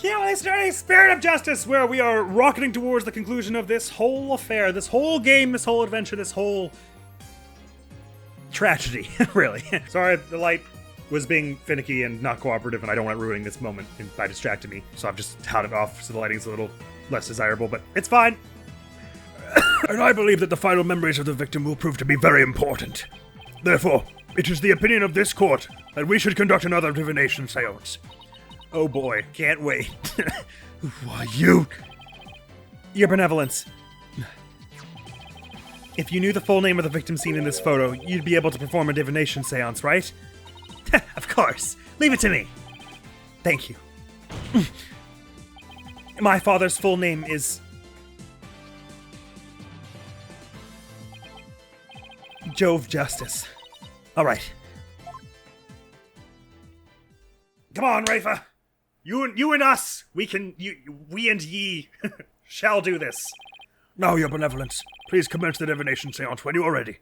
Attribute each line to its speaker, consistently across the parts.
Speaker 1: Yeah, well, it's a spirit of justice where we are rocketing towards the conclusion of this whole affair, this whole game, this whole adventure, this whole tragedy, really. Sorry, the light was being finicky and not cooperative, and I don't want it ruining this moment by distracting me, so I've just held it off so the lighting's a little less desirable, but it's fine.
Speaker 2: And I believe that the final memories of the victim will prove to be very important. Therefore, it is the opinion of this court that we should conduct another divination seance.
Speaker 1: Oh boy, can't wait.
Speaker 2: Why, you...
Speaker 1: Your benevolence. If you knew the full name of the victim seen in this photo, you'd be able to perform a divination seance, right? Of course. Leave it to me. Thank you. My father's full name is... Jove Justice. All right. Come on, Rafa. You and us. We and ye shall do this.
Speaker 2: Now, your benevolence, please commence the divination seance when you are ready.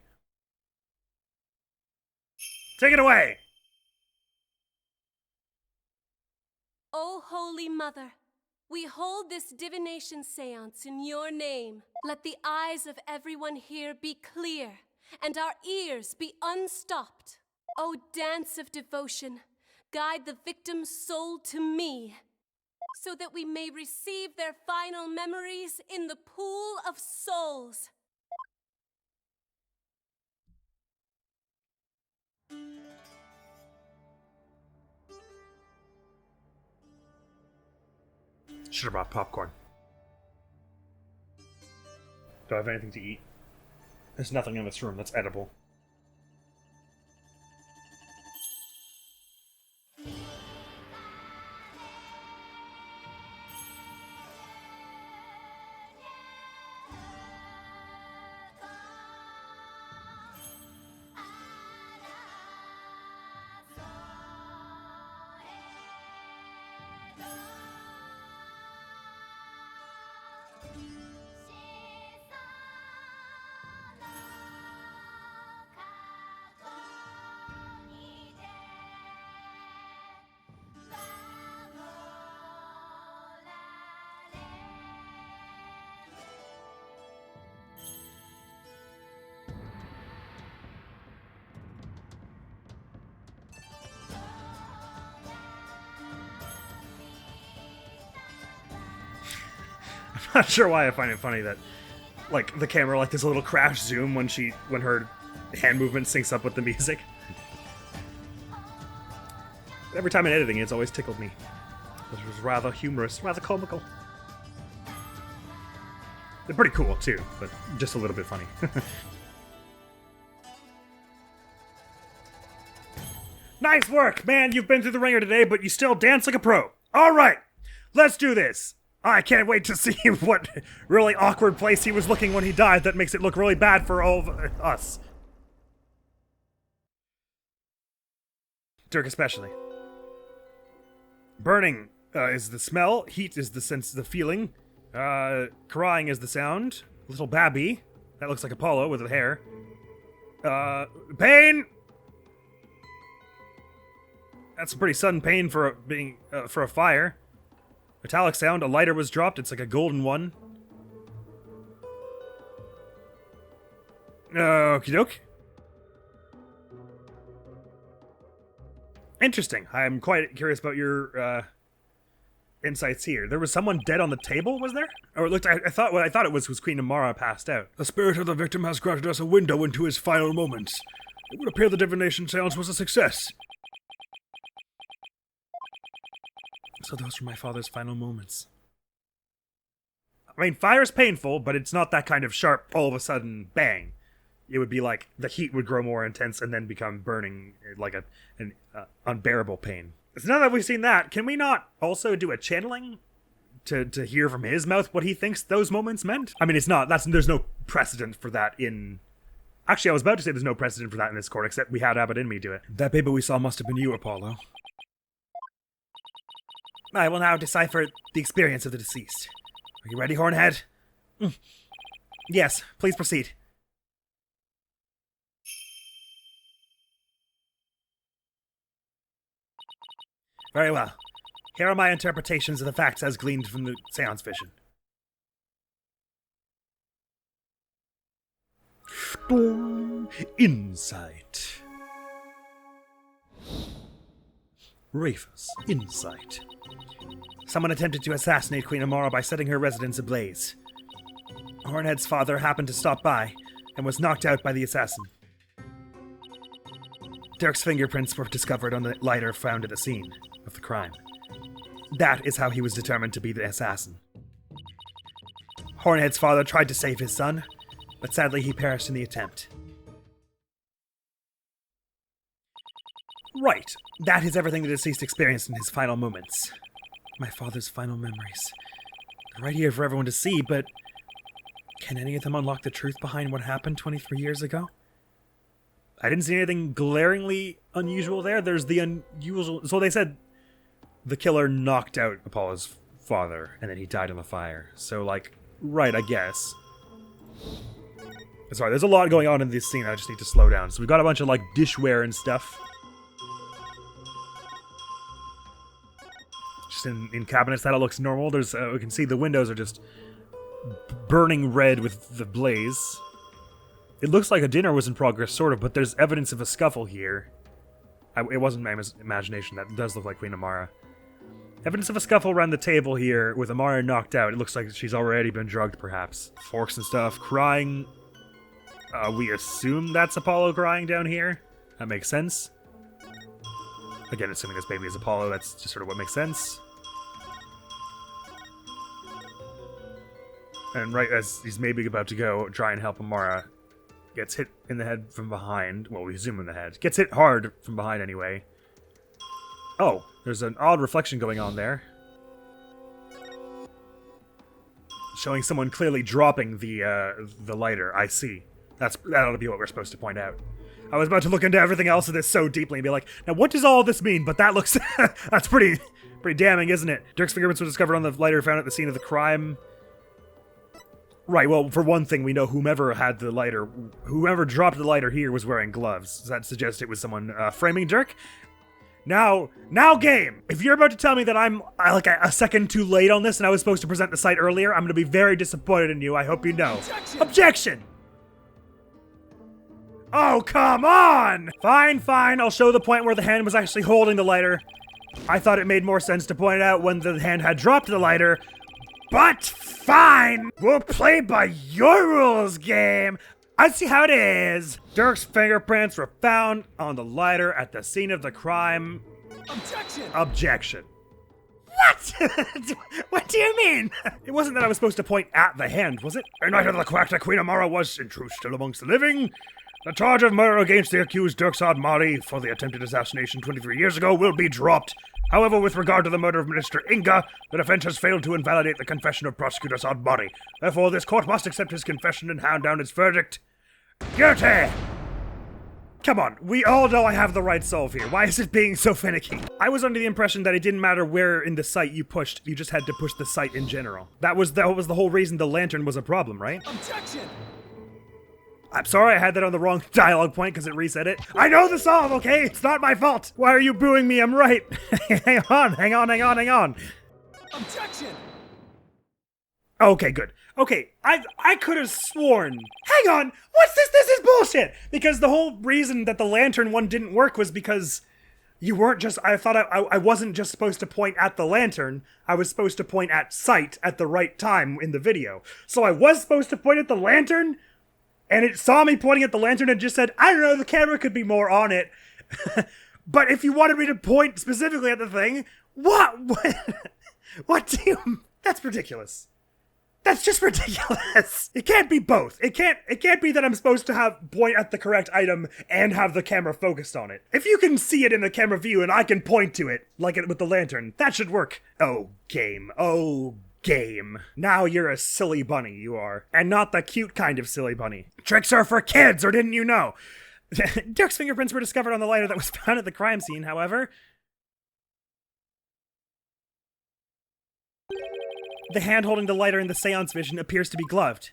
Speaker 1: Take it away.
Speaker 3: O Holy Mother, we hold this divination seance in your name. Let the eyes of everyone here be clear, and our ears be unstopped. O dance of devotion, guide the victim's soul to me, so that we may receive their final memories in the pool of souls.
Speaker 1: Should have brought popcorn. Do I have anything to eat? There's nothing in this room that's edible. I'm not sure why I find it funny that, like, the camera, like, there's a little crash zoom when her hand movement syncs up with the music. Every time in editing, it's always tickled me. It was rather humorous, rather comical. They're pretty cool, too, but just a little bit funny. Nice work, man! You've been through the ringer today, but you still dance like a pro. Alright, let's do this! I can't wait to see what really awkward place he was looking when he died that makes it look really bad for all of us. Dirk especially. Burning is the smell, heat is the sense, the feeling, crying is the sound, little babby, that looks like Apollo with the hair, pain! That's a pretty sudden pain for for a fire. Metallic sound, a lighter was dropped, it's like a golden one. Okie doke. Interesting. I'm quite curious about your insights here. There was someone dead on the table, was there? Or it looked. I thought it was Queen Amara passed out.
Speaker 2: The spirit of the victim has granted us a window into his final moments. It would appear the divination seance was a success.
Speaker 1: So those were my father's final moments. I mean, fire's painful, but it's not that kind of sharp, all of a sudden, bang. It would be like the heat would grow more intense and then become burning, like an unbearable pain. So now that we've seen that, can we not also do a channeling to hear from his mouth what he thinks those moments meant? I mean, it's not. There's no precedent for that in... Actually, I was about to say there's no precedent for that in this court, except we had Abbott and me do it.
Speaker 2: That paper we saw must have been you, Apollo.
Speaker 1: I will now decipher the experience of the deceased. Are you ready, Hornhead? Yes, please proceed. Very well. Here are my interpretations of the facts as gleaned from the seance vision. Insight. Rufus, insight. Someone attempted to assassinate Queen Amara by setting her residence ablaze. Hornhead's father happened to stop by and was knocked out by the assassin. Dirk's fingerprints were discovered on the lighter found at the scene of the crime. That is how he was determined to be the assassin. Hornhead's father tried to save his son, but sadly he perished in the attempt. Right, that is everything the deceased experienced in his final moments. My father's final memories. They're right here for everyone to see, but can any of them unlock the truth behind what happened 23 years ago? I didn't see anything glaringly unusual there. There's the unusual... So they said the killer knocked out Apollo's father, and then he died in the fire. So, like, right, I guess. Sorry, there's a lot going on in this scene. I just need to slow down. So we've got a bunch of, like, dishware and stuff. Just in cabinets, that looks normal. There's, we can see the windows are just burning red with the blaze. It looks like a dinner was in progress, sort of, but there's evidence of a scuffle here. It wasn't my imagination. That does look like Queen Amara. Evidence of a scuffle around the table here, with Amara knocked out. It looks like she's already been drugged, perhaps. Forks and stuff. Crying. We assume that's Apollo crying down here. That makes sense. Again, assuming this baby is Apollo, that's just sort of what makes sense. And right as he's maybe about to go try and help Amara, gets hit in the head from behind. Well, we zoom in the head. Gets hit hard from behind anyway. Oh, there's an odd reflection going on there. Showing someone clearly dropping the lighter. I see. That ought to be what we're supposed to point out. I was about to look into everything else of this so deeply and be like, now what does all this mean? But that looks... that's pretty damning, isn't it? Dirk's fingerprints were discovered on the lighter found at the scene of the crime. Right, well, for one thing, we know whomever had the lighter... Whoever dropped the lighter here was wearing gloves. Does that suggest it was someone framing Dirk? Now game! If you're about to tell me that I'm like a second too late on this and I was supposed to present the site earlier, I'm going to be very disappointed in you. I hope you know. Objection! Oh, come on! Fine. I'll show the point where the hand was actually holding the lighter. I thought it made more sense to point it out when the hand had dropped the lighter. But fine! We'll play by your rules, game! I see how it is. Dirk's fingerprints were found on the lighter at the scene of the crime. Objection. What? What do you mean? It wasn't that I was supposed to point at the hand, was it? In light of the fact that Queen Amara was, in truth, still amongst the living, the charge of murder against the accused Urga'id Mari for the attempted assassination 23 years ago will be dropped. However, with regard to the murder of Minister Inga, the defense has failed to invalidate the confession of Prosecutor Mari. Therefore, this court must accept his confession and hand down its verdict. Guilty! Come on, we all know I have the right solve here. Why is it being so finicky? I was under the impression that it didn't matter where in the site you pushed, you just had to push the site in general. That was the whole reason the lantern was a problem, right? Objection! I'm sorry I had that on the wrong dialogue point because it reset it. I know the solve, okay? It's not my fault. Why are you booing me? I'm right. hang on. Objection! Okay, good. Okay, I could have sworn. Hang on! What's this? This is bullshit! Because the whole reason that the lantern one didn't work was because you weren't just... I thought I wasn't just supposed to point at the lantern. I was supposed to point at sight at the right time in the video. So I was supposed to point at the lantern? And it saw me pointing at the lantern and just said, I don't know, the camera could be more on it. But if you wanted me to point specifically at the thing, what? What do you... That's ridiculous. That's just ridiculous. It can't be both. It can't be that I'm supposed to have point at the correct item and have the camera focused on it. If you can see it in the camera view and I can point to it, like it with the lantern, that should work. Oh, game. Now you're a silly bunny, you are. And not the cute kind of silly bunny. Tricks are for kids, or didn't you know? Dirk's fingerprints were discovered on the lighter that was found at the crime scene, however. The hand holding the lighter in the seance vision appears to be gloved.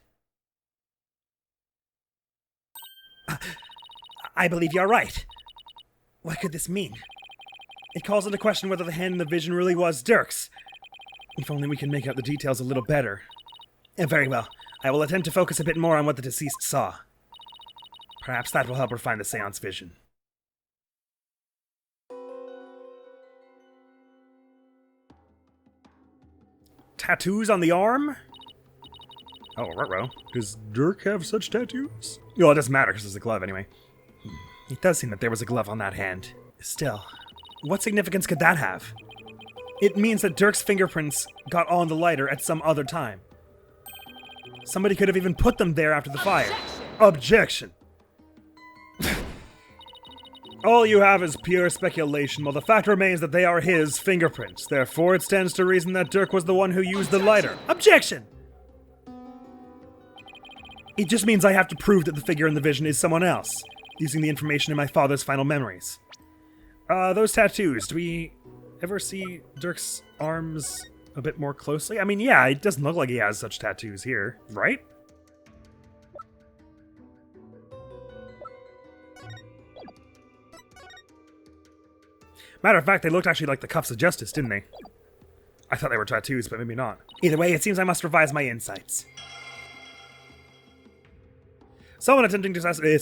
Speaker 1: I believe you're right. What could this mean? It calls into question whether the hand in the vision really was Dirk's. If only we can make out the details a little better. Very well. I will attempt to focus a bit more on what the deceased saw. Perhaps that will help refine the seance vision. Tattoos on the arm? Oh, ruh-roh. Does Dirk have such tattoos? Well, it doesn't matter because it's a glove anyway. It does seem that there was a glove on that hand. Still, what significance could that have? It means that Dirk's fingerprints got on the lighter at some other time. Somebody could have even put them there after the fire. Objection! All you have is pure speculation, while the fact remains that they are his fingerprints. Therefore, it stands to reason that Dirk was the one who used the lighter. Objection! It just means I have to prove that the figure in the vision is someone else, using the information in my father's final memories. Those tattoos, do we ever see Dirk's arms a bit more closely? I mean, yeah, it doesn't look like he has such tattoos here, right? Matter of fact, they looked actually like the cuffs of justice, didn't they? I thought they were tattoos, but maybe not. Either way, it seems I must revise my insights. Someone attempting to assassinate...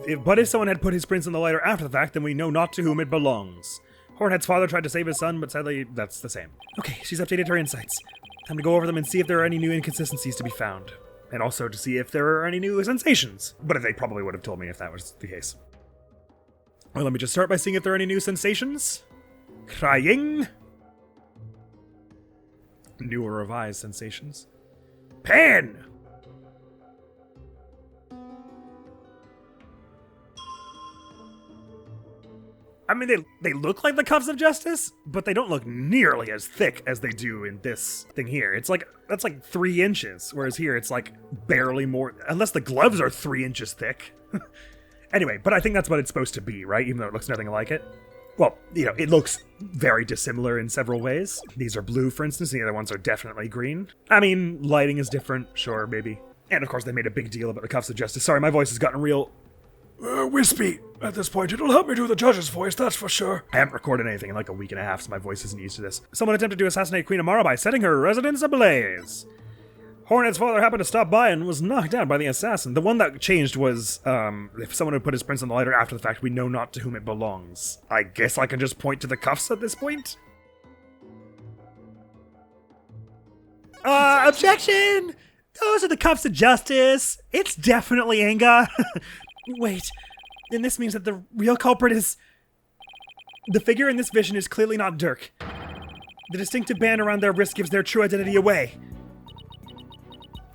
Speaker 1: if someone had put his prints on the lighter after the fact, then we know not to whom it belongs. Hornhead's father tried to save his son, but sadly, that's the same. Okay, she's updated her insights. Time to go over them and see if there are any new inconsistencies to be found. And also to see if there are any new sensations. But they probably would have told me if that was the case. Well, let me just start by seeing if there are any new sensations. Crying. New or revised sensations. Pen! I mean, they look like the cuffs of justice, but they don't look nearly as thick as they do in this thing here. That's like 3 inches, whereas here it's like barely more, unless the gloves are 3 inches thick. Anyway, but I think that's what it's supposed to be, right? Even though it looks nothing like it. Well, you know, it looks very dissimilar in several ways. These are blue, for instance, and the other ones are definitely green. I mean, lighting is different, sure, maybe. And of course, they made a big deal about the cuffs of justice. Sorry, my voice has gotten real
Speaker 2: wispy at this point. It'll help me do the judge's voice, that's for sure.
Speaker 1: I haven't recorded anything in like a week and a half, so my voice isn't used to this. Someone attempted to assassinate Queen Amara by setting her residence ablaze. Hornet's father happened to stop by and was knocked down by the assassin. The one that changed was, if someone had put his prints on the lighter after the fact, we know not to whom it belongs. I guess I can just point to the cuffs at this point? Objection! Those are the cuffs of justice. It's definitely Inga. Wait, then this means that the real culprit is... The figure in this vision is clearly not Dirk. The distinctive band around their wrist gives their true identity away.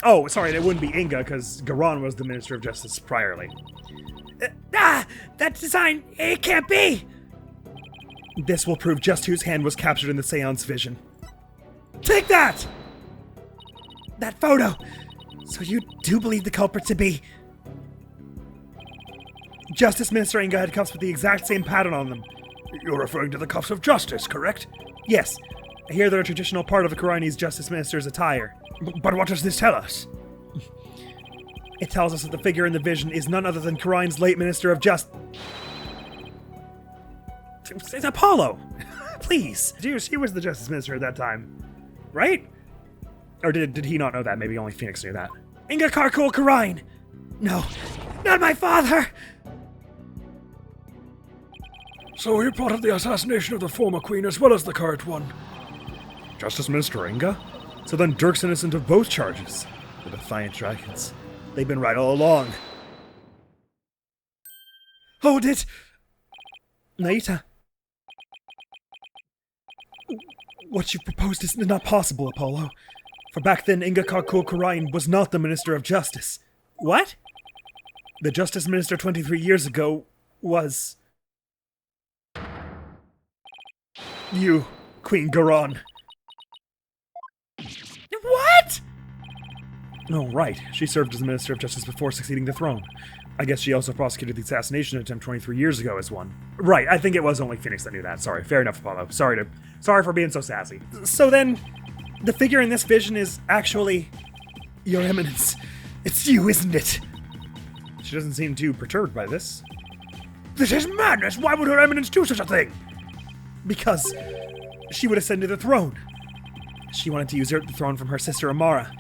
Speaker 1: Oh, sorry, it wouldn't be Inga, because Khura'In was the Minister of Justice priorly. That design, it can't be! This will prove just whose hand was captured in the seance vision. Take that! That photo! So you do believe the culprit to be... Justice Minister Inga had cuffs with the exact same pattern on them.
Speaker 2: You're referring to the cuffs of justice, correct?
Speaker 1: Yes. I hear they're a traditional part of the Khura'Inese Justice Minister's attire.
Speaker 2: But what does this tell us?
Speaker 1: It tells us that the figure in the vision is none other than Khura'In's late Minister of Justice. It's Apollo! Please! Zeus, he was the Justice Minister at that time. Right? Or did he not know that? Maybe only Phoenix knew that. Inga Karkul Khura'In! No, not my father!
Speaker 2: So he plotted the assassination of the former queen as well as the current one.
Speaker 1: Justice Minister Inga? So then Dirk's innocent of both charges. The Defiant Dragons. They've been right all along. Hold it! Naita. What you proposed is not possible, Apollo. For back then, Inga Karkul Khura'In was not the Minister of Justice. What? The Justice Minister 23 years ago was... You, Queen Khura'In. What? Oh, right. She served as the Minister of Justice before succeeding the throne. I guess she also prosecuted the assassination attempt 23 years ago as one. Right, I think it was only Phoenix that knew that. Sorry, fair enough, Apollo. Sorry for being so sassy. So then, the figure in this vision is actually... Your Eminence. It's you, isn't it? She doesn't seem too perturbed by this.
Speaker 2: This is madness! Why would Her Eminence do such a thing?
Speaker 1: Because she would ascend to the throne. She wanted to usurp the throne from her sister Amara.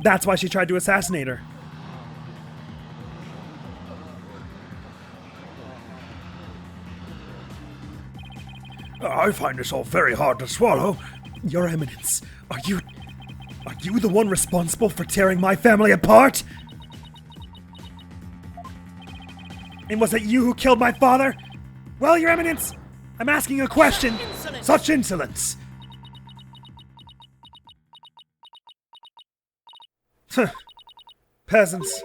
Speaker 1: That's why she tried to assassinate her.
Speaker 2: I find this all very hard to swallow.
Speaker 1: Your Eminence, are you the one responsible for tearing my family apart? And was it you who killed my father? Well, Your Eminence, I'm asking a question.
Speaker 2: Such insolence!
Speaker 1: Peasants,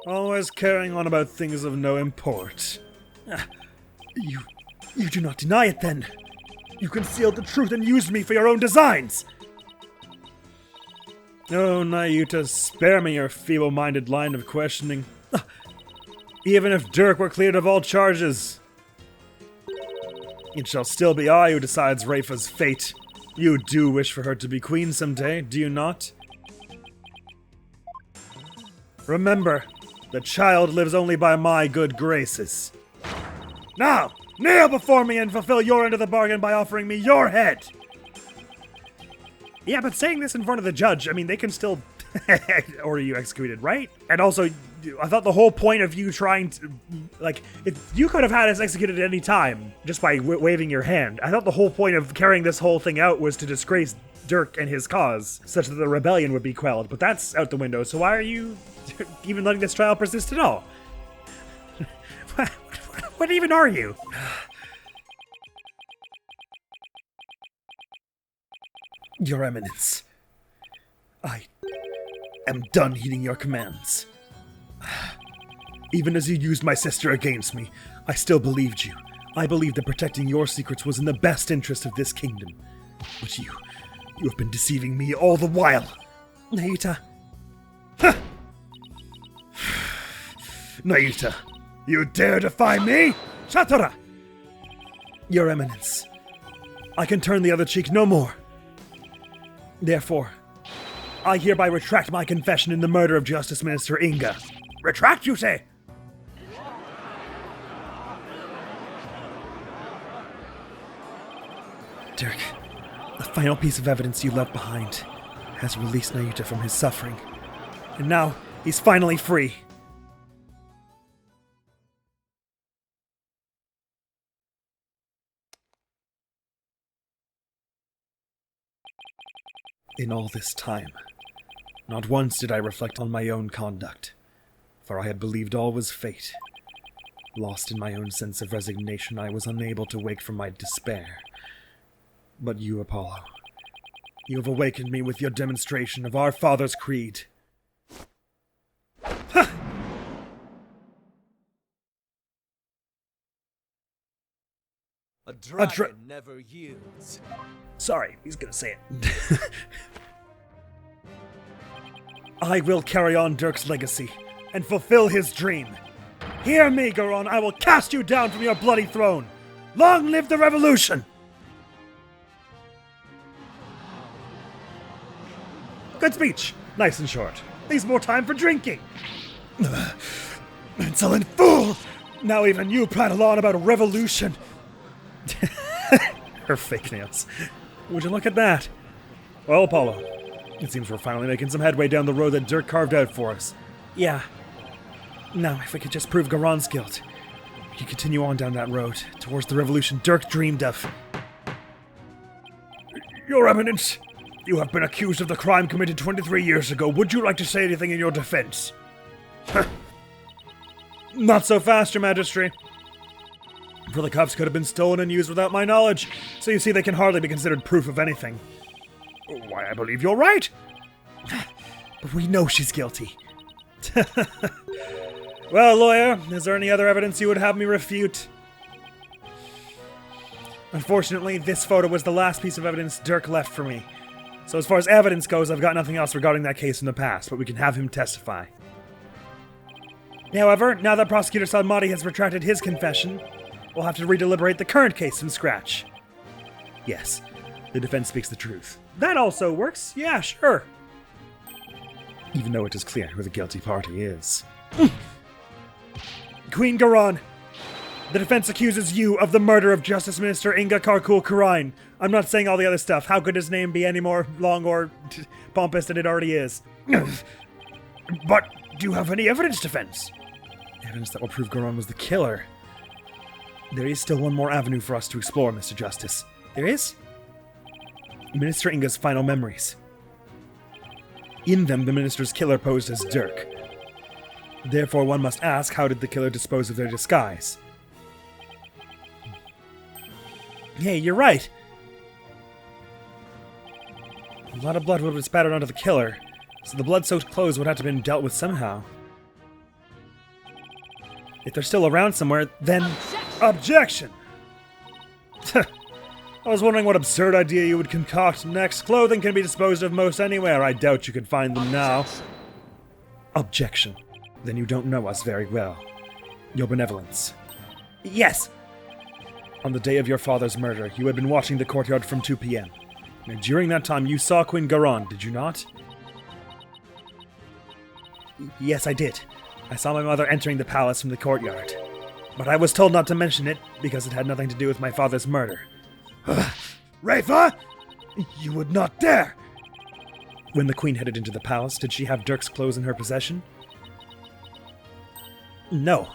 Speaker 1: always carrying on about things of no import. You do not deny it, then. You concealed the truth and used me for your own designs. Oh, Nayuta, spare me your feeble-minded line of questioning. Even if Dirk were cleared of all charges, it shall still be I who decides Rafa's fate. You do wish for her to be queen someday, do you not? Remember, the child lives only by my good graces. Now, kneel before me and fulfill your end of the bargain by offering me your head! Yeah, but saying this in front of the judge, I mean, they can still order you executed, right? And also, I thought the whole point of you trying to, like, if you could have had us executed at any time just by waving your hand. I thought the whole point of carrying this whole thing out was to disgrace Dirk and his cause, such that the rebellion would be quelled, but that's out the window, so why are you even letting this trial persist at all? What even are you? Your Eminence, I am done heeding your commands. Even as you used my sister against me, I still believed you. I believed that protecting your secrets was in the best interest of this kingdom. But you have been deceiving me all the while. Nayuta.
Speaker 2: Nayuta, you dare defy me? Shatora!
Speaker 1: Your Eminence, I can turn the other cheek no more. Therefore, I hereby retract my confession in the murder of Justice Minister Inga.
Speaker 2: Retract, you say?
Speaker 1: Dirk, the final piece of evidence you left behind has released Nayuta from his suffering. And now, he's finally free. In all this time, not once did I reflect on my own conduct, for I had believed all was fate. Lost in my own sense of resignation, I was unable to wake from my despair. But you, Apollo, you have awakened me with your demonstration of our Father's creed.
Speaker 4: A dragon never yields.
Speaker 1: Sorry, he's gonna say it. I will carry on Dirk's legacy and fulfill his dream. Hear me, Goron, I will cast you down from your bloody throne. Long live the revolution! Good speech. Nice and short. Leaves more time for drinking. Insolent fool! Now even you prattle on about a revolution. Her fake nails. Would you look at that? Well, Apollo, it seems we're finally making some headway down the road that Dirk carved out for us. Yeah. Now, if we could just prove Goron's guilt, we could continue on down that road, towards the revolution Dirk dreamed of.
Speaker 2: Your Eminence, you have been accused of the crime committed 23 years ago. Would you like to say anything in your defense?
Speaker 1: Not so fast, Your Magistry. For the cups could have been stolen and used without my knowledge, so you see they can hardly be considered proof of anything.
Speaker 2: Why, I believe you're right.
Speaker 1: But we know she's guilty. Well, lawyer, is there any other evidence you would have me refute? Unfortunately, this photo was the last piece of evidence Dirk left for me. So as far as evidence goes, I've got nothing else regarding that case in the past, but we can have him testify. However, now that Prosecutor Salmati has retracted his confession, we'll have to redeliberate the current case from scratch. Yes, the defense speaks the truth. That also works, yeah, sure. Even though it is clear who the guilty party is. Queen Goron, The defense accuses you of the murder of Justice Minister Inga Khura'In. I'm not saying all the other stuff. How could his name be any more long or pompous than it already is?
Speaker 2: But do you have any evidence, defense?
Speaker 1: Evidence that will prove Khura'In was the killer. There is still one more avenue for us to explore, Mr. Justice. There is? Minister Inga's final memories. In them, the minister's killer posed as Dirk. Therefore, one must ask, how did the killer dispose of their disguise? Hey, you're right. A lot of blood would have been spattered onto the killer, so the blood-soaked clothes would have to have been dealt with somehow. If they're still around somewhere, then... Objection! I was wondering what absurd idea you would concoct next. Clothing can be disposed of most anywhere. I doubt you could find them now. Objection. Then you don't know us very well. Your benevolence. Yes! On the day of your father's murder, you had been watching the courtyard from 2 p.m. Now, during that time, you saw Queen Khura'In, did you not? Yes, I did. I saw my mother entering the palace from the courtyard. But I was told not to mention it, because it had nothing to do with my father's murder.
Speaker 2: Rafa! You would not dare!
Speaker 1: When the queen headed into the palace, did she have Dirk's clothes in her possession? No.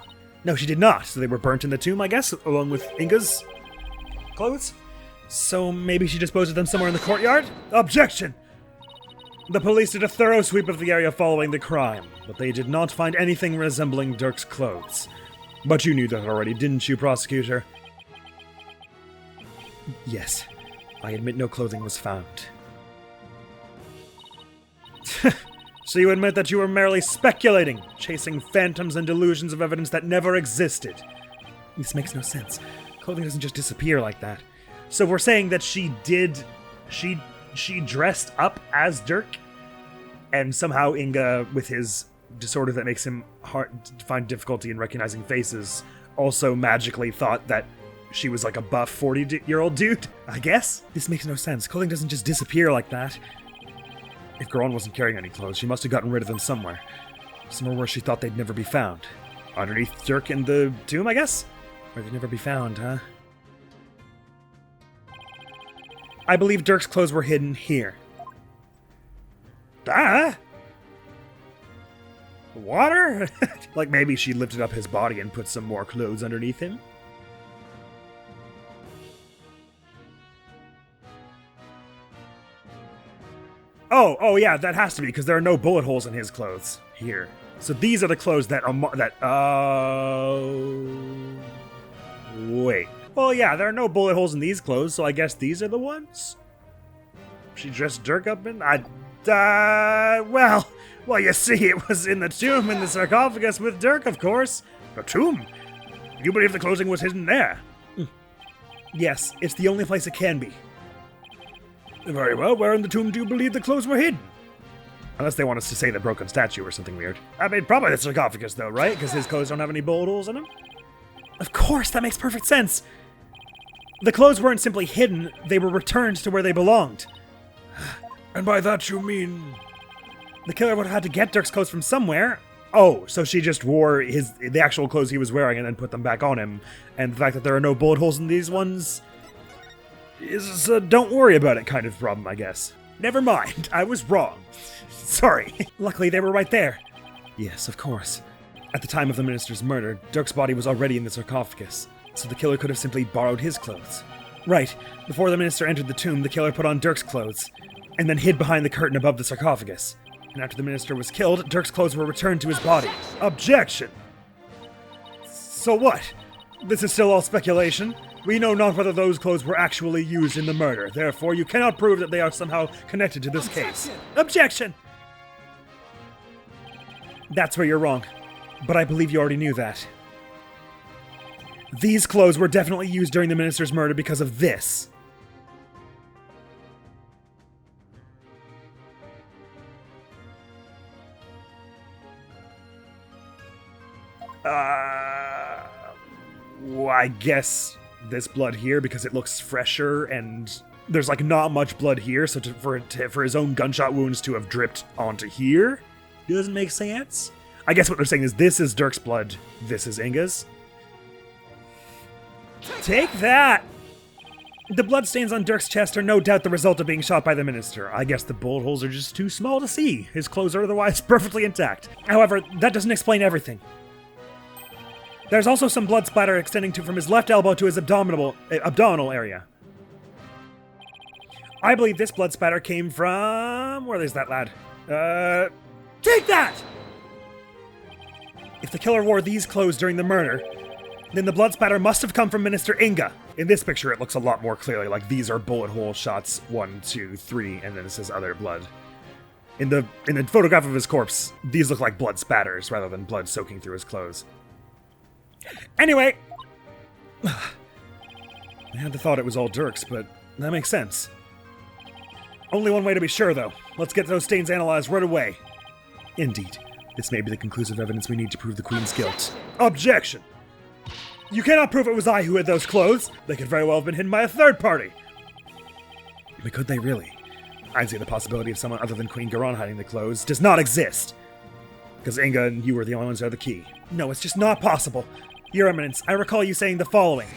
Speaker 1: No, she did not. So they were burnt in the tomb, I guess, along with Inga's clothes? So maybe she disposed of them somewhere in the courtyard?
Speaker 2: Objection!
Speaker 1: The police did a thorough sweep of the area following the crime, but they did not find anything resembling Dirk's clothes. But you knew that already, didn't you, prosecutor? Yes. I admit no clothing was found. So you admit that you were merely speculating, chasing phantoms and delusions of evidence that never existed. This makes no sense. Clothing doesn't just disappear like that. So we're saying that she dressed up as Dirk, and somehow Inga, with his disorder that makes him find difficulty in recognizing faces, also magically thought that she was like a buff 40-year-old dude, I guess? This makes no sense. Clothing doesn't just disappear like that. If Khura'In wasn't carrying any clothes, she must have gotten rid of them somewhere. Somewhere where she thought they'd never be found. Underneath Dirk in the tomb, I guess? Where they'd never be found, huh? I believe Dirk's clothes were hidden here. Ah? Water? Like maybe she lifted up his body and put some more clothes underneath him? Oh yeah, that has to be, because there are no bullet holes in his clothes here. So these are the clothes that wait. Well, yeah, there are no bullet holes in these clothes, so I guess these are the ones? She dressed Dirk up in? Well, you see, it was in the tomb in the sarcophagus with Dirk, of course.
Speaker 2: The tomb? You believe the clothing was hidden there?
Speaker 1: Yes, it's the only place it can be.
Speaker 2: Very well, where in the tomb do you believe the clothes were hidden?
Speaker 1: Unless they want us to say the broken statue or something weird. I mean, probably the sarcophagus, though, right? Because his clothes don't have any bullet holes in them? Of course, that makes perfect sense. The clothes weren't simply hidden, they were returned to where they belonged.
Speaker 2: And by that you mean...
Speaker 1: The killer would have had to get Dirk's clothes from somewhere. Oh, so she just wore the actual clothes he was wearing and then put them back on him. And the fact that there are no bullet holes in these ones is a don't worry about it kind of problem, I guess. Never mind, I was wrong. Sorry. Luckily, they were right there. Yes, of course. At the time of the minister's murder, Dirk's body was already in the sarcophagus, so the killer could have simply borrowed his clothes. Right, before the minister entered the tomb, the killer put on Dirk's clothes, and then hid behind the curtain above the sarcophagus. And after the minister was killed, Dirk's clothes were returned to his body. Objection! So what? This is still all speculation. We know not whether those clothes were actually used in the murder. Therefore, you cannot prove that they are somehow connected to this case. Objection! That's where you're wrong. But I believe you already knew that. These clothes were definitely used during the minister's murder because of this. Well, I guess this blood here because it looks fresher and there's like not much blood here, so for his own gunshot wounds to have dripped onto here doesn't make sense. I guess what they're saying is this is Dirk's blood, this is Inga's. Take that! The bloodstains on Dirk's chest are no doubt the result of being shot by the minister. I guess the bullet holes are just too small to see. His clothes are otherwise perfectly intact. However, that doesn't explain everything. There's also some blood splatter extending from his left elbow to his abdominal area. I believe this blood spatter came from... Where is that lad? Take that! If the killer wore these clothes during the murder, then the blood spatter must have come from Minister Inga. In this picture, it looks a lot more clearly like these are bullet hole shots 1, 2, 3, and then it says other blood. In the photograph of his corpse, these look like blood spatters rather than blood soaking through his clothes. Anyway, I had the thought it was all Dirk's, but that makes sense. Only one way to be sure, though. Let's get those stains analyzed right away. Indeed, this may be the conclusive evidence we need to prove the Queen's guilt. Objection! You cannot prove it was I who hid those clothes. They could very well have been hidden by a third party. But could they really? I'd say the possibility of someone other than Queen Khura'In hiding the clothes does not exist. Because Inga and you were the only ones who had the key. No, it's just not possible. Your Eminence, I recall you saying the following.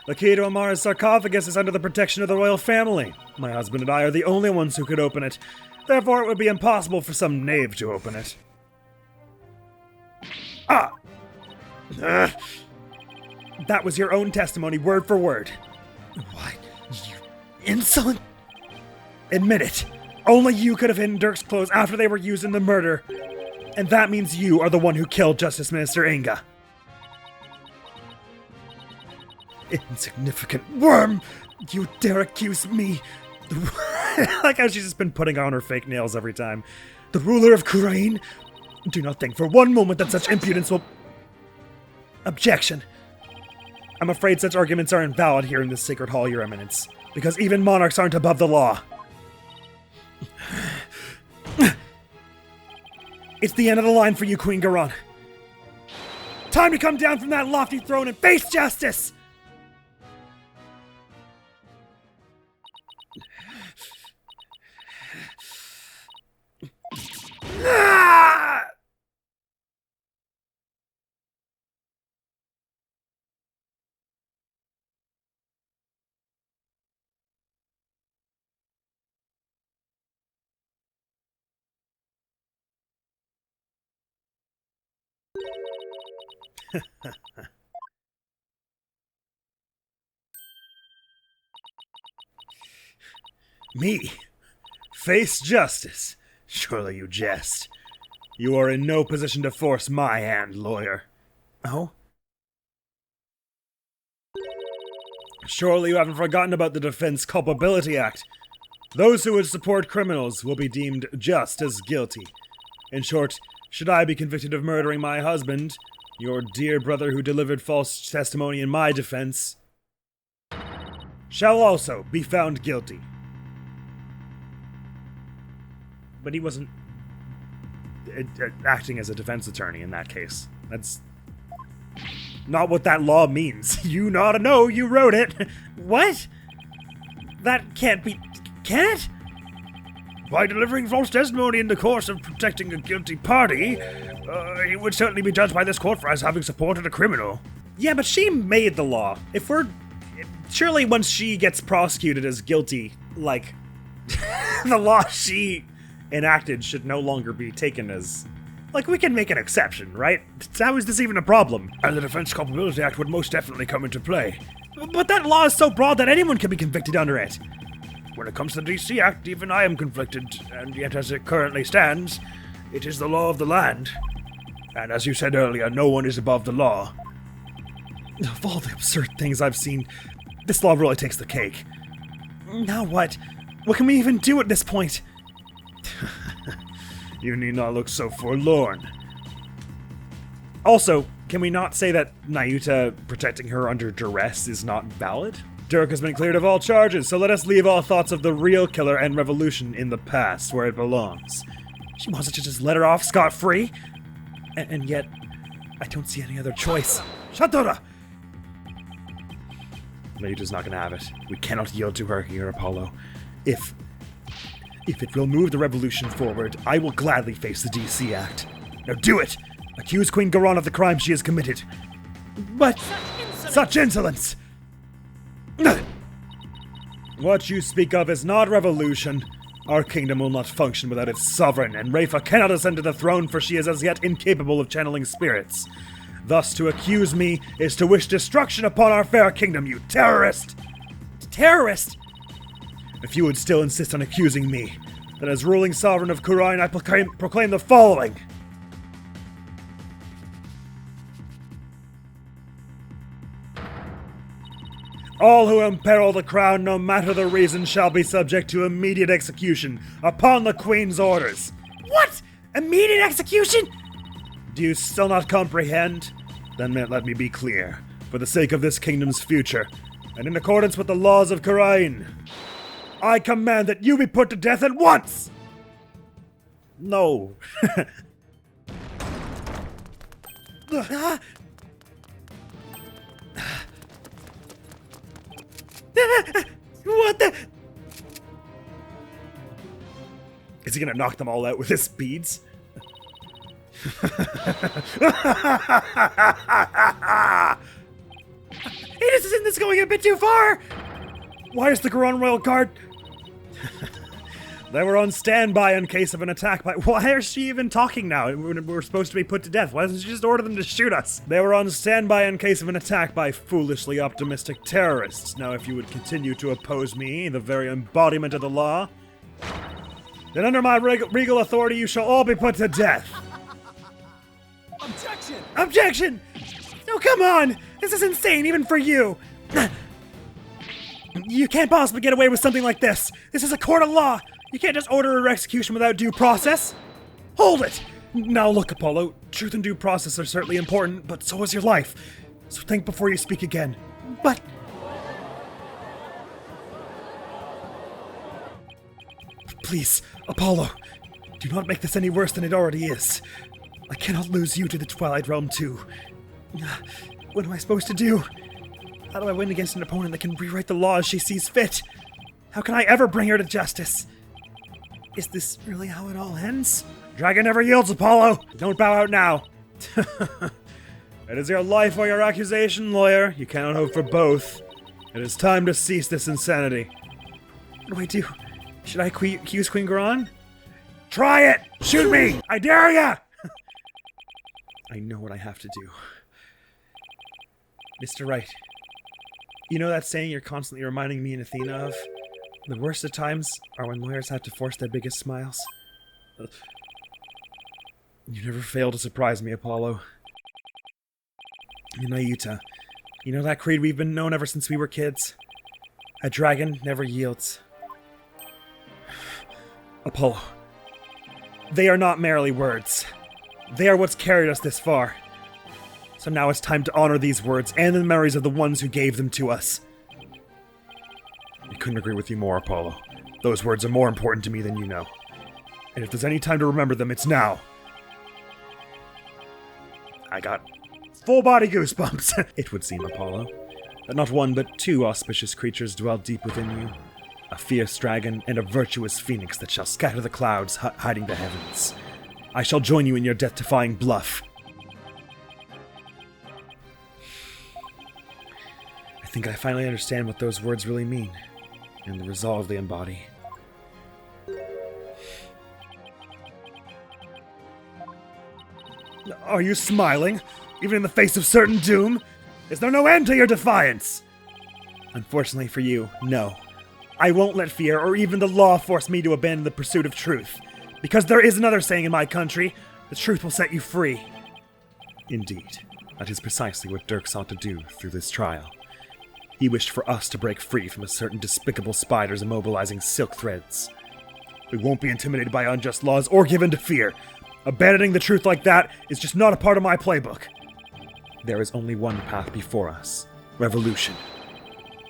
Speaker 1: The key to Amara's sarcophagus is under the protection of the royal family. My husband and I are the only ones who could open it. Therefore, it would be impossible for some knave to open it. That was your own testimony, word for word. What? You insolent... Admit it. Only you could have hidden Dirk's clothes after they were used in the murder. And that means you are the one who killed Justice Minister Inga. Insignificant worm! You dare accuse me? Like how she's just been putting on her fake nails every time. The ruler of Khura'In? Do not think for one moment that such impudence will... Objection. I'm afraid such arguments are invalid here in this sacred hall, Your Eminence, because even monarchs aren't above the law. It's the end of the line for you, Queen Khura'In. Time to come down from that lofty throne and face justice! Me? Face justice? Surely you jest. You are in no position to force my hand, lawyer. Oh? Surely you haven't forgotten about the Defense Culpability Act. Those who would support criminals will be deemed just as guilty. In short, should I be convicted of murdering my husband, your dear brother who delivered false testimony in my defense, shall also be found guilty. But he wasn't acting as a defense attorney in that case. That's not what that law means. You ought to know, you wrote it. What? That can't be... Can it? By delivering false testimony in the course of protecting a guilty party, he would certainly be judged by this court for as having supported a criminal. Yeah, but she made the law. Surely once she gets prosecuted as guilty, like, the law she enacted should no longer be taken as... Like, we can make an exception, right? How is this even a problem?
Speaker 2: And the Defense Culpability Act would most definitely come into play.
Speaker 1: But that law is so broad that anyone can be convicted under it.
Speaker 2: When it comes to the DC Act, even I am conflicted, and yet as it currently stands, it is the law of the land. And as you said earlier, no one is above the law.
Speaker 1: Of all the absurd things I've seen, this law really takes the cake. Now what? What can we even do at this point?
Speaker 2: You need not look so forlorn.
Speaker 1: Also, can we not say that Nayuta protecting her under duress is not valid? Dirk has been cleared of all charges, so let us leave all thoughts of the real killer and revolution in the past, where it belongs. She wants us to just let her off scot-free? And yet, I don't see any other choice. Shatura! Nayuta's not gonna have it. We cannot yield to her here, Apollo. If it will move the revolution forward, I will gladly face the DC Act. Now do it!
Speaker 2: Accuse Queen Khura'In of the crime she has committed. But such insolence! What you speak of is not revolution. Our kingdom will not function without its sovereign, and Rafa cannot ascend to the throne, for she is as yet incapable of channeling spirits. Thus, to accuse me is to wish destruction upon our fair kingdom, you terrorist! Terrorist? If you would still insist on accusing me, then as ruling sovereign of Khura'In, I proclaim the following. All who imperil the crown, no matter the reason, shall be subject to immediate execution upon the Queen's orders. What? Immediate execution? Do you still not comprehend? Then let me be clear. For the sake of this kingdom's future, and in accordance with the laws of Khura'In, I command that you be put to death at once! No. What the? Is he gonna knock them all out with his beads? Isn't this going a bit too far? Why is the Khura'In Royal Guard? They were on standby in case of an attack by... Why is she even talking now? We're supposed to be put to death. Why doesn't she just order them to shoot us? They were on standby in case of an attack by foolishly optimistic terrorists. Now, if you would continue to oppose me, the very embodiment of the law, then under my regal authority you shall all be put to death.
Speaker 4: Objection!
Speaker 2: Objection! Oh, come on! This is insane, even for you! You can't possibly get away with something like this! This is a court of law! You can't just order her execution without due process! Hold it! Now look, Apollo, truth and due process are certainly important, but so is your life. So think before you speak again. But... Please, Apollo, do not make this any worse than it already is. I cannot lose you to the Twilight Realm too. What am I supposed to do? How do I win against an opponent that can rewrite the law as she sees fit? How can I ever bring her to justice? Is this really how it all ends? Dragon never yields, Apollo! Don't bow out now! It is your life or your accusation, lawyer. You cannot hope for both. It is time to cease this insanity. What do I do? Should I accuse Queen Khura'In? Try it! Shoot me! I dare ya! I know what I have to do. Mr. Wright, you know that saying you're constantly reminding me and Athena of? The worst of times are when lawyers have to force their biggest smiles. You never fail to surprise me, Apollo. Yuta, you know that creed we've been known ever since we were kids? A dragon never yields. Apollo, they are not merely words. They are what's carried us this far. So now it's time to honor these words and the memories of the ones who gave them to us. I couldn't agree with you more, Apollo. Those words are more important to me than you know. And if there's any time to remember them, it's now. I got full body goosebumps. It would seem, Apollo, that not one but two auspicious creatures dwell deep within you. A fierce dragon and a virtuous phoenix that shall scatter the clouds hiding the heavens. I shall join you in your death-defying bluff. I think I finally understand what those words really mean, and the resolve they embody. Are you smiling? Even in the face of certain doom? Is there no end to your defiance? Unfortunately for you, no. I won't let fear or even the law force me to abandon the pursuit of truth. Because there is another saying in my country, the truth will set you free. Indeed, that is precisely what Dirk sought to do through this trial. He wished for us to break free from a certain despicable spiders immobilizing silk threads. We won't be intimidated by unjust laws or given to fear. Abandoning the truth like that is just not a part of my playbook. There is only one path before us. Revolution.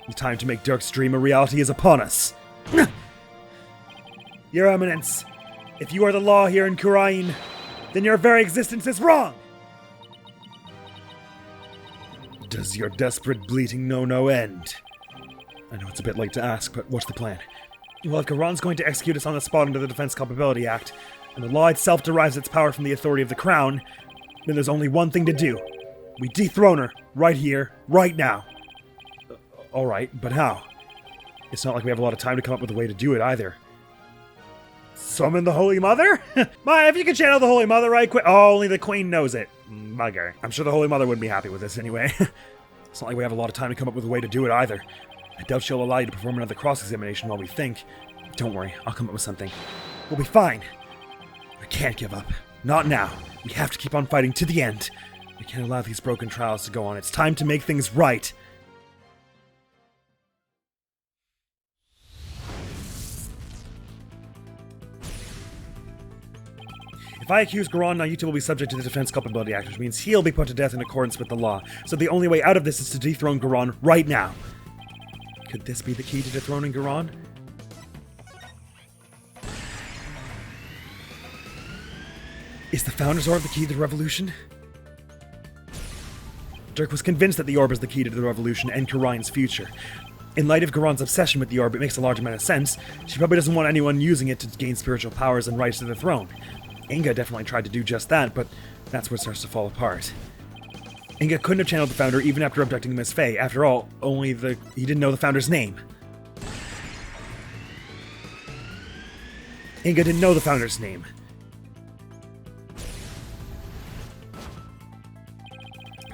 Speaker 2: The time to make Dirk's dream a reality is upon us. Your Eminence, if you are the law here in Khura'In, then your very existence is wrong! Does your desperate bleating know no end? I know it's a bit late to ask, but what's the plan? Well, if Khura'In's going to execute us on the spot under the Defense Culpability Act, and the law itself derives its power from the authority of the Crown, then there's only one thing to do. We dethrone her, right here, right now. Alright, but how? It's not like we have a lot of time to come up with a way to do it either.
Speaker 1: Summon the Holy Mother? Ma, if you could channel the Holy Mother right quick. Oh, only the Queen knows it. Mugger. I'm sure the Holy Mother wouldn't be happy with this anyway.
Speaker 2: It's not like we have a lot of time to come up with a way to do it either. I doubt she'll allow you to perform another cross-examination while we think. Don't worry, I'll come up with something. We'll be fine. I can't give up. Not now. We have to keep on fighting to the end. We can't allow these broken trials to go on. It's time to make things right. If I accuse Khura'In, Naruto will be subject to the Defense Culpability Act, which means he'll be put to death in accordance with the law. So the only way out of this is to dethrone Khura'In right now. Could this be the key to dethroning Khura'In? Is the Founder's Orb the key to the revolution? Dirk was convinced that the Orb is the key to the revolution and Khura'In's future. In light of Khura'In's obsession with the Orb, it makes a large amount of sense. She probably doesn't want anyone using it to gain spiritual powers and rights to the throne. Inga definitely tried to do just that, but that's where it starts to fall apart. Inga couldn't have channeled the Founder even after abducting Miss Faye. After all, he didn't know the Founder's name. Inga didn't know the Founder's name.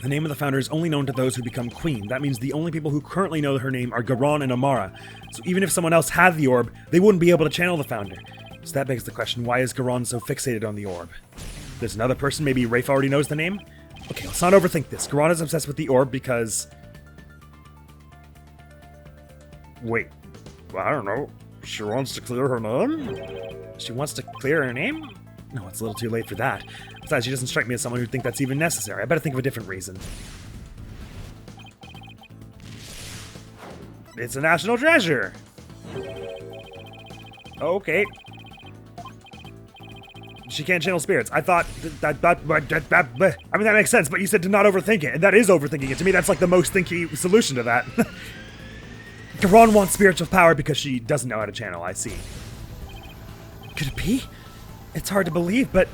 Speaker 2: The name of the Founder is only known to those who become Queen. That means the only people who currently know her name are Khura'In and Amara. So even if someone else had the Orb, they wouldn't be able to channel the Founder. So that begs the question, why is Khura'In so fixated on the Orb? There's another person, maybe Rafe already knows the name? Okay, let's not overthink this. Khura'In is obsessed with the Orb because...
Speaker 1: Wait, I don't know. She wants to clear her name?
Speaker 2: She wants to clear her name? No, it's a little too late for that. Besides, she doesn't strike me as someone who'd think that's even necessary. I better think of a different reason.
Speaker 1: It's a national treasure. Okay. She can't channel spirits. I thought I mean, that makes sense, but you said to not overthink it, and that is overthinking it. To me, that's like the most thinky solution to that.
Speaker 2: Khura'In wants spiritual power because she doesn't know how to channel, I see. Could it be? It's hard to believe, but...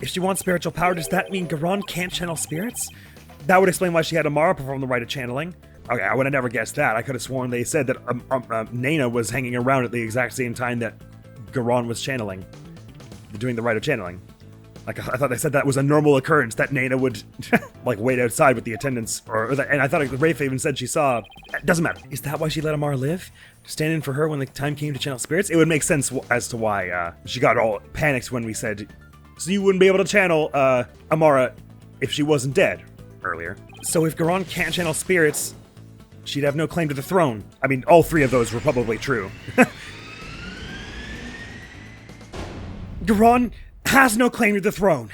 Speaker 2: if she wants spiritual power, does that mean Khura'In can't channel spirits? That would explain why she had Amara perform the rite of channeling. Okay, I would have never guessed that. I could have sworn they said that Nana was hanging around at the exact same time that Khura'In was channeling. Doing the rite of channeling. Like, I thought they said that was a normal occurrence, that Nana would, like, wait outside with the attendants. And I thought Rafe even said she saw... It doesn't matter. Is that why she let Amara live? To stand in for her when the time came to channel spirits? It would make sense as to why she got all panicked when we said... So you wouldn't be able to channel Amara if she wasn't dead earlier. So if Khura'In can't channel spirits, she'd have no claim to the throne. I mean, all three of those were probably true. Khura'In has no claim to the throne.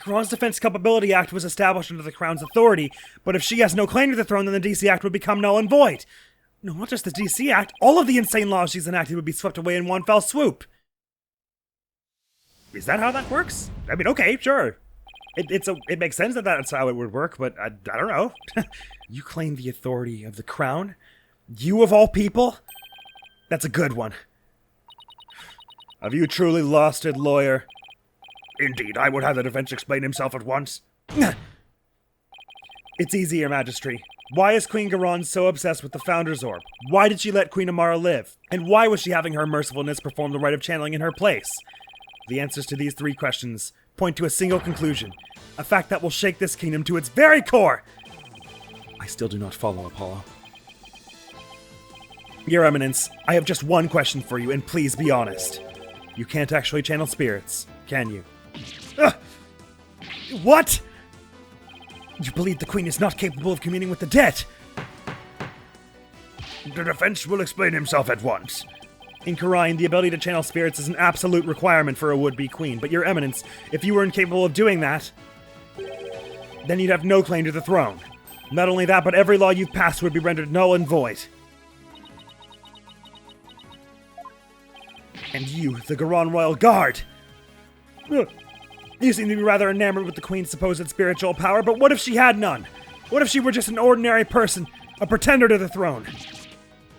Speaker 2: Khura'In's Defense Culpability Act was established under the Crown's authority, but if she has no claim to the throne, then the DC Act would become null and void. No, not just the DC Act, all of the insane laws she's enacted would be swept away in one fell swoop. Is that how that works? I mean, okay, sure. It makes sense that that's how it would work, but I don't know. You claim the authority of the Crown? You of all people? That's a good one. Have you truly lost it, lawyer? Indeed, I would have the defense explain himself at once. It's easy, Your Magistry. Why is Queen Khura'In so obsessed with the Founder's Orb? Why did she let Queen Amara live? And why was she having her mercifulness perform the rite of channeling in her place? The answers to these three questions point to a single conclusion. A fact that will shake this kingdom to its very core! I still do not follow, Apollo. Your Eminence, I have just one question for you, and please be honest. You can't actually channel spirits, can you? What? You believe the Queen is not capable of communing with the dead? The defense will explain himself at once. In Khura'In, the ability to channel spirits is an absolute requirement for a would-be queen, but Your Eminence, if you were incapable of doing that, then you'd have no claim to the throne. Not only that, but every law you've passed would be rendered null and void. And you, the Khura'In Royal Guard! You seem to be rather enamored with the Queen's supposed spiritual power, but what if she had none? What if she were just an ordinary person, a pretender to the throne?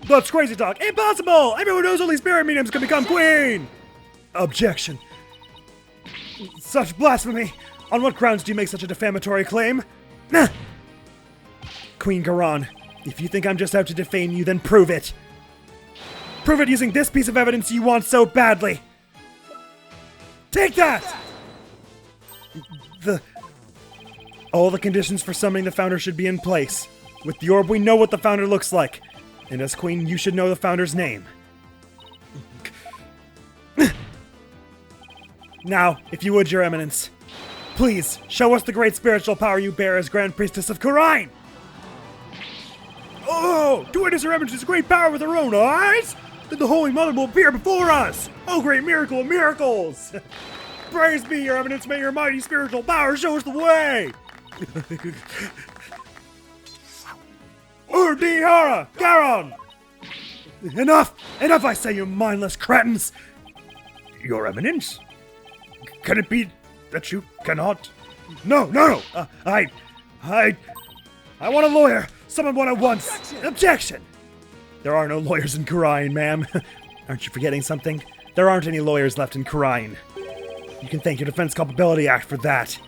Speaker 2: That's crazy talk. Impossible! Everyone knows only spirit mediums can become queen! Objection. Such blasphemy! On what grounds do you make such a defamatory claim? Queen Khura'In, if you think I'm just out to defame you, then prove it! Prove it using this piece of evidence you want so badly! Take that! All the conditions for summoning the founder should be in place. With the orb, we know what the founder looks like. And as queen, you should know the founder's name. Now, if you would, your eminence, please, show us the great spiritual power you bear as Grand Priestess of Khura'In! Oh, to witness her eminence's great power with her own eyes? Then the Holy Mother will appear before us! Oh, great miracle of miracles! Praise be, your eminence, may your mighty spiritual power show us the way! Urdihara, Garon! Enough! Enough, I say, you mindless cretins! Your eminence? Can it be that you cannot? No! I want a lawyer! Someone one at once! Objection! There are no lawyers in Khura'In, ma'am. Aren't you forgetting something? There aren't any lawyers left in Khura'In. You can thank your Defense Culpability Act for that.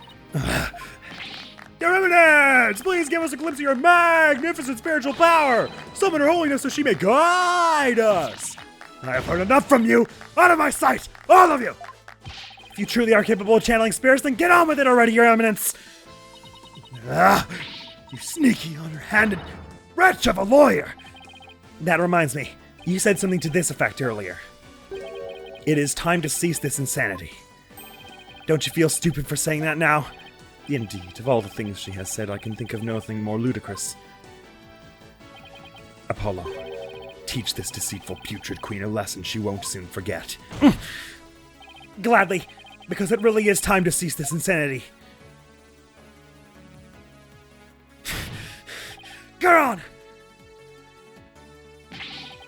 Speaker 2: Your Eminence! Please give us a glimpse of your magnificent spiritual power! Summon her holiness so she may guide us! I have heard enough from you! Out of my sight! All of you! If you truly are capable of channeling spirits, then get on with it already, your Eminence! You sneaky, underhanded wretch of a lawyer! That reminds me, you said something to this effect earlier. It is time to cease this insanity. Don't you feel stupid for saying that now? Indeed, of all the things she has said, I can think of nothing more ludicrous. Apollo, teach this deceitful, putrid queen a lesson she won't soon forget. Gladly, because it really is time to cease this insanity. Khura'In!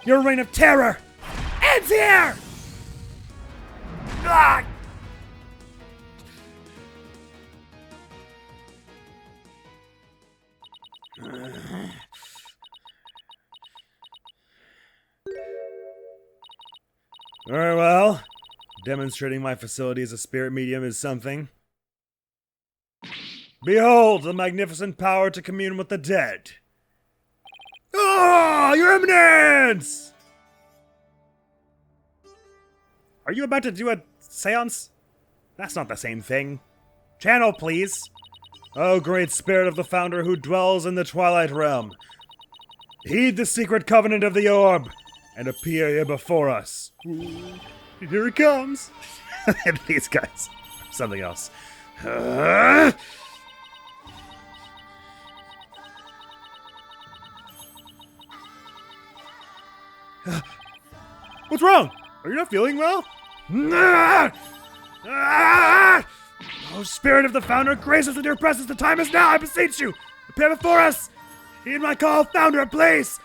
Speaker 2: Your reign of terror ends here! Ah! Very well. Demonstrating my facility as a spirit medium is something. Behold the magnificent power to commune with the dead. Ah, Your Eminence! Are you about to do a seance? That's not the same thing. Channel, please. O great spirit of the founder who dwells in the Twilight Realm, heed the secret covenant of the orb, and appear here before us. Here it comes. These guys. Something else. What's wrong? Are you not feeling well? Oh, spirit of the founder, grace us with your presence. The time is now, I beseech you. Appear before us. Heed my call, founder, please.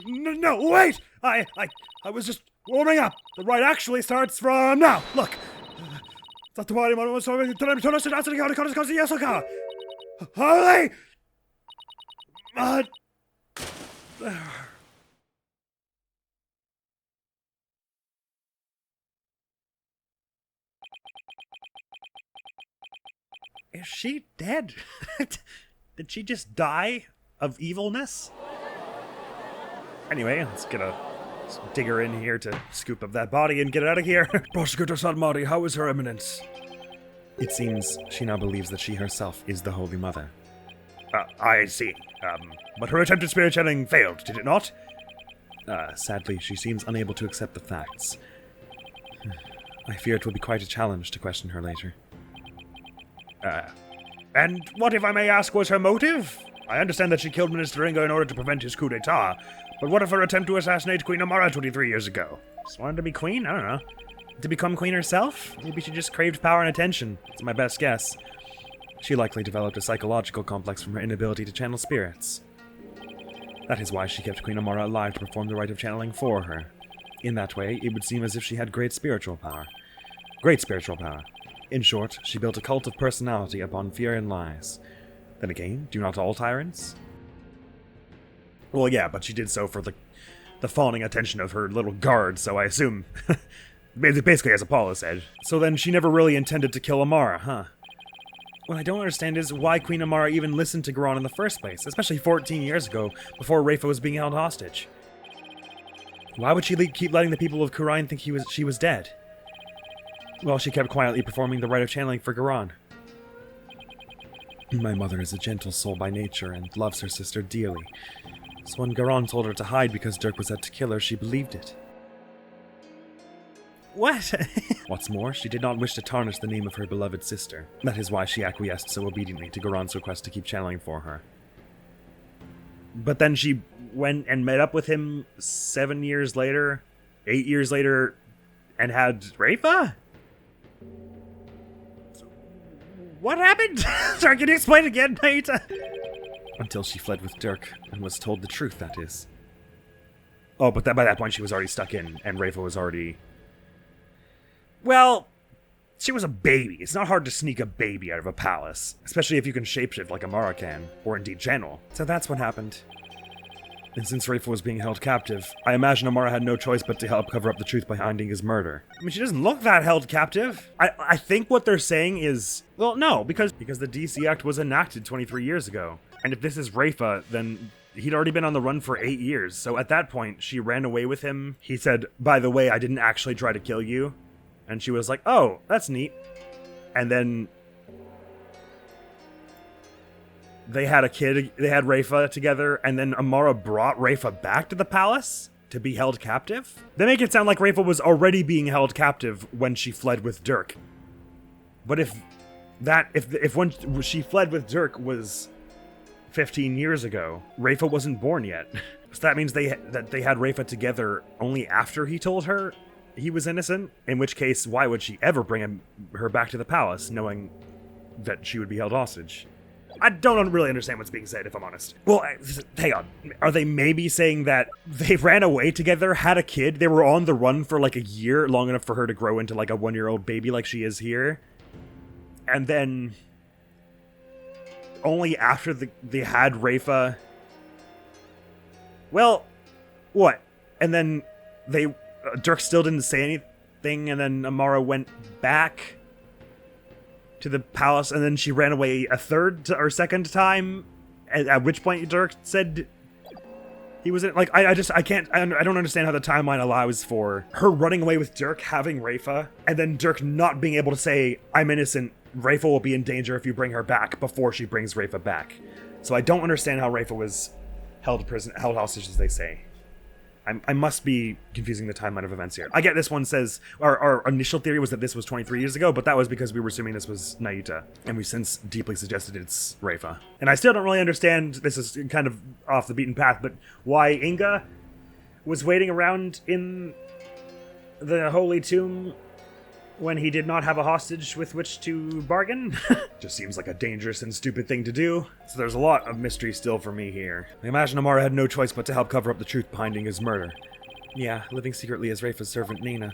Speaker 2: No, wait! I was just warming up. The rite actually starts from now. Look. Holy! Is she dead? Did she just die of evilness? Anyway, let's get a digger in here to scoop up that body and get it out of here. Prosecutor Salmari, how is her eminence? It seems she now believes that she herself is the Holy Mother. I see. But her attempted spirit channeling failed, did it not? Sadly, she seems unable to accept the facts. I fear it will be quite a challenge to question her later. And what, if I may ask, was her motive? I understand that she killed Minister Inga in order to prevent his coup d'etat, but what of her attempt to assassinate Queen Amara 23 years ago? Just wanted to be queen? I don't know. To become queen herself? Maybe she just craved power and attention. It's my best guess. She likely developed a psychological complex from her inability to channel spirits. That is why she kept Queen Amara alive to perform the rite of channeling for her. In that way, it would seem as if she had great spiritual power. Great spiritual power. In short, she built a cult of personality upon fear and lies. Then again, do not all tyrants?
Speaker 1: Well, yeah, but she did so for the fawning attention of her little guard, so I assume... basically, as Apollo said. So then she never really intended to kill Amara, huh?
Speaker 2: What I don't understand is why Queen Amara even listened to Khura'In in the first place, especially 14 years ago, before Rafa was being held hostage. Why would she keep letting the people of Khura'In think she was dead? Well, she kept quietly performing the rite of channeling for Khura'In. My mother is a gentle soul by nature and loves her sister dearly. So when Khura'In told her to hide because Dirk was out to kill her, she believed it.
Speaker 1: What?
Speaker 2: What's more, she did not wish to tarnish the name of her beloved sister. That is why she acquiesced so obediently to Khura'In's request to keep channeling for her.
Speaker 1: But then she went and met up with him 7 years later, 8 years later, and had Rafa? What happened? Sorry, can you explain again, Naita?
Speaker 2: Until she fled with Dirk, and was told the truth, that is.
Speaker 1: Oh, but by that point she was already stuck in, and Rafa was already... Well, she was a baby. It's not hard to sneak a baby out of a palace, especially if you can shapeshift like Amara can, or indeed channel.
Speaker 2: So that's what happened. And since Rafa was being held captive, I imagine Amara had no choice but to help cover up the truth behind his murder.
Speaker 1: I mean, she doesn't look that held captive. I think what they're saying is... Well, no, because the DC Act was enacted 23 years ago. And if this is Rafa, then he'd already been on the run for 8 years. So at that point, she ran away with him. He said, by the way, I didn't actually try to kill you. And she was like, oh, that's neat. And then they had a kid, they had Rafa together, and then Amara brought Rafa back to the palace to be held captive? They make it sound like Rafa was already being held captive when she fled with Dirk. But if when she fled with Dirk was 15 years ago, Rafa wasn't born yet. So that means they had Rafa together only after he told her he was innocent, in which case, why would she ever bring her back to the palace, knowing that she would be held hostage? I don't really understand what's being said, if I'm honest. Well, hang on. Are they maybe saying that they ran away together, had a kid, they were on the run for like a year, long enough for her to grow into like a 1-year-old baby like she is here, and then only after they had Rafa... Well, what? And then Dirk still didn't say anything, and then Amara went back to the palace, and then she ran away a third or second time, at which point Dirk said he was in, like, I don't understand how the timeline allows for her running away with Dirk, having Rafa, and then Dirk not being able to say, I'm innocent, Rafa will be in danger if you bring her back, before she brings Rafa back. So I don't understand how Rafa was held hostage, as they say. I must be confusing the timeline of events here. I get this one says, our initial theory was that this was 23 years ago, but that was because we were assuming this was Naita, and we've since deeply suggested it's Rafa. And I still don't really understand, this is kind of off the beaten path, but why Inga was waiting around in the Holy Tomb when he did not have a hostage with which to bargain. Just seems like a dangerous and stupid thing to do. So there's a lot of mystery still for me here. I imagine Amara had no choice but to help cover up the truth behind his murder. Yeah, living secretly as Rafa's servant Nina,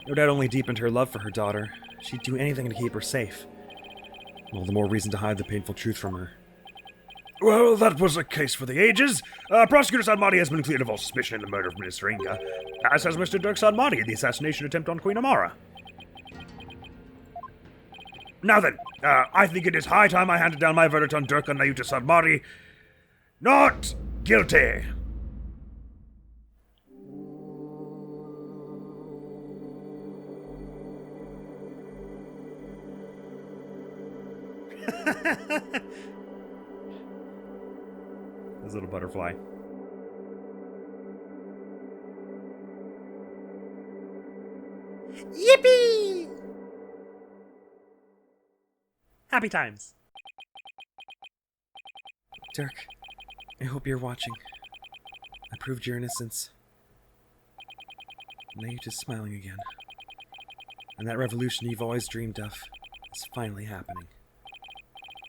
Speaker 1: no doubt only deepened her love for her daughter. She'd do anything to keep her safe. All the more reason to hide the painful truth from her. Well, that was a case for the ages. Prosecutor Sanmati has been cleared of all suspicion in the murder of Minister Inga, as has Mr. Dirk Sanmati in the assassination attempt on Queen Amara. Now then, I think it is high time I handed down my verdict on Dirk and Nayuta Sanmati. Not guilty. This little butterfly. Yippee! Happy times.
Speaker 2: Dirk, I hope you're watching. I proved your innocence. Nayuta's smiling again. And that revolution you've always dreamed of is finally happening.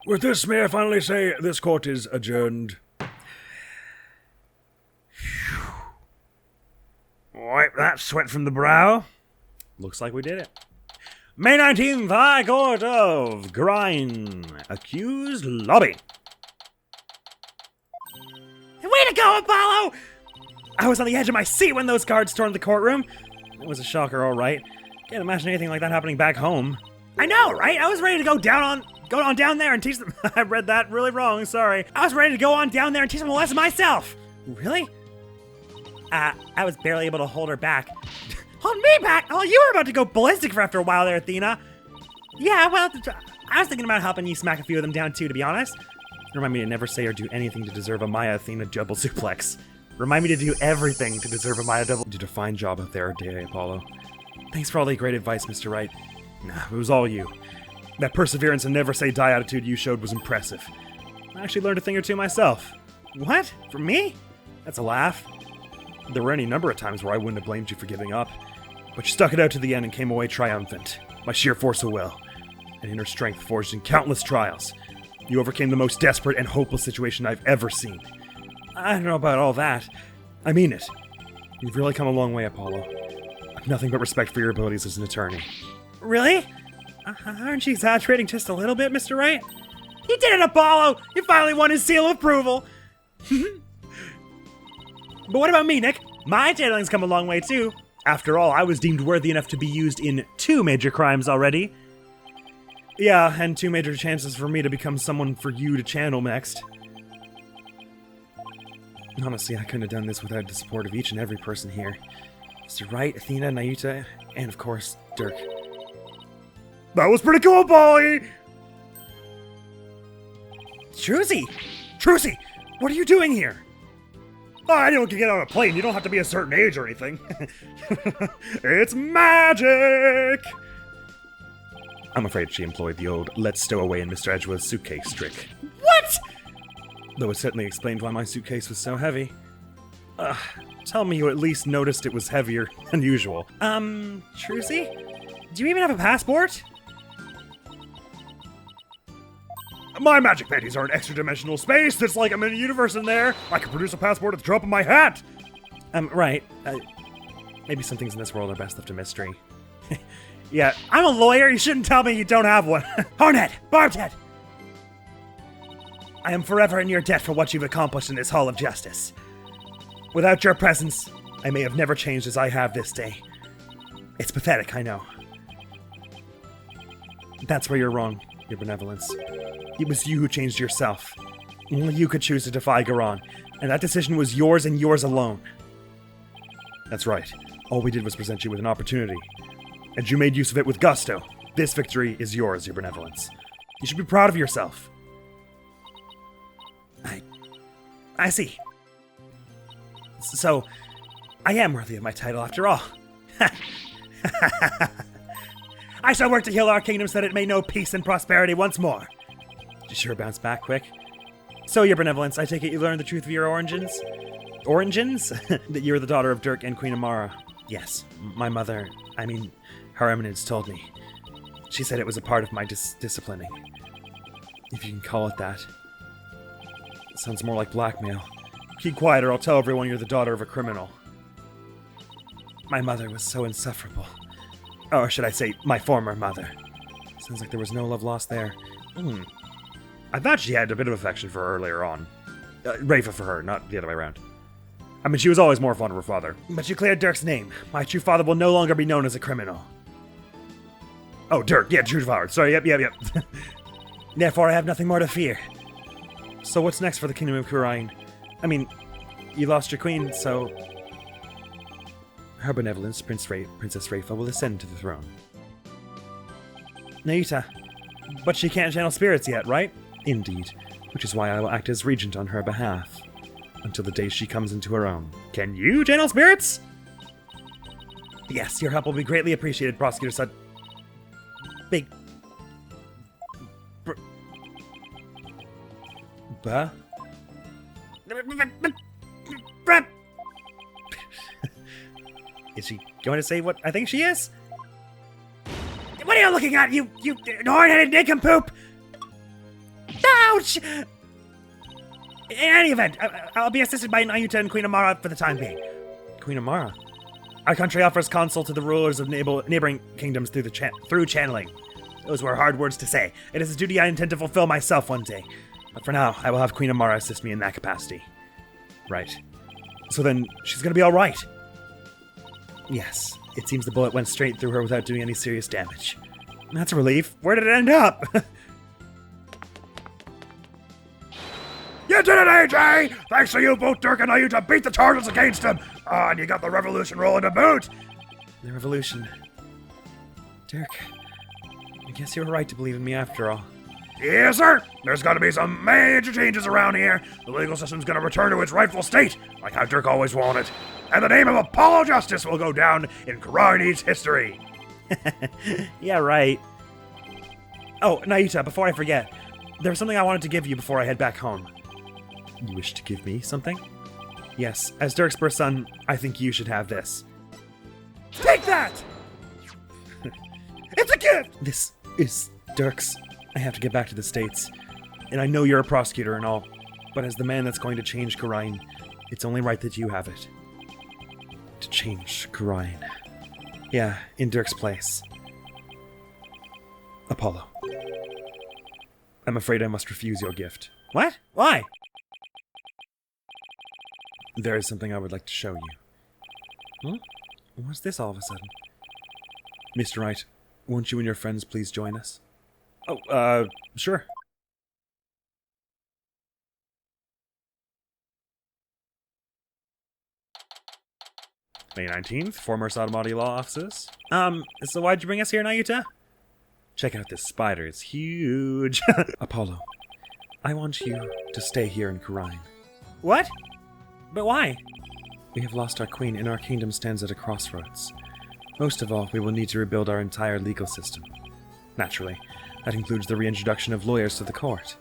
Speaker 1: With this, may I finally say this court is adjourned. Wipe that sweat from the brow. Looks like we did it.
Speaker 2: May 19th, High Court of Khura'In. Accused lobby. Way to go, Apollo! I was on the edge of my seat when those guards stormed the courtroom. It was a shocker, all right. Can't imagine anything like that happening back home. I know, right? I was ready to go on down there and teach them. I read that really wrong, sorry. I was ready to go on down there and teach them a lesson myself. Really? I was barely able to hold her back. Hold me back? Oh, you were about to go ballistic for after a while there, Athena. Yeah, well, I was thinking about helping you smack a few of them down too, to be honest. Remind me to never say or do anything to deserve a Maya Athena double suplex. Remind me to do everything to deserve a Maya double. You did a fine job out there today, Apollo. Thanks for all the great advice, Mr. Wright. Nah, it was all you. That perseverance and never say die attitude you showed was impressive. I actually learned a thing or two myself. What? From me? That's a laugh. There were any number of times where I wouldn't have blamed you for giving up. But you stuck it out to the end and came away triumphant. My sheer force of will and inner strength forged in countless trials. You overcame the most desperate and hopeless situation I've ever seen. I don't know about all that. I mean it. You've really come a long way, Apollo. I've nothing but respect for your abilities as an attorney. Really? Aren't you exaggerating just a little bit, Mr. Wright? You did it, Apollo! You finally won his seal of approval! But what about me, Nick? My channeling's come a long way, too. After all, I was deemed worthy enough to be used in 2 major crimes already. Yeah, and 2 major chances for me to become someone for you to channel next. Honestly, I couldn't have done this without the support of each and every person here. Mr. Wright, Athena, Nayuta, and of course, Dirk. That was pretty cool, Polly! Trucy! Trucy! What are you doing here? Oh, anyone can get on a plane. You don't have to be a certain age or anything. It's magic! I'm afraid she employed the old let's stow away in Mr. Edgeworth's suitcase trick. What? Though it certainly explained why my suitcase was so heavy. Tell me you at least noticed it was heavier than usual. Trucy? Do you even have a passport? My magic panties are an extra-dimensional space. It's like I'm in a universe in there. I can produce a passport at the drop of my hat. Right. Maybe some things in this world are best left a mystery. Yeah, I'm a lawyer. You shouldn't tell me you don't have one. Hornet! Barbed head! I am forever in your debt for what you've accomplished in this Hall of Justice. Without your presence, I may have never changed as I have this day. It's pathetic, I know. That's where you're wrong, your benevolence. It was you who changed yourself. Only you could choose to defy Khura'In, and that decision was yours and yours alone. That's right. All we did was present you with an opportunity, and you made use of it with gusto. This victory is yours, your benevolence. You should be proud of yourself. I see. So, I am worthy of my title after all. I shall work to heal our kingdom so that it may know peace and prosperity once more. Did you sure bounce back quick? So, your benevolence, I take it you learned the truth of your origins? Origins? That you're the daughter of Dirk and Queen Amara. Yes, my mother, Her Eminence told me. She said it was a part of my disciplining. If you can call it that. It sounds more like blackmail. Keep quiet or I'll tell everyone you're the daughter of a criminal. My mother was so insufferable. Or should I say, my former mother. Sounds like there was no love lost there. I thought she had a bit of affection for her earlier on. Rafa for her, not the other way around. She was always more fond of her father. But you cleared Dirk's name. My true father will no longer be known as a criminal. Oh, Dirk, yeah, true father. Sorry, yep. Therefore, I have nothing more to fear. So what's next for the Kingdom of Khura'In? You lost your queen, so... Her benevolence, Princess Rafa, will ascend to the throne. Nayuta, but she can't channel spirits yet, right? Indeed, which is why I will act as regent on her behalf. Until the day she comes into her own. Can you channel spirits? Yes, your help will be greatly appreciated, Prosecutor Sud... Big... Buh? Is she going to say what I think she is? What are you looking at, you horn-headed nincompoop? Ouch! In any event, I'll be assisted by Nayuta and Queen Amara for the time being. Queen Amara? Our country offers counsel to the rulers of neighboring kingdoms through channeling. Those were hard words to say. It is a duty I intend to fulfill myself one day. But for now, I will have Queen Amara assist me in that capacity.
Speaker 1: Right. So then, she's gonna be alright.
Speaker 2: Yes, it seems the bullet went straight through her without doing any serious damage. That's a relief. Where did it end up?
Speaker 1: You did it, AJ! Thanks to you, both Dirk and Ayuta beat the charges against him! And you got the revolution rolling to boot!
Speaker 2: The revolution. Dirk, I guess you were right to believe in me after all.
Speaker 1: Yes, sir! There's gotta be some major changes around here. The legal system's gonna return to its rightful state, like how Dirk always wanted. And the name of Apollo Justice will go down in Khura'In's history.
Speaker 2: Yeah, right. Oh, Nayuta, before I forget, there was something I wanted to give you before I head back home.
Speaker 1: You wish to give me something?
Speaker 2: Yes, as Dirk's birth son, I think you should have this.
Speaker 1: Take that! It's a gift!
Speaker 2: This is Dirk's. I have to get back to the States. And I know you're a prosecutor and all, but as the man that's going to change Khura'In, it's only right that you have it. To change Khura'In. Yeah, in Dirk's place. Apollo. I'm afraid I must refuse your gift.
Speaker 1: What? Why?
Speaker 2: There is something I would like to show you. Huh? What's this all of a sudden? Mr. Wright, won't you and your friends please join us?
Speaker 1: Oh, sure. May 19th, former Sodomati law offices.
Speaker 2: So why'd you bring us here, Nayuta?
Speaker 1: Check out this spider, it's huge.
Speaker 2: Apollo, I want you to stay here in Khura'In.
Speaker 1: What? But why?
Speaker 2: We have lost our queen and our kingdom stands at a crossroads. Most of all, we will need to rebuild our entire legal system. Naturally, that includes the reintroduction of lawyers to the court.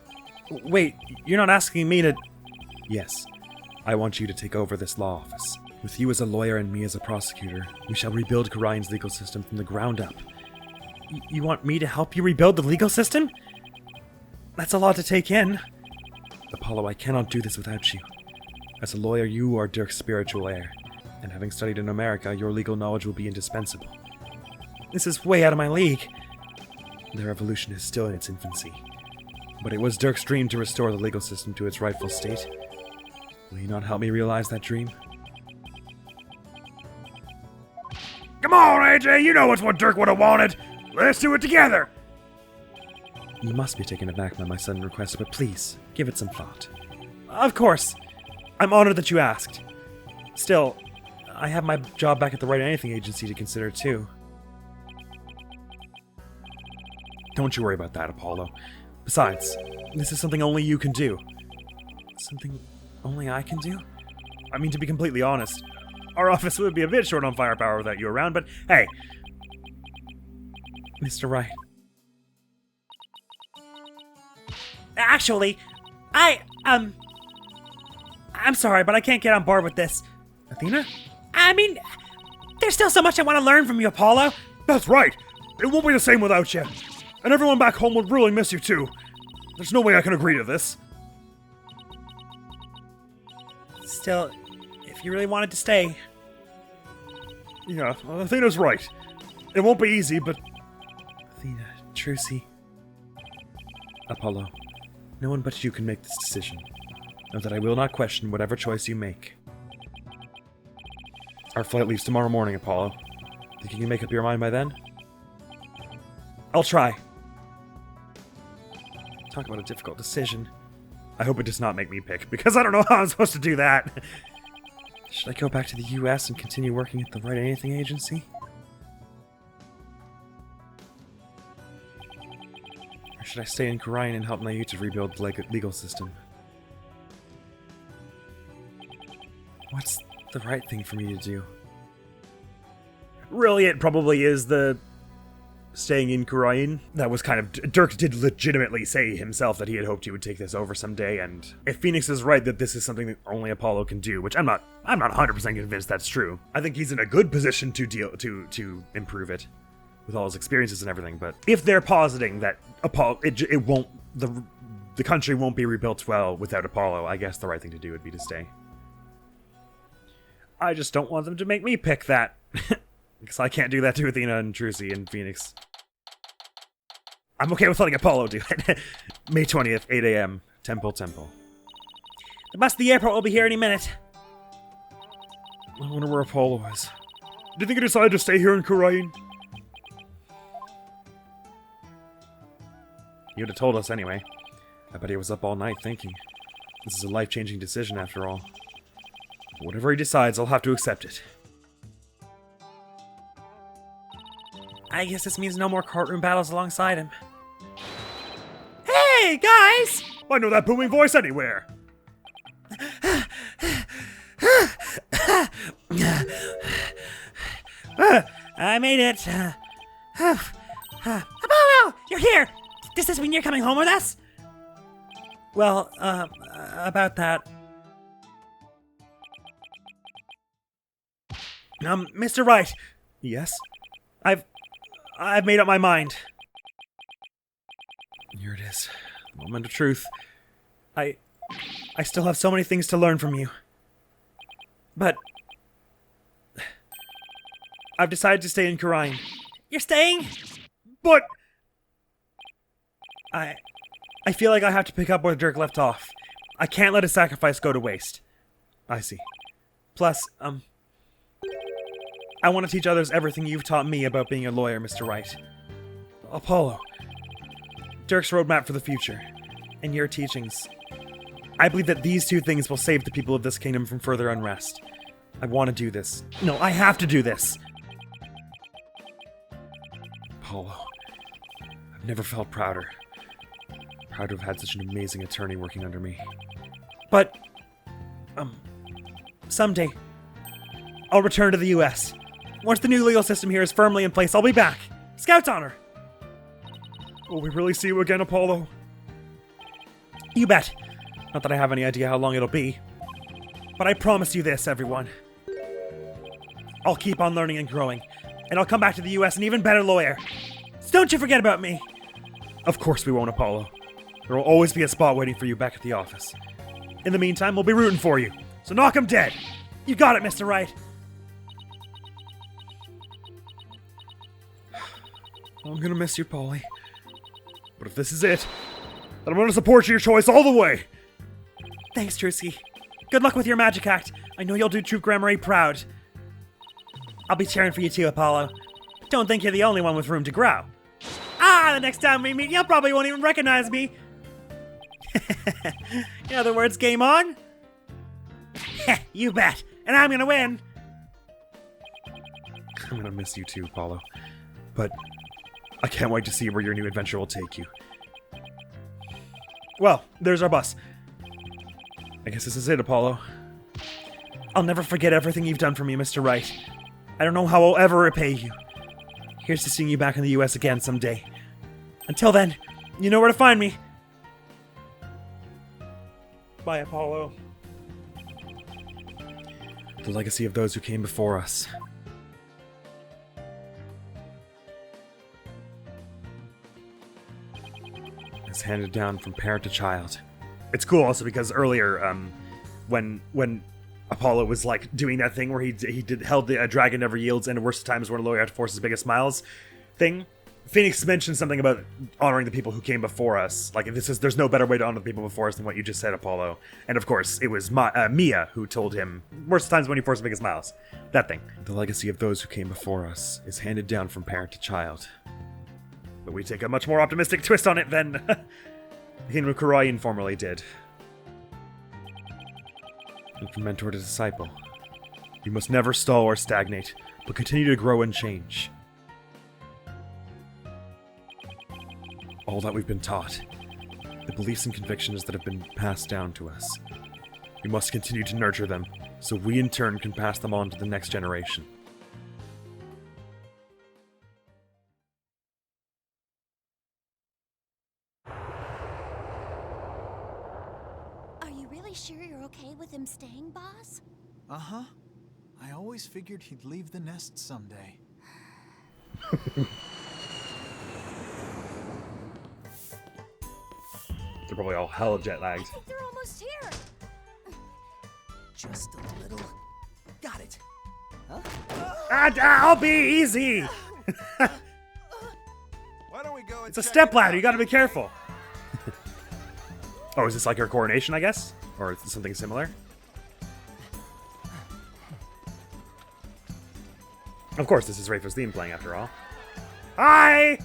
Speaker 1: Wait, you're not asking me to...
Speaker 2: Yes, I want you to take over this law office. With you as a lawyer and me as a prosecutor, we shall rebuild Khura'In's legal system from the ground up.
Speaker 1: You want me to help you rebuild the legal system? That's a lot to take in.
Speaker 2: Apollo, I cannot do this without you. As a lawyer, you are Dirk's spiritual heir, and having studied in America, your legal knowledge will be indispensable.
Speaker 1: This is way out of my league.
Speaker 2: The revolution is still in its infancy, but it was Dirk's dream to restore the legal system to its rightful state. Will you not help me realize that dream?
Speaker 1: Come on, AJ, you know it's what Dirk would have wanted. Let's do it together.
Speaker 2: You must be taken aback by my sudden request, but please, give it some thought.
Speaker 1: Of course. I'm honored that you asked. Still, I have my job back at the Wright Anything Agency to consider, too.
Speaker 2: Don't you worry about that, Apollo. Besides, this is something only you can do.
Speaker 1: Something only I can do? I mean, to be completely honest, our office would be a bit short on firepower without you around, but hey.
Speaker 2: Mr. Wright.
Speaker 1: Actually, I'm sorry, but I can't get on board with this.
Speaker 2: Athena?
Speaker 1: I mean, there's still so much I want to learn from you, Apollo.
Speaker 5: That's right. It won't be the same without you. And everyone back home will really miss you too. There's no way I can agree to this.
Speaker 1: Still, if you really wanted to stay.
Speaker 5: Yeah, Athena's right. It won't be easy, but...
Speaker 2: Athena, Trucy. Apollo, no one but you can make this decision. Know that I will not question whatever choice you make. Our flight leaves tomorrow morning, Apollo. Think you can make up your mind by then?
Speaker 1: I'll try.
Speaker 2: Talk about a difficult decision.
Speaker 1: I hope it does not make me pick, because I don't know how I'm supposed to do that.
Speaker 2: Should I go back to the US and continue working at the Wright Anything Agency? Or should I stay in Khura'In and help Nayuta to rebuild the legal system? What's the right thing for me to do?
Speaker 1: Really, it probably is the staying in Khura'In. That was kind of... Dirk did legitimately say himself that he had hoped he would take this over someday, and if Phoenix is right that this is something that only Apollo can do, which I'm not 100% convinced that's true. I think he's in a good position to improve it with all his experiences and everything, but if they're positing that Apollo, it won't... The country won't be rebuilt well without Apollo, I guess the right thing to do would be to stay. I just don't want them to make me pick that. Because I can't do that to Athena and Trucy and Phoenix. I'm okay with letting Apollo do it. May 20th, 8 a.m. Temple.
Speaker 2: The bus to the airport will be here any minute.
Speaker 1: I wonder where Apollo is.
Speaker 5: Do you think he decided to stay here in Khura'In?
Speaker 1: He would have told us anyway. I bet he was up all night thinking. This is a life-changing decision after all. But whatever he decides, I'll have to accept it.
Speaker 2: I guess this means no more courtroom battles alongside him. Hey, guys!
Speaker 5: I know that booming voice anywhere.
Speaker 2: I made it. Apollo, you're here. Does this mean you're coming home with us? Well, about that. Mr. Wright.
Speaker 1: Yes?
Speaker 2: I've made up my mind.
Speaker 1: Here it is. The moment of truth.
Speaker 2: I still have so many things to learn from you. But I've decided to stay in Khura'In. You're staying?
Speaker 5: But
Speaker 2: I feel like I have to pick up where Dirk left off. I can't let his sacrifice go to waste.
Speaker 1: I see.
Speaker 2: Plus, I want to teach others everything you've taught me about being a lawyer, Mr. Wright.
Speaker 1: Apollo.
Speaker 2: Dirk's roadmap for the future, and your teachings. I believe that these two things will save the people of this kingdom from further unrest. I want to do this. No, I have to do this!
Speaker 1: Apollo. I've never felt prouder. Proud to have had such an amazing attorney working under me.
Speaker 2: But, someday, I'll return to the U.S. Once the new legal system here is firmly in place, I'll be back. Scout's honor!
Speaker 5: will we really see you again, Apollo?
Speaker 2: You bet. Not that I have any idea how long it'll be. But I promise you this, everyone. I'll keep on learning and growing, and I'll come back to the U.S. an even better lawyer. So don't you forget about me.
Speaker 1: Of course we won't, Apollo. There will always be a spot waiting for you back at the office. In the meantime, we'll be rooting for you. So knock 'em dead.
Speaker 2: You got it, Mr. Wright.
Speaker 1: I'm gonna miss you, Polly.
Speaker 5: But if this is it, then I'm gonna support your choice all the way.
Speaker 2: Thanks, Trucy. Good luck with your magic act. I know you'll do Troop Grammar proud. I'll be cheering for you too, Apollo. But don't think you're the only one with room to grow. The next time we meet, you probably won't even recognize me. In other words, game on? You bet. And I'm gonna win.
Speaker 1: I'm gonna miss you too, Apollo. But I can't wait to see where your new adventure will take you.
Speaker 2: Well, there's our bus.
Speaker 1: I guess this is it, Apollo.
Speaker 2: I'll never forget everything you've done for me, Mr. Wright. I don't know how I'll ever repay you. Here's to seeing you back in the U.S. again someday. Until then, you know where to find me. Bye, Apollo.
Speaker 1: The legacy of those who came before us. Is handed down from parent to child.
Speaker 5: It's cool also because earlier, when Apollo was like doing that thing where he held the dragon never yields and the worst of times when a lawyer had to force his biggest smiles thing, Phoenix mentioned something about honoring the people who came before us. Like, there's no better way to honor the people before us than what you just said, Apollo. And of course, it was Mia who told him, worst of times when he forced his biggest smiles. That thing.
Speaker 1: The legacy of those who came before us is handed down from parent to child.
Speaker 5: But we take a much more optimistic twist on it than Khura'In formerly did.
Speaker 1: And from mentor to disciple, we must never stall or stagnate, but continue to grow and change. All that we've been taught, the beliefs and convictions that have been passed down to us, we must continue to nurture them, so we in turn can pass them on to the next generation.
Speaker 6: Are you really sure you're okay with him staying, boss?
Speaker 4: Uh-huh. I always figured he'd leave the nest someday.
Speaker 5: They're probably all hella jet lagged.
Speaker 6: I think they're almost here.
Speaker 4: Just a little. Got it. Huh?
Speaker 2: I'll be easy.
Speaker 4: Why don't we go?
Speaker 2: It's a step ladder. You got to be careful. Oh, is this like her coronation, I guess? Or is it something similar? Of course, this is Rayfa's theme playing after all. Hi!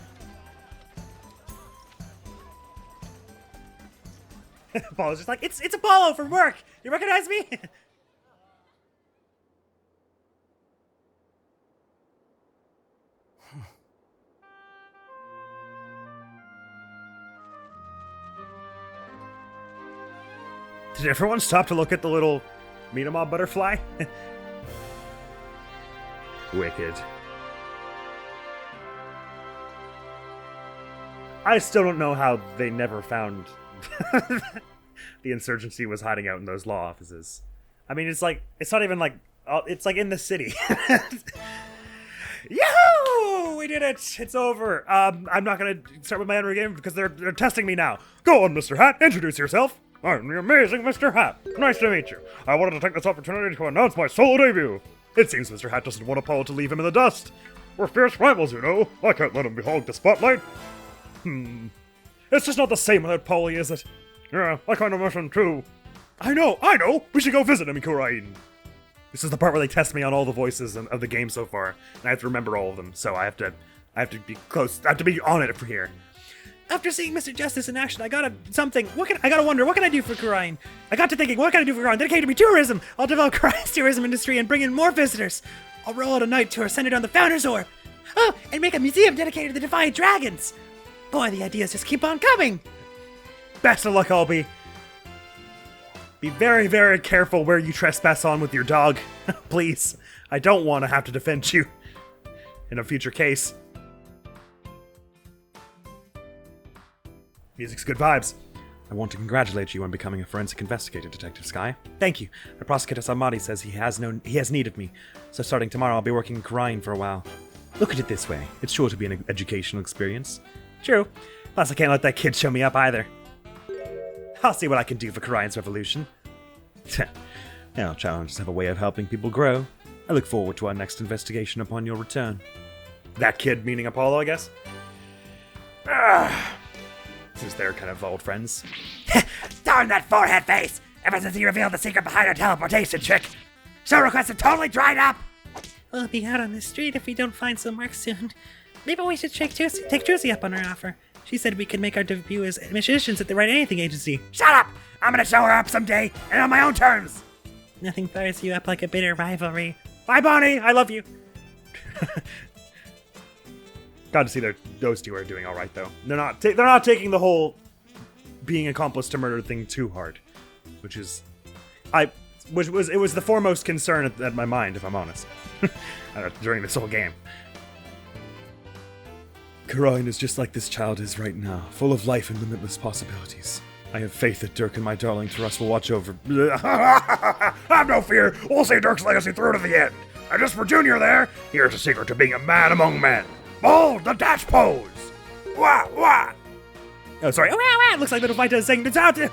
Speaker 2: Apollo's just like, it's Apollo from work! You recognize me? Did everyone stop to look at the little Minamon butterfly? Wicked. I still don't know how they never found the insurgency was hiding out in those law offices. I mean, it's like, it's not even like, it's like in the city. Yahoo! We did it! It's over. I'm not gonna start with my entry game because they're testing me now. Go on, Mr. Hat, introduce yourself. I'm the amazing Mr. Hat. Nice to meet you. I wanted to take this opportunity to announce my solo debut. It seems Mr. Hat doesn't want Apollo to leave him in the dust. We're fierce rivals, you know. I can't let him behog the spotlight. It's just not the same without Polly, is it? Yeah, I kind of miss him too. I know! We should go visit him in Khura'In. This is the part where they test me on all the voices of the game so far, and I have to remember all of them, so I have to be close, I have to be on it for here. After seeing Mr. Justice in action, I gotta wonder, what can I do for Khura'In? I got to thinking, what can I do for Khura'In? Dedicated to me tourism! I'll develop Khura'In's tourism industry and bring in more visitors. I'll roll out a night tour centered on the Founder's Orb. Oh, and make a museum dedicated to the Defiant Dragons. Boy, the ideas just keep on coming. Best of luck, Albie. Be very, very careful where you trespass on with your dog. Please. I don't want to have to defend you in a future case. Music's good vibes. I want to congratulate you on becoming a forensic investigator, Detective Sky. Thank you. The prosecutor Samadi says he has need of me, so starting tomorrow I'll be working in Khura'In for a while. Look at it this way. It's sure to be an educational experience. True. Plus I can't let that kid show me up either. I'll see what I can do for Khura'In's revolution. Now, challenges have a way of helping people grow. I look forward to our next investigation upon your return. That kid meaning Apollo, I guess? Since they're kind of old friends. Darn that forehead face! Ever since he revealed the secret behind our teleportation trick, show requests have totally dried up! We'll be out on the street if we don't find some work soon. Maybe we should take Trucy up on her offer. She said we could make our debut as magicians at the Write Anything agency. Shut up! I'm gonna show her up someday, and on my own terms! Nothing fires you up like a bitter rivalry. Bye, Bonnie! I love you! Glad to see those two are doing all right, though. They're not taking the whole being accomplice to murder thing too hard, which was the foremost concern at my mind, if I'm honest, during this whole game. Khura'In is just like this child is right now, full of life and limitless possibilities. I have faith that Dirk and my darling Taras will watch over. Have no fear. We'll see Dirk's legacy through to the end. And just for Junior there, here's a secret to being a man among men. Bold, the dash pose! Wah, wah! Oh, sorry. Oh, wah, wah! Looks like Little Vita is saying it's out to...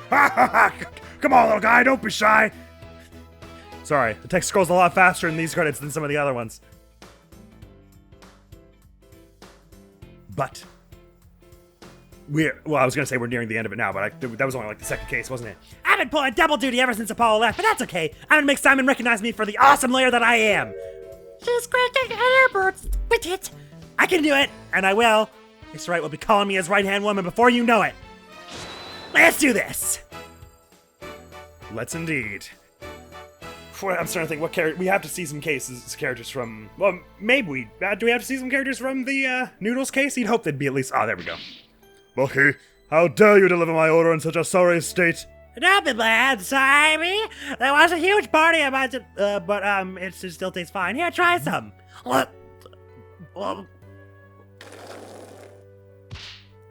Speaker 2: Come on, little guy, don't be shy. Sorry, the text scrolls a lot faster in these credits than some of the other ones. But... I was gonna say we're nearing the end of it now, but that was only like the second case, wasn't it? I've been pulling double duty ever since Apollo left, but that's okay. I'm gonna make Simon recognize me for the awesome layer that I am. She's cracking airboats with it. I can do it, and I will. Mr. Wright will be calling me his right-hand woman before you know it. Let's do this. Let's indeed. I'm starting to think what character we have to see some characters from. Well, maybe we do. We have to see some characters from the Noodles case. You'd hope they'd be at least. Oh, there we go. Bucky, how dare you deliver my order in such a sorry state? Don't be bad, Simon. There was a huge party about it, but it still tastes fine. Here, try some.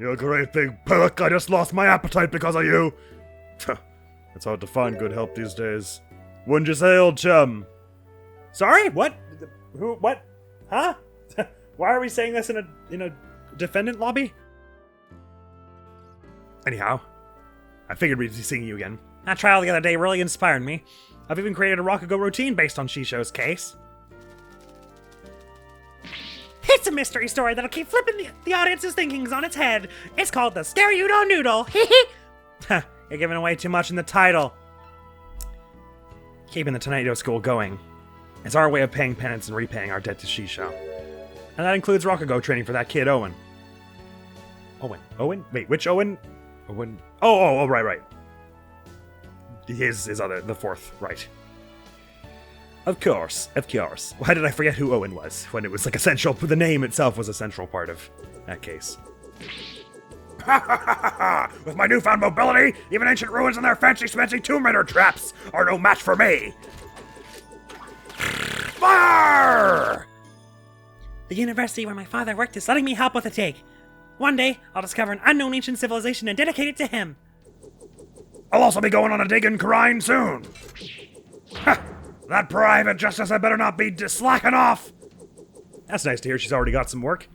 Speaker 2: You great big pillock, I just lost my appetite because of you. It's hard to find good help these days. Wouldn't you say, old chum? Sorry? What? Who? What? Huh? Why are we saying this in a defendant lobby? Anyhow, I figured we'd be seeing you again. That trial the other day really inspired me. I've even created a Rokugo routine based on Shisho's case. It's a mystery story that'll keep flipping the audience's thinkings on its head. It's called The Stereo Noodle.
Speaker 5: You're giving away too much in the title. Keeping the Tornado School going is our way of paying penance and repaying our debt to Shisha. And that includes Rokugo training for that kid, Owen. Owen? Wait, which Owen? Owen? Oh, right. His other, the fourth, right. Of course. Why did I forget who Owen was, when it was like essential, the name itself was a central part of that case. With my newfound mobility, even ancient ruins and their fancy-smancy Tomb Raider traps are no match for me! Fire!
Speaker 2: The university where my father worked is letting me help with a dig. One day, I'll discover an unknown ancient civilization and dedicate it to him.
Speaker 5: I'll also be going on a dig in Khura'In soon. That private justice had better not be slacking off. That's nice to hear she's already got some work.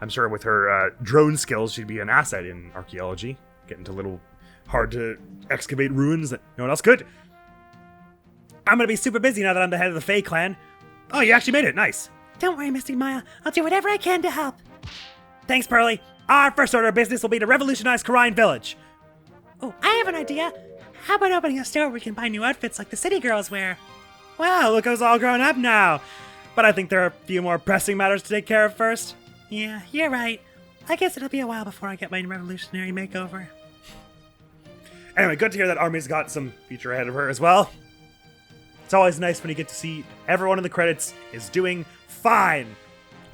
Speaker 5: I'm sure with her drone skills, she'd be an asset in archaeology. Getting to little hard to excavate ruins that no one else could.
Speaker 2: I'm gonna be super busy now that I'm the head of the Fae clan.
Speaker 5: Oh, you actually made it. Nice.
Speaker 2: Don't worry, Misty Maya. I'll do whatever I can to help. Thanks, Pearly. Our first order of business will be to revolutionize Khura'In Village. Oh, I have an idea. How about opening a store where we can buy new outfits like the city girls wear?
Speaker 5: Wow, look who's all grown up now. But I think there are a few more pressing matters to take care of first.
Speaker 2: Yeah, you're right. I guess it'll be a while before I get my revolutionary makeover.
Speaker 5: Anyway, good to hear that Army's got some future ahead of her as well. It's always nice when you get to see everyone in the credits is doing fine.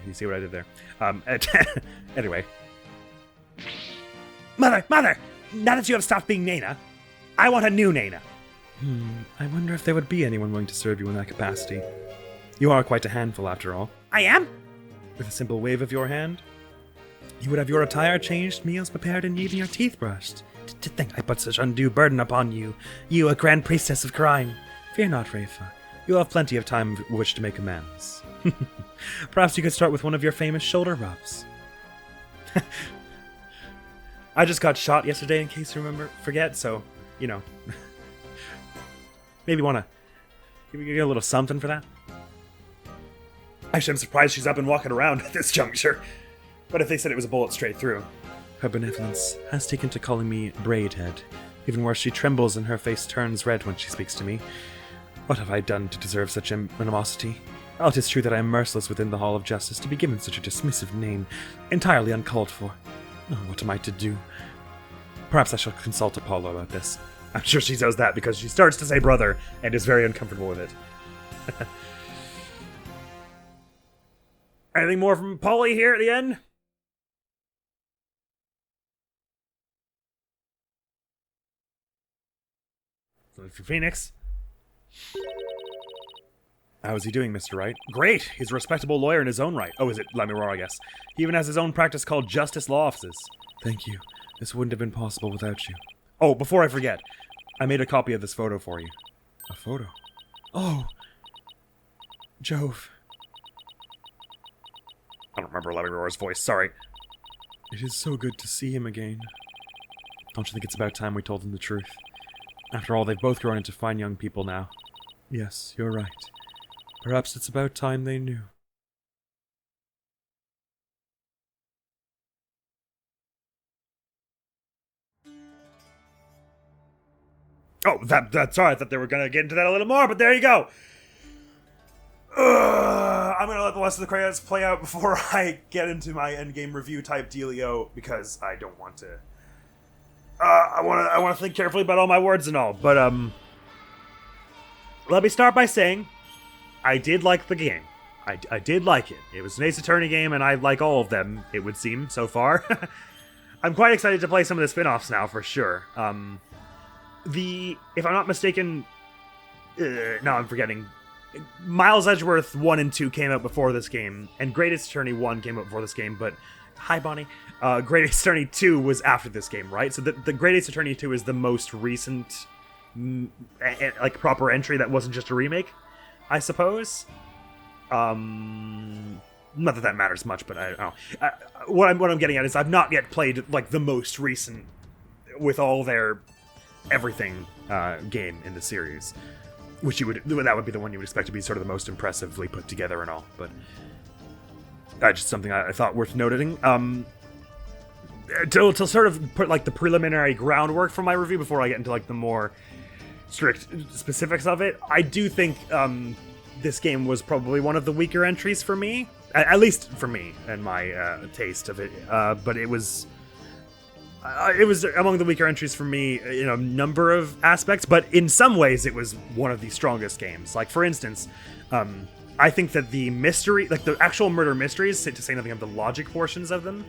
Speaker 5: You see what I did there? Anyway.
Speaker 2: Mother! Now that you have stopped being Nana, I want a new Nana.
Speaker 5: I wonder if there would be anyone willing to serve you in that capacity. You are quite a handful, after all.
Speaker 2: I am?
Speaker 5: With a simple wave of your hand, you would have your attire changed, meals prepared, and even your teeth brushed.
Speaker 2: To think I put such undue burden upon you, you, a grand priestess of Khura'In.
Speaker 5: Fear not, Rafa. You'll have plenty of time with which to make amends. Perhaps you could start with one of your famous shoulder rubs. I just got shot yesterday, in case you forget, so, you know. Maybe want to give you a little something for that? Actually, I'm surprised she's up and walking around at this juncture. But if they said it was a bullet straight through. Her benevolence has taken to calling me Braidhead. Even worse, she trembles and her face turns red when she speaks to me. What have I done to deserve such animosity? Oh, it is true that I am merciless within the Hall of Justice to be given such a dismissive name, entirely uncalled for. Oh, what am I to do? Perhaps I shall consult Apollo about this. I'm sure she does that because she starts to say brother and is very uncomfortable with it. Anything more from Polly here at the end? For Phoenix. How is he doing, Mr. Wright? Great! He's a respectable lawyer in his own right. Oh, is it Lemuel, I guess. He even has his own practice called Justice Law Offices. Thank you. This wouldn't have been possible without you. Oh, before I forget, I made a copy of this photo for you. A photo? Oh! Jove. I don't remember Lemuel's voice, sorry. It is so good to see him again. Don't you think it's about time we told him the truth? After all, they've both grown into fine young people now. Yes, you're right. Perhaps it's about time they knew. Oh, that's all right. I thought they were going to get into that a little more, but there you go. I'm going to let the rest of the credits play out before I get into my endgame review type dealio, because I don't want to... I want to think carefully about all my words and all, but, let me start by saying, I did like the game. I did like it. It was an Ace Attorney game, and I like all of them, it would seem, so far. I'm quite excited to play some of the spin-offs now, for sure. If I'm not mistaken, no, I'm forgetting. Miles Edgeworth 1 and 2 came out before this game, and Greatest Attorney 1 came out before this game, but... Hi, Bonnie. Greatest Attorney 2 was after this game, right? So the Greatest Attorney 2 is the most recent, like, proper entry that wasn't just a remake, I suppose. Not that that matters much, but I don't know. What I'm getting at is I've not yet played, like, the most recent, with all their everything game in the series. That would be the one you would expect to be sort of the most impressively put together and all, but... Just something I thought worth noting. To sort of put like the preliminary groundwork for my review before I get into like the more strict specifics of it, I do think this game was probably one of the weaker entries for me, at least for me and my taste of it. But it was among the weaker entries for me in a number of aspects. But in some ways, it was one of the strongest games. Like for instance, I think that the mystery, like the actual murder mysteries, to say nothing of the logic portions of them,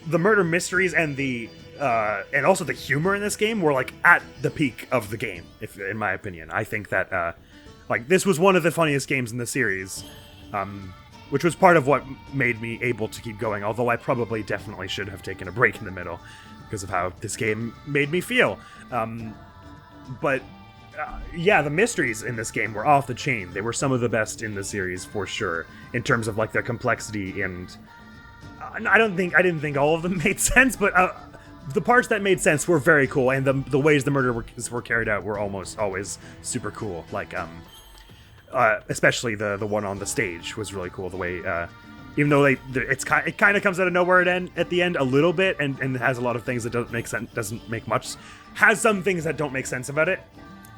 Speaker 5: the murder mysteries and and also the humor in this game were like at the peak of the game, in my opinion. I think that like this was one of the funniest games in the series, which was part of what made me able to keep going. Although I probably definitely should have taken a break in the middle because of how this game made me feel. But yeah, the mysteries in this game were off the chain. They were some of the best in the series for sure, in terms of like their complexity and. I didn't think all of them made sense, but the parts that made sense were very cool, and the ways the murder were carried out were almost always super cool. Like, especially the one on the stage was really cool. The way, even though it kind of comes out of nowhere at the end a little bit, and has a lot of things that doesn't make much, has some things that don't make sense about it.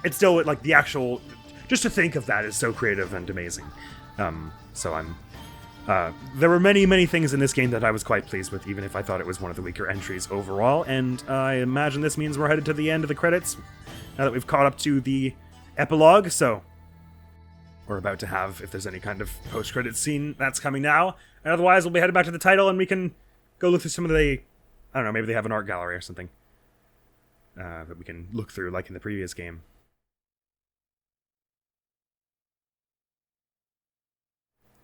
Speaker 5: It's still like the actual, just to think of that is so creative and amazing. So I'm. There were many, many things in this game that I was quite pleased with, even if I thought it was one of the weaker entries overall, and I imagine this means we're headed to the end of the credits, now that we've caught up to the epilogue, so we're about to have, if there's any kind of post-credits scene, that's coming now, and otherwise we'll be headed back to the title, and we can go look through some of the, I don't know, maybe they have an art gallery or something, that we can look through, like in the previous game.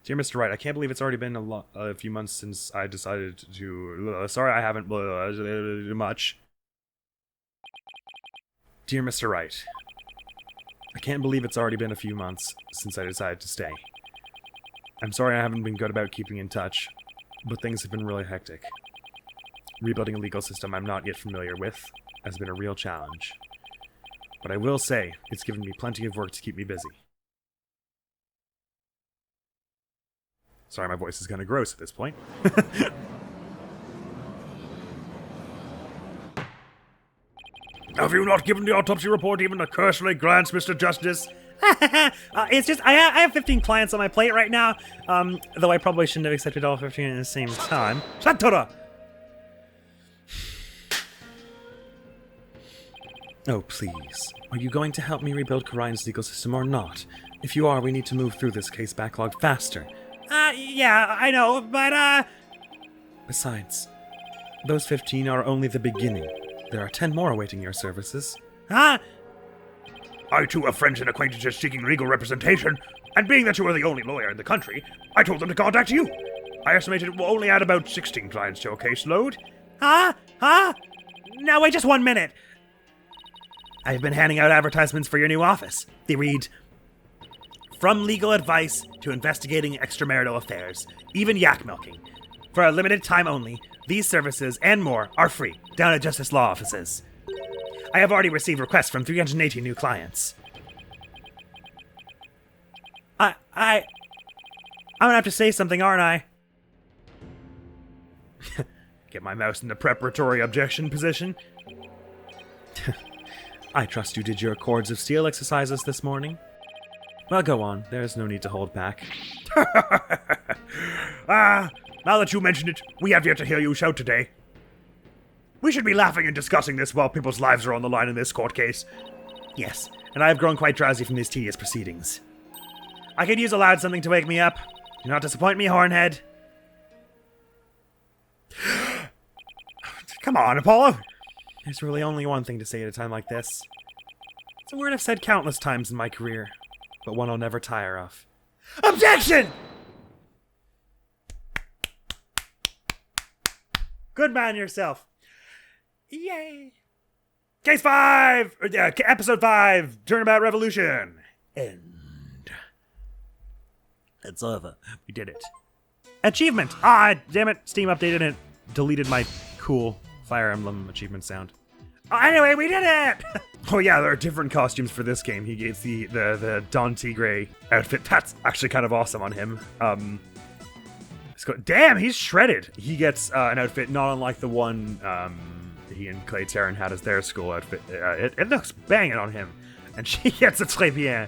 Speaker 5: Dear Mr. Wright, I can't believe it's already been a few months since I decided to... sorry, I haven't... much. Dear Mr. Wright, I can't believe it's already been a few months since I decided to stay. I'm sorry I haven't been good about keeping in touch, but things have been really hectic. Rebuilding a legal system I'm not yet familiar with has been a real challenge. But I will say, it's given me plenty of work to keep me busy. Sorry, my voice is kind of gross at this point. Have you not given the autopsy report even a cursory glance, Mr. Justice?
Speaker 2: It's just, I have 15 clients on my plate right now, though I probably shouldn't have accepted all 15 at the same time.
Speaker 5: Satura!
Speaker 2: Oh, please. Are you going to help me rebuild Khura'in's legal system or not? If you are, we need to move through this case backlog faster.
Speaker 5: Yeah, I know, but,
Speaker 2: Besides, those 15 are only the beginning. There are 10 more awaiting your services.
Speaker 5: Huh? I too have friends and acquaintances seeking legal representation, and being that you are the only lawyer in the country, I told them to contact you. I estimated it will only add about 16 clients to your caseload.
Speaker 2: Huh? Now wait just 1 minute. I've been handing out advertisements for your new office. They read, from legal advice to investigating extramarital affairs, even yak milking. For a limited time only, these services and more are free down at Justice Law offices. I have already received requests from 380 new clients. I'm gonna have to say something, aren't I?
Speaker 5: Get my mouse in the preparatory objection position.
Speaker 2: I trust you did your Cords of Steel exercises this morning. Well, go on. There's no need to hold back.
Speaker 5: Now that you mention it, we have yet to hear you shout today. We should be laughing and discussing this while people's lives are on the line in this court case.
Speaker 2: Yes, and I have grown quite drowsy from these tedious proceedings. I could use a loud something to wake me up. Do not disappoint me, Hornhead.
Speaker 5: Come on, Apollo.
Speaker 2: There's really only one thing to say at a time like this. It's a word I've said countless times in my career, but one I'll never tire of.
Speaker 5: Objection! Good man yourself. Yay. Case 5! Episode 5, Turnabout Revolution. End.
Speaker 2: It's over.
Speaker 5: We did it.
Speaker 2: Achievement! Damn it. Steam updated and deleted my cool Fire Emblem achievement sound.
Speaker 5: Anyway, we did it! Oh yeah, there are different costumes for this game. He gets the Don Tigre outfit. That's actually kind of awesome on him.
Speaker 1: Damn, he's shredded. He gets an outfit not unlike the one he and Clay Terran had as their school outfit. It looks banging on him. And she gets a très bien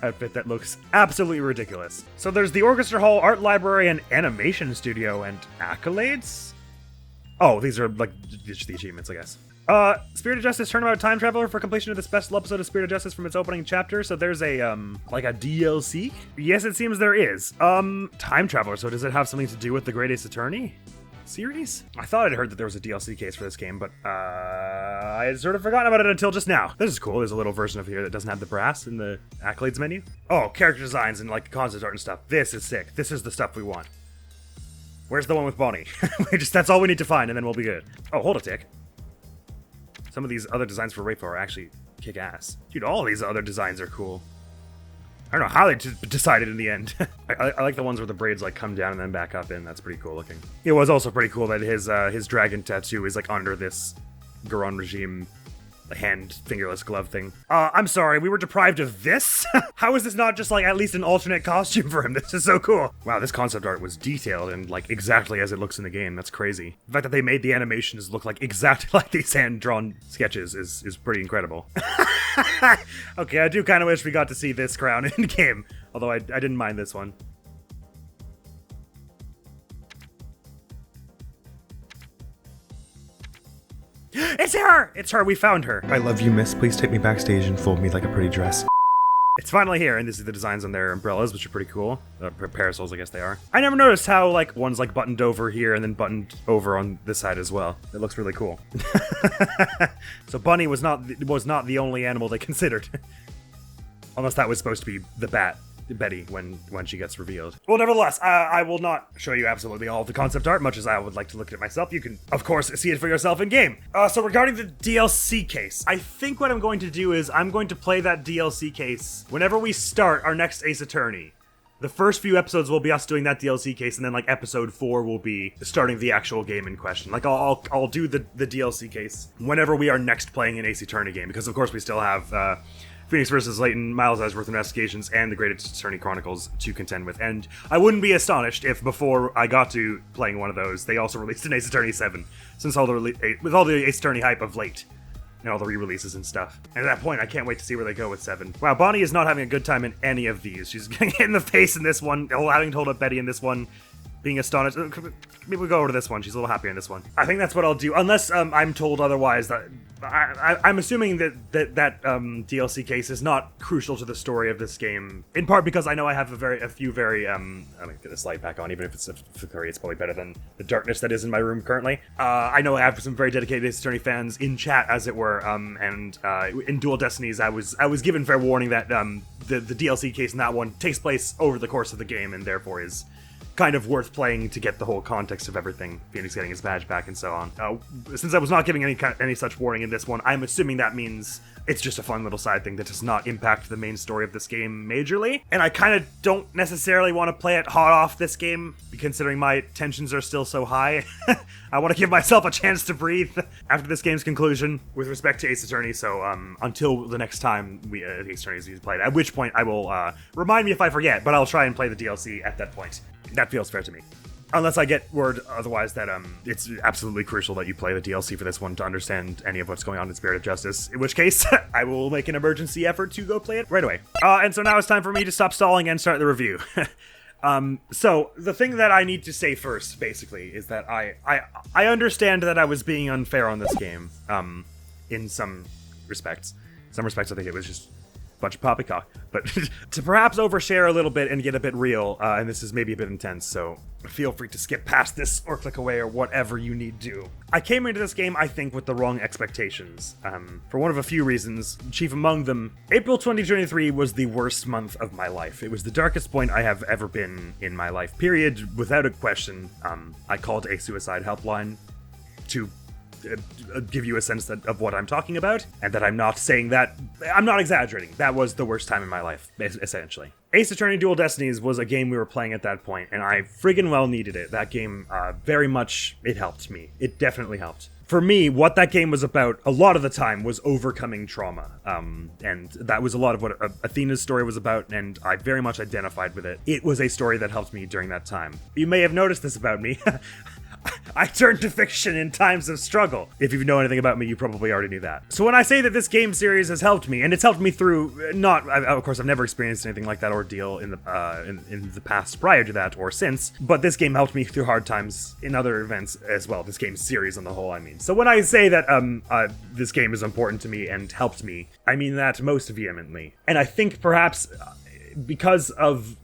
Speaker 1: outfit that looks absolutely ridiculous. So there's the Orchestra Hall, Art Library, and Animation Studio, and accolades? Oh, these are like just the achievements, I guess. Spirit of Justice Turnabout Time Traveler for completion of the special episode of Spirit of Justice from its opening chapter. So there's a, like a DLC? Yes, it seems there is. Time Traveler, so does it have something to do with the Great Ace Attorney series? I thought I'd heard that there was a DLC case for this game, but, I had sort of forgotten about it until just now. This is cool. There's a little version of here that doesn't have the brass in the accolades menu. Oh, character designs and, like, concept art and stuff. This is sick. This is the stuff we want. Where's the one with Bonnie? That's all we need to find, and then we'll be good. Oh, hold a tick. Some of these other designs for Wraithful are actually kick-ass. Dude, all these other designs are cool. I don't know how they decided in the end. I like the ones where the braids like come down and then back up in. That's pretty cool looking. It was also pretty cool that his dragon tattoo is like under this Goron regime hand fingerless glove thing. I'm sorry, we were deprived of this? How is this not just like at least an alternate costume for him? This is so cool. Wow, this concept art was detailed and like exactly as it looks in the game. That's crazy. The fact that they made the animations look like exactly like these hand-drawn sketches is pretty incredible. Okay, I do kind of wish we got to see this crown in game, although I didn't mind this one. It's her! It's her, we found her.
Speaker 2: I love you, miss. Please take me backstage and fold me like a pretty dress.
Speaker 1: It's finally here, and this is the designs on their umbrellas, which are pretty cool. Parasols, I guess they are. I never noticed how, like, one's, like, buttoned over here and then buttoned over on this side as well. It looks really cool. So Bunny was not the only animal they considered. Unless that was supposed to be the bat, Betty, when she gets revealed. Well, nevertheless, I will not show you absolutely all of the concept art, much as I would like to look at it myself. You can, of course, see it for yourself in game. So regarding the DLC case, I think what I'm going to do is I'm going to play that DLC case whenever we start our next Ace Attorney. The first few episodes will be us doing that DLC case, and then like episode 4 will be starting the actual game in question. Like I'll do the DLC case whenever we are next playing an Ace Attorney game, because of course we still have Phoenix vs. Layton, Miles Ashworth Investigations, and the Great Attorney Chronicles to contend with. And I wouldn't be astonished if before I got to playing one of those, they also released an Ace Attorney 7, since with all the Ace Attorney hype of late, and all the re-releases and stuff. And at that point, I can't wait to see where they go with 7. Wow, Bonnie is not having a good time in any of these. She's getting hit in the face in this one, having to hold up Betty in this one, being astonished. Maybe we'll go over to this one. She's a little happier in this one. I think that's what I'll do, unless I'm told otherwise. That I'm assuming that DLC case is not crucial to the story of this game, in part because I know I have a few very I'm gonna get this light back on, even if it's a flickering, it's probably better than the darkness that is in my room currently. I know I have some very dedicated Ace Attorney fans in chat, as it were, and in Dual Destinies, I was given fair warning that the DLC case in that one takes place over the course of the game, and therefore is kind of worth playing to get the whole context of everything, Phoenix getting his badge back and so on. Since I was not giving any such warning in this one, I'm assuming that means it's just a fun little side thing that does not impact the main story of this game majorly. And I kind of don't necessarily want to play it hot off this game, considering my tensions are still so high. I want to give myself a chance to breathe after this game's conclusion with respect to Ace Attorney, so until the next time Ace Attorney is played, at which point I will remind me if I forget, but I'll try and play the DLC at that point. That feels fair to me. Unless I get word otherwise that it's absolutely crucial that you play the DLC for this one to understand any of what's going on in Spirit of Justice, in which case I will make an emergency effort to go play it right away. And so now it's time for me to stop stalling and start the review. So the thing that I need to say first, basically, is that I understand that I was being unfair on this game, in some respects. In some respects, I think it was just bunch of poppycock, but to perhaps overshare a little bit and get a bit real, and this is maybe a bit intense, so feel free to skip past this or click away or whatever you need to. I came into this game, I think, with the wrong expectations, for one of a few reasons, chief among them. April 2023 was the worst month of my life. It was the darkest point I have ever been in my life, period, without a question. I called a suicide helpline to give you a sense of what I'm talking about, and that I'm not saying that, I'm not exaggerating. That was the worst time in my life, essentially. Ace Attorney Dual Destinies was a game we were playing at that point, and I friggin' well needed it. That game, very much, it helped me. It definitely helped.
Speaker 5: for me, what that game was about a lot of the time was overcoming trauma. And that was a lot of what Athena's story was about, and I very much identified with it. It was a story that helped me during that time. You may have noticed this about me. I turned to fiction in times of struggle. If you know anything about me, you probably already knew that. So when I say that this game series has helped me, and it's helped me through of course, I've never experienced anything like that ordeal in the past prior to that or since, but this game helped me through hard times in other events as well. This game series on the whole, I mean. So when I say that this game is important to me and helped me, I mean that most vehemently. And I think perhaps because of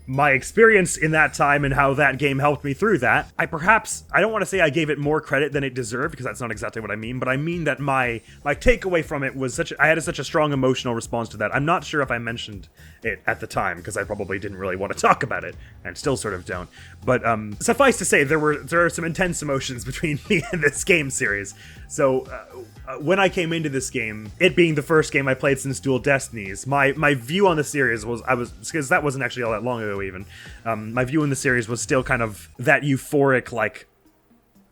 Speaker 5: my experience in that time and how that game helped me through that, I don't want to say I gave it more credit than it deserved, because that's not exactly what I mean, but I mean that my takeaway from it was I had such a strong emotional response to that. I'm not sure if I mentioned it at the time, because I probably didn't really want to talk about it, and still sort of don't. But suffice to say, there are some intense emotions between me and this game series. So when I came into this game, it being the first game I played since Dual Destinies, my view on the series was, because that wasn't actually all that long ago even, my view in the series was still kind of that euphoric, like,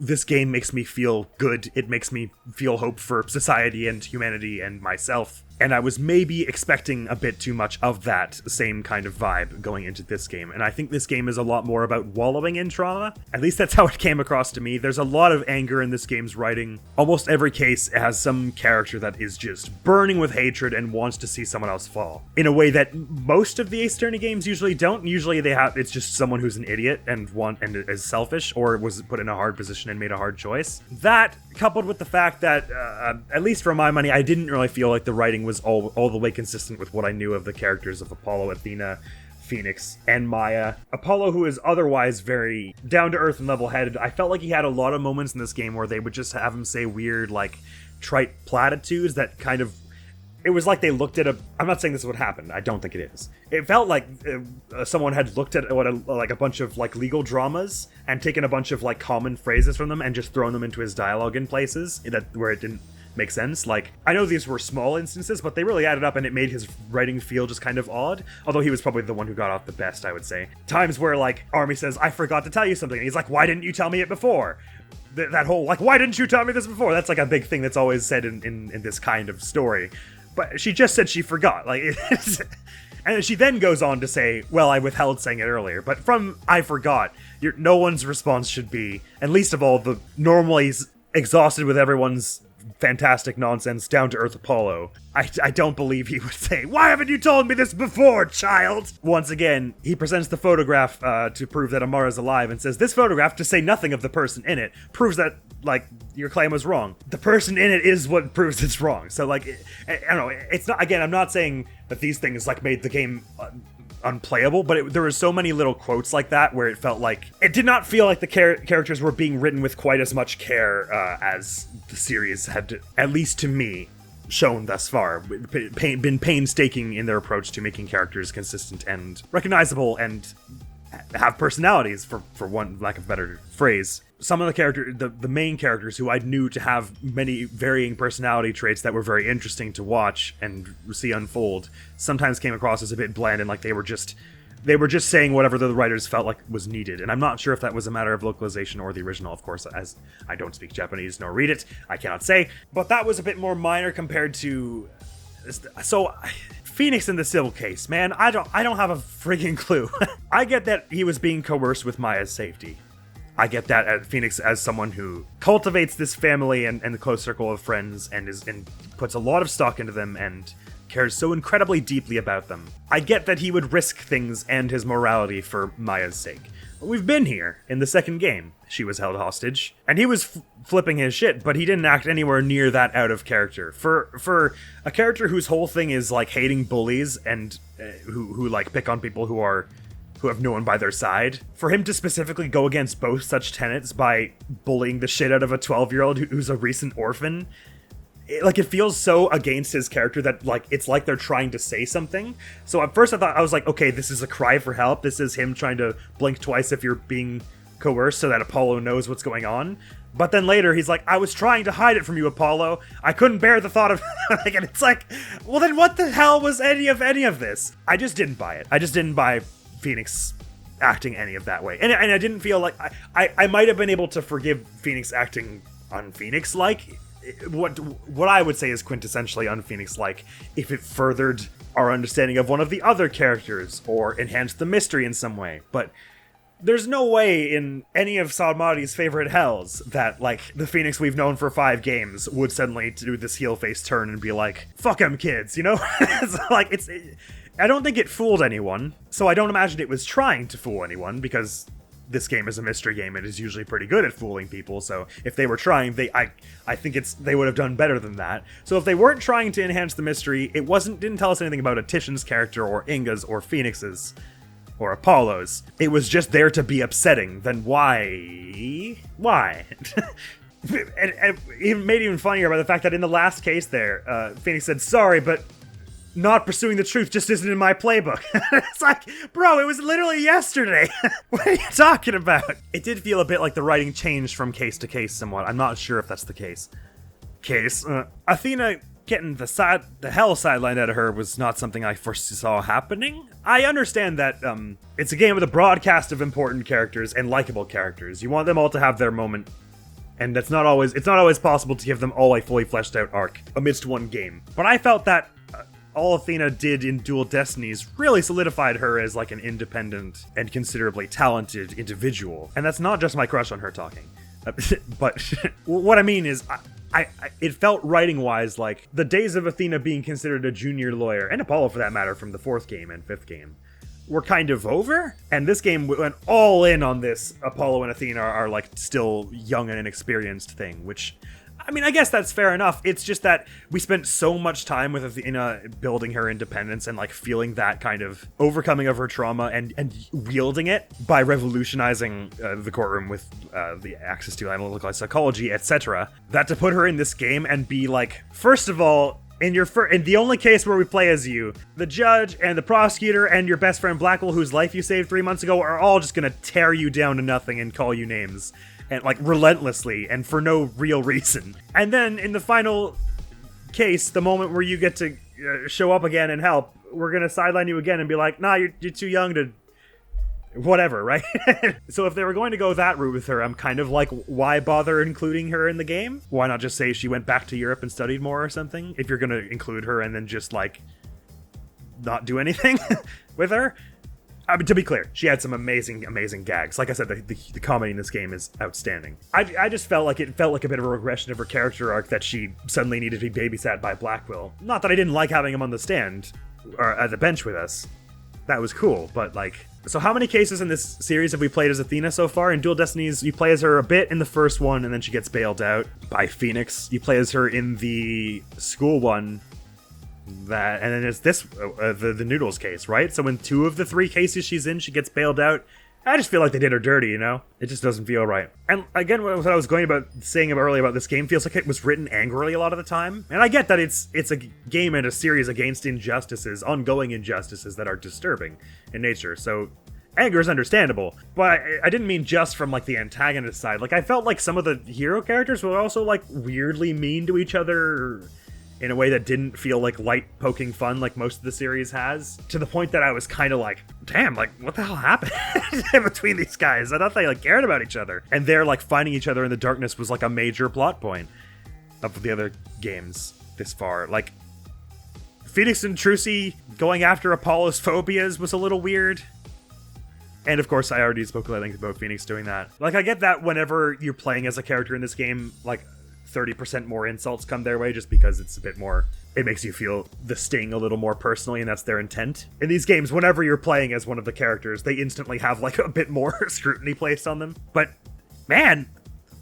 Speaker 5: this game makes me feel good, it makes me feel hope for society and humanity and myself. And I was maybe expecting a bit too much of that same kind of vibe going into this game. And I think this game is a lot more about wallowing in trauma. At least that's how it came across to me. There's a lot of anger in this game's writing. Almost every case has some character that is just burning with hatred and wants to see someone else fall. In a way that most of the Ace Attorney games usually don't. Usually it's just someone who's an idiot and is selfish, or was put in a hard position and made a hard choice. That, coupled with the fact that, at least for my money, I didn't really feel like the writing was all the way consistent with what I knew of the characters of Apollo, Athena, Phoenix, and Maya. Apollo, who is otherwise very down-to-earth and level-headed, I felt like he had a lot of moments in this game where they would just have him say weird, like, trite platitudes that kind of... It was like they looked at I'm not saying this is what happened. I don't think it is. It felt like someone had looked at a bunch of like legal dramas and taken a bunch of like common phrases from them and just thrown them into his dialogue in places where it didn't make sense. Like, I know these were small instances, but they really added up, and it made his writing feel just kind of odd. Although he was probably the one who got off the best, I would say. Times where like Army says, "I forgot to tell you something," and he's like, "Why didn't you tell me it before?" That whole like, "Why didn't you tell me this before?" That's like a big thing that's always said in this kind of story. But she just said she forgot. Like, and she then goes on to say, "Well, I withheld saying it earlier." But from "I forgot," no one's response should be, and least of all the normally exhausted with everyone's fantastic nonsense, down-to-earth Apollo, I don't believe he would say, "Why haven't you told me this before, child?" Once again, he presents the photograph to prove that Amara's alive and says, "This photograph, to say nothing of the person in it, proves that, like, your claim was wrong. The person in it is what proves it's wrong." So, like, I don't know, it's not, again, I'm not saying that these things, like, made the game unplayable, but there were so many little quotes like that where it felt like it did not feel like the characters were being written with quite as much care as the series had, at least to me, shown thus far. Been painstaking in their approach to making characters consistent and recognizable and have personalities, for one lack of a better phrase. Some of the main characters who I knew to have many varying personality traits that were very interesting to watch and see unfold, sometimes came across as a bit bland and like they were just saying whatever the writers felt like was needed. And I'm not sure if that was a matter of localization or the original, of course, as I don't speak Japanese nor read it, I cannot say. But that was a bit more minor compared to... So... Phoenix in the civil case, man, I don't have a friggin' clue. I get that he was being coerced with Maya's safety. I get that at Phoenix as someone who cultivates this family and the close circle of friends and puts a lot of stock into them and cares so incredibly deeply about them. I get that he would risk things and his morality for Maya's sake. But we've been here in the second game. She was held hostage, and he was flipping his shit, but he didn't act anywhere near that out of character. For a character whose whole thing is like hating bullies and who like pick on people who have no one by their side, for him to specifically go against both such tenets by bullying the shit out of a 12-year-old who's a recent orphan, it feels so against his character that, like, it's like they're trying to say something. So at first I was like, okay, this is a cry for help. This is him trying to blink twice if you're being coerced so that Apollo knows what's going on. But then later he's like, "I was trying to hide it from you, Apollo. I couldn't bear the thought of..." And it's like, well, then what the hell was any of this? I just didn't buy it. I just didn't buy Phoenix acting any of that way. And I didn't feel like... I might have been able to forgive Phoenix acting un-Phoenix-like. What I would say is quintessentially un-Phoenix-like if it furthered our understanding of one of the other characters or enhanced the mystery in some way. But there's no way in any of Salmadi's favorite hells that, like, the Phoenix we've known for 5 games would suddenly do this heel face turn and be like, fuck 'em kids, you know? I don't think it fooled anyone, so I don't imagine it was trying to fool anyone, because this game is a mystery game and is usually pretty good at fooling people, so if they were trying, I think they would have done better than that. So if they weren't trying to enhance the mystery, didn't tell us anything about Titian's character, or Inga's, or Phoenix's, or Apollo's. It was just there to be upsetting. Then why? Why? and it made it even funnier by the fact that in the last case there, Phoenix said, sorry, but not pursuing the truth just isn't in my playbook. It's like, bro, it was literally yesterday. What are you talking about? It did feel a bit like the writing changed from case to case somewhat. I'm not sure if that's the case. Athena getting the hell sidelined out of her was not something I foresaw happening. I understand that it's a game with a broad cast of important characters and likable characters. You want them all to have their moment, and it's not always possible to give them all a fully fleshed out arc amidst one game. But I felt that all Athena did in Dual Destinies really solidified her as like an independent and considerably talented individual. And that's not just my crush on her talking. But what I mean is, it felt writing-wise like the days of Athena being considered a junior lawyer, and Apollo for that matter from the 4th game and 5th game, were kind of over. And this game went all in on this Apollo and Athena are like still young and inexperienced thing, which, I mean, I guess that's fair enough. It's just that we spent so much time with Athena building her independence and like feeling that kind of overcoming of her trauma and wielding it by revolutionizing the courtroom with the access to analytical psychology, etc. That to put her in this game and be like, first of all, in the only case where we play as you, the judge and the prosecutor and your best friend Blackwell, whose life you saved 3 months ago, are all just gonna tear you down to nothing and call you names. And like relentlessly and for no real reason. And then in the final case, the moment where you get to show up again and help, we're gonna sideline you again and be like, nah, you're too young to whatever, right? So if they were going to go that route with her, I'm kind of like, why bother including her in the game? Why not just say she went back to Europe and studied more or something? If you're gonna include her and then just like not do anything with her. I mean, to be clear, she had some amazing gags. Like I said, the comedy in this game is outstanding. I just felt like a bit of a regression of her character arc that she suddenly needed to be babysat by Blackwell. Not that I didn't like having him on the stand or at the bench with us. That was cool, but like... So how many cases in this series have we played as Athena so far? In Dual Destinies, you play as her a bit in the first one, and then she gets bailed out by Phoenix. You play as her in the school one, and then it's this, the Noodles case, right? So in 2 of the 3 cases she's in, she gets bailed out. I just feel like they did her dirty, you know? It just doesn't feel right. And again, what I was saying earlier about this game feels like it was written angrily a lot of the time. And I get that it's a game and a series against injustices, ongoing injustices that are disturbing in nature. So anger is understandable. But I didn't mean just from like the antagonist side. Like I felt like some of the hero characters were also like weirdly mean to each other in a way that didn't feel like light poking fun like most of the series has, to the point that I was kind of like, damn, like what the hell happened between these guys? I thought they like cared about each other, and their like finding each other in the darkness was like a major plot point of the other games this far. Like Phoenix and Trucy going after Apollo's phobias was a little weird. And of course I already spoke at length about Phoenix doing that. Like I get that whenever you're playing as a character in this game, like 30% more insults come their way just because it's a bit more, it makes you feel the sting a little more personally, and that's their intent. In these games, whenever you're playing as one of the characters, they instantly have like a bit more scrutiny placed on them. But man,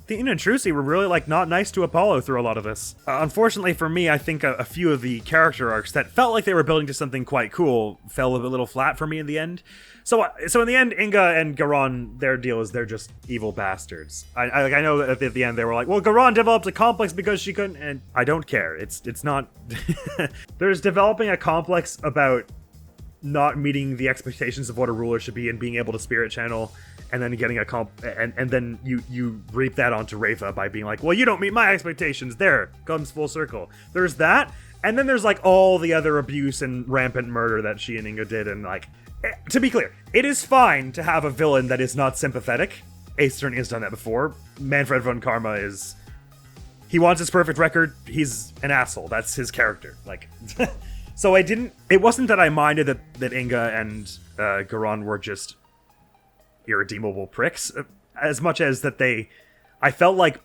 Speaker 5: Athena and Trucy were really like not nice to Apollo through a lot of this. Unfortunately for me, I think a few of the character arcs that felt like they were building to something quite cool fell a little flat for me in the end. So in the end, Inga and Garon, their deal is they're just evil bastards. I know that at the end they were like, well, Garon developed a complex because she couldn't, and I don't care. It's not... There's developing a complex about not meeting the expectations of what a ruler should be and being able to spirit channel, and then getting and then you reap that onto Rafa by being like, well, you don't meet my expectations. There, comes full circle. There's that, and then there's like all the other abuse and rampant murder that she and Inga did, and like... To be clear, it is fine to have a villain that is not sympathetic. Ace Attorney has done that before. Manfred von Karma is He wants his perfect record. He's an asshole. That's his character. Like, so it wasn't that I minded that Inga and Garon were just irredeemable pricks, as much as that I felt like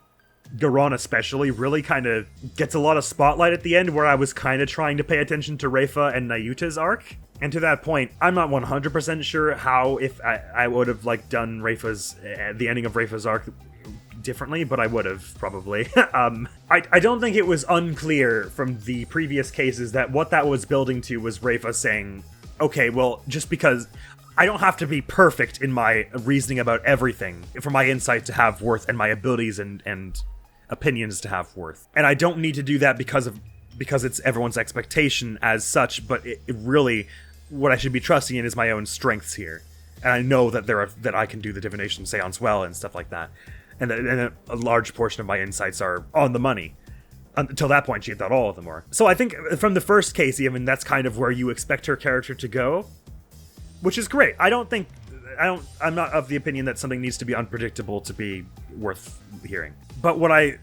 Speaker 5: Garon especially really kind of gets a lot of spotlight at the end, where I was kind of trying to pay attention to Rayfa and Nayuta's arc. And to that point, I'm not 100% sure how, if I would have like done Rayfa's, the ending of Rayfa's arc differently, but I would have probably. I don't think it was unclear from the previous cases that what that was building to was Rayfa saying, okay, well, just because I don't have to be perfect in my reasoning about everything for my insight to have worth and my abilities and opinions to have worth. And I don't need to do that because it's everyone's expectation as such, but it really, what I should be trusting in is my own strengths here. And I know that that I can do the divination seance well and stuff like that. And a large portion of my insights are on the money. Until that point, she had thought all of them were. So I think from the first case, even, that's kind of where you expect her character to go, which is great. I'm not of the opinion that something needs to be unpredictable to be worth hearing. But what I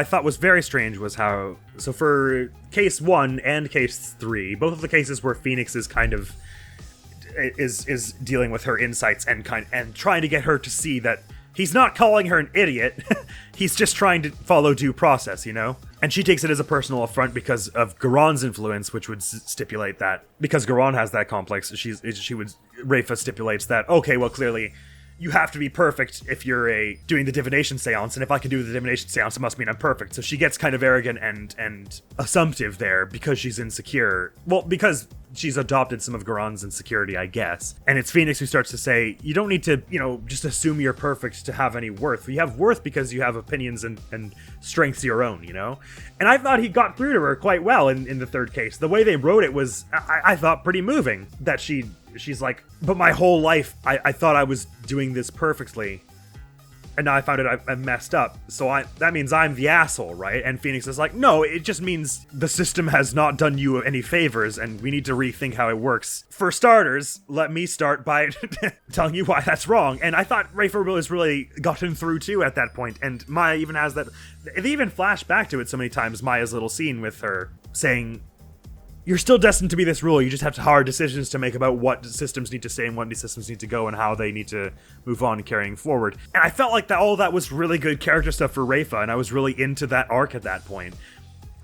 Speaker 5: thought was very strange was how, so for case 1 and case 3, both of the cases where Phoenix is kind of is dealing with her insights and trying to get her to see that he's not calling her an idiot. He's just trying to follow due process, you know? And she takes it as a personal affront because of Garon's influence, which would stipulate that because Garon has that complex, Rayfa stipulates that, okay, well, clearly you have to be perfect if you're doing the divination seance, and if I can do the divination seance, it must mean I'm perfect. So she gets kind of arrogant and assumptive there because she's insecure. Well, because she's adopted some of Garon's insecurity, I guess. And it's Phoenix who starts to say, you don't need to, just assume you're perfect to have any worth. You have worth because you have opinions and strengths of your own, And I thought he got through to her quite well in the third case. The way they wrote it was, I thought, pretty moving. That she's like, but my whole life, I thought I was doing this perfectly. And now I found out I messed up. So that means I'm the asshole, right? And Phoenix is like, no, it just means the system has not done you any favors and we need to rethink how it works. For starters, let me start by telling you why that's wrong. And I thought Rayfa has really gotten through too at that point. And Maya even has that. They even flash back to it so many times, Maya's little scene with her saying, you're still destined to be this ruler. You just have hard decisions to make about what systems need to stay and what systems need to go and how they need to move on carrying forward. And I felt like all that was really good character stuff for Rayfa, and I was really into that arc at that point.